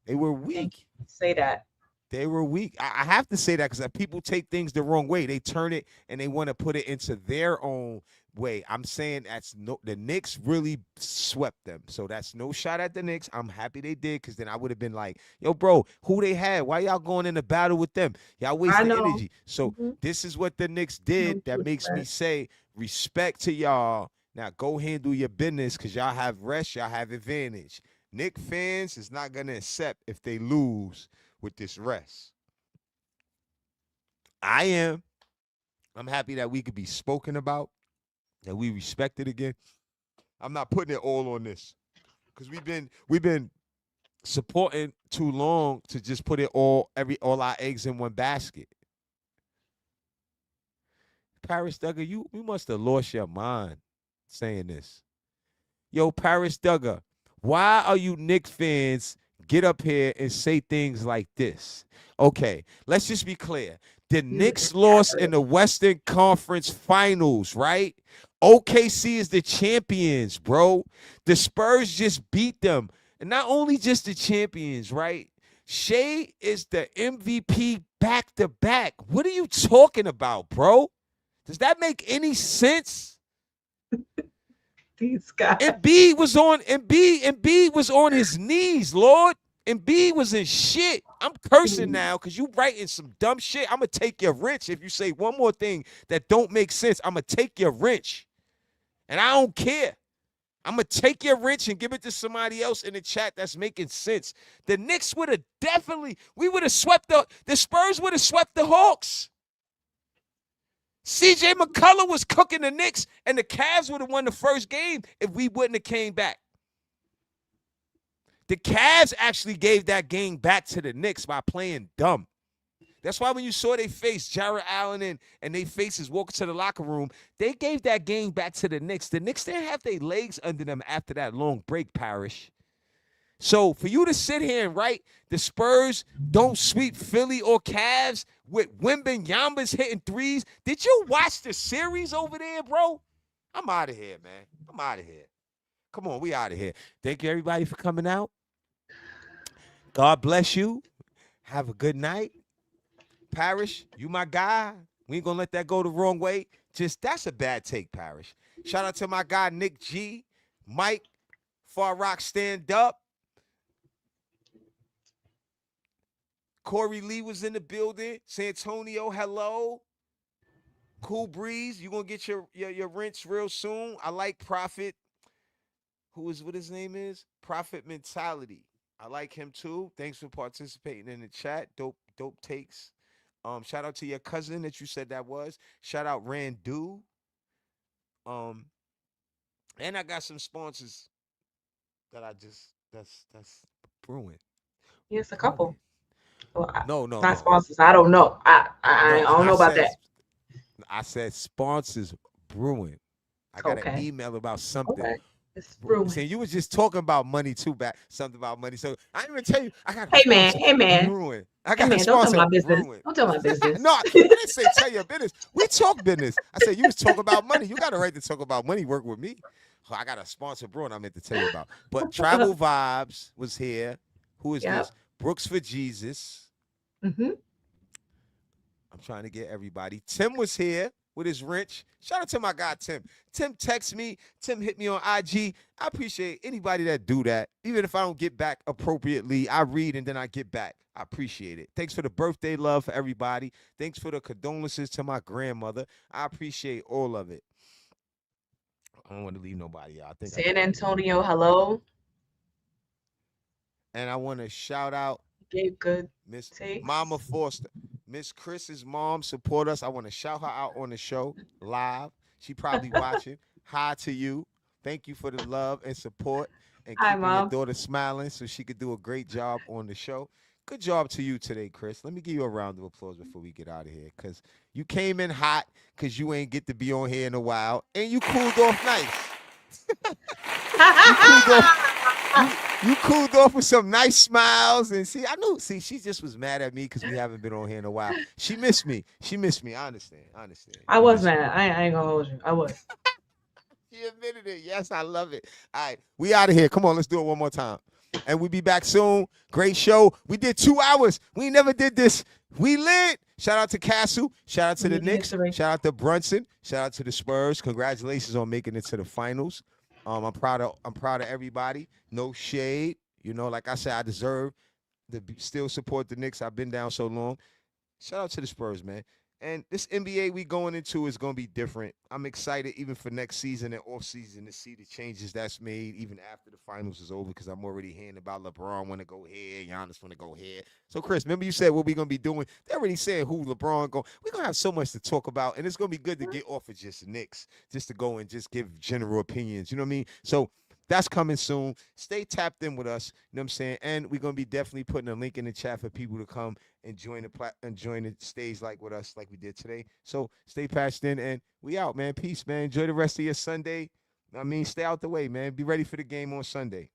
They were weak. Say that. They were weak. I have to say that because people take things the wrong way. They turn it and they want to put it into their own way. I'm saying the Knicks really swept them. So that's no shot at the Knicks. I'm happy they did because then I would have been like, yo, bro, who they had? Why y'all going into battle with them? Y'all wasting energy. So this is what the Knicks did that makes me say respect to y'all. Now go handle your business because y'all have rest, y'all have advantage. Knicks fans is not going to accept if they lose with this rest. I am. I'm happy that we could be spoken about, that we respected again. I'm not putting it all on this because we've been supporting too long to just put it all our eggs in one basket. Paris Duggar, you must have lost your mind saying this. Yo, Paris Duggar, why are you Knicks fans get up here and say things like this? Okay, let's just be clear. The Knicks lost in the Western Conference Finals, right? OKC is the champions, bro. The Spurs just beat them. And not only just the champions, right? Shea is the MVP back-to-back. What are you talking about, bro? Does that make any sense? These guys. Embiid was on his knees, Lord. Embiid was in shit. I'm cursing now because you writing some dumb shit. I'm gonna take your wrench if you say one more thing that don't make sense. I'm gonna take your wrench, and I don't care. I'm gonna take your wrench and give it to somebody else in the chat that's making sense. The Knicks would have we would have swept the Spurs would have swept the Hawks. CJ McCullough was cooking the Knicks, and the Cavs would have won the first game if we wouldn't have came back. The Cavs actually gave that game back to the Knicks by playing dumb. That's why when you saw they face Jarrett Allen and they faces walking to the locker room, they gave that game back to the Knicks. The Knicks didn't have their legs under them after that long break, Parrish. So for you to sit here and write the Spurs don't sweep Philly or Cavs with Wembanyama's hitting threes, did you watch the series over there, bro? I'm out of here, man. I'm out of here. Come on, we out of here. Thank you, everybody, for coming out. God bless you. Have a good night. Parrish, you my guy. We ain't gonna let that go the wrong way. That's a bad take, Parrish. Shout out to my guy, Nick G, Mike, Far Rock Stand Up. Corey Lee was in the building. Santonio, hello. Cool Breeze, you gonna get your rinse real soon. I like Prophet. What his name is? Prophet Mentality. I like him too. Thanks for participating in the chat. Dope takes. Shout out to your cousin that you said that was. Shout out Randu. And I got some sponsors that that's brewing. Yes, a couple. Well, No. Not sponsors. I don't know. I don't know about that. I said sponsors brewing. I got an email about something. Okay. It's brewing. Saying you was just talking about money too, something about money. So I didn't even tell you. I got Hey man. brewing. I got a Don't sponsor tell my business. brewing. Don't tell my business. No, I didn't say tell your business. We talk business. I said you was talking about money. You got a right to talk about money. Work with me. Oh, I got a sponsor brewing I meant to tell you about. But Travel Vibes was here. Who is this? Brooks for Jesus. Mm-hmm. I'm trying to get everybody. Tim was here with his wrench. Shout out to my guy, Tim. Tim texts me. Tim hit me on IG. I appreciate anybody that do that. Even if I don't get back appropriately, I read and then I get back. I appreciate it. Thanks for the birthday love for everybody. Thanks for the condolences to my grandmother. I appreciate all of it. I don't want to leave nobody out. I think San Antonio, hello. And I want to shout out Gave good Miss takes. Mama Foster. Miss Chris's mom support us. I want to shout her out on the show live. She probably watching. Hi to you. Thank you for the love and support and Hi, keeping Mom. your daughter smiling so she could do a great job on the show. Good job to you today, Chris. Let me give you a round of applause before we get out of here because you came in hot because you ain't get to be on here in a while and you cooled off nice. You cooled off with some nice smiles and she just was mad at me because we haven't been on here in a while. She missed me. I understand. I was mad. I ain't gonna hold you. I was. She admitted it. Yes, I love it. All right, we out of here. Come on, let's do it one more time. And we'll be back soon. Great show. We did 2 hours. We never did this. We lit. Shout out to Castle. Shout out to the Knicks. Shout out to Brunson. Shout out to the Spurs. Congratulations on making it to the finals. I'm proud of everybody. No shade. You know, like I said, I deserve to still support the Knicks. I've been down so long. Shout out to the Spurs, man. And this NBA we going into is going to be different. I'm excited even for next season and off season to see the changes that's made even after the finals is over because I'm already hearing about LeBron want to go here, Giannis want to go here. So, Chris, remember you said what we're going to be doing? They're already saying who LeBron go. We're going to have so much to talk about, and it's going to be good to get off of just the Knicks, just to go and just give general opinions. You know what I mean? So, that's coming soon. Stay tapped in with us. You know what I'm saying? And we're going to be definitely putting a link in the chat for people to come and join the stage like with us like we did today. So stay patched in and we out, man. Peace, man. Enjoy the rest of your Sunday. I mean, stay out the way, man. Be ready for the game on Sunday.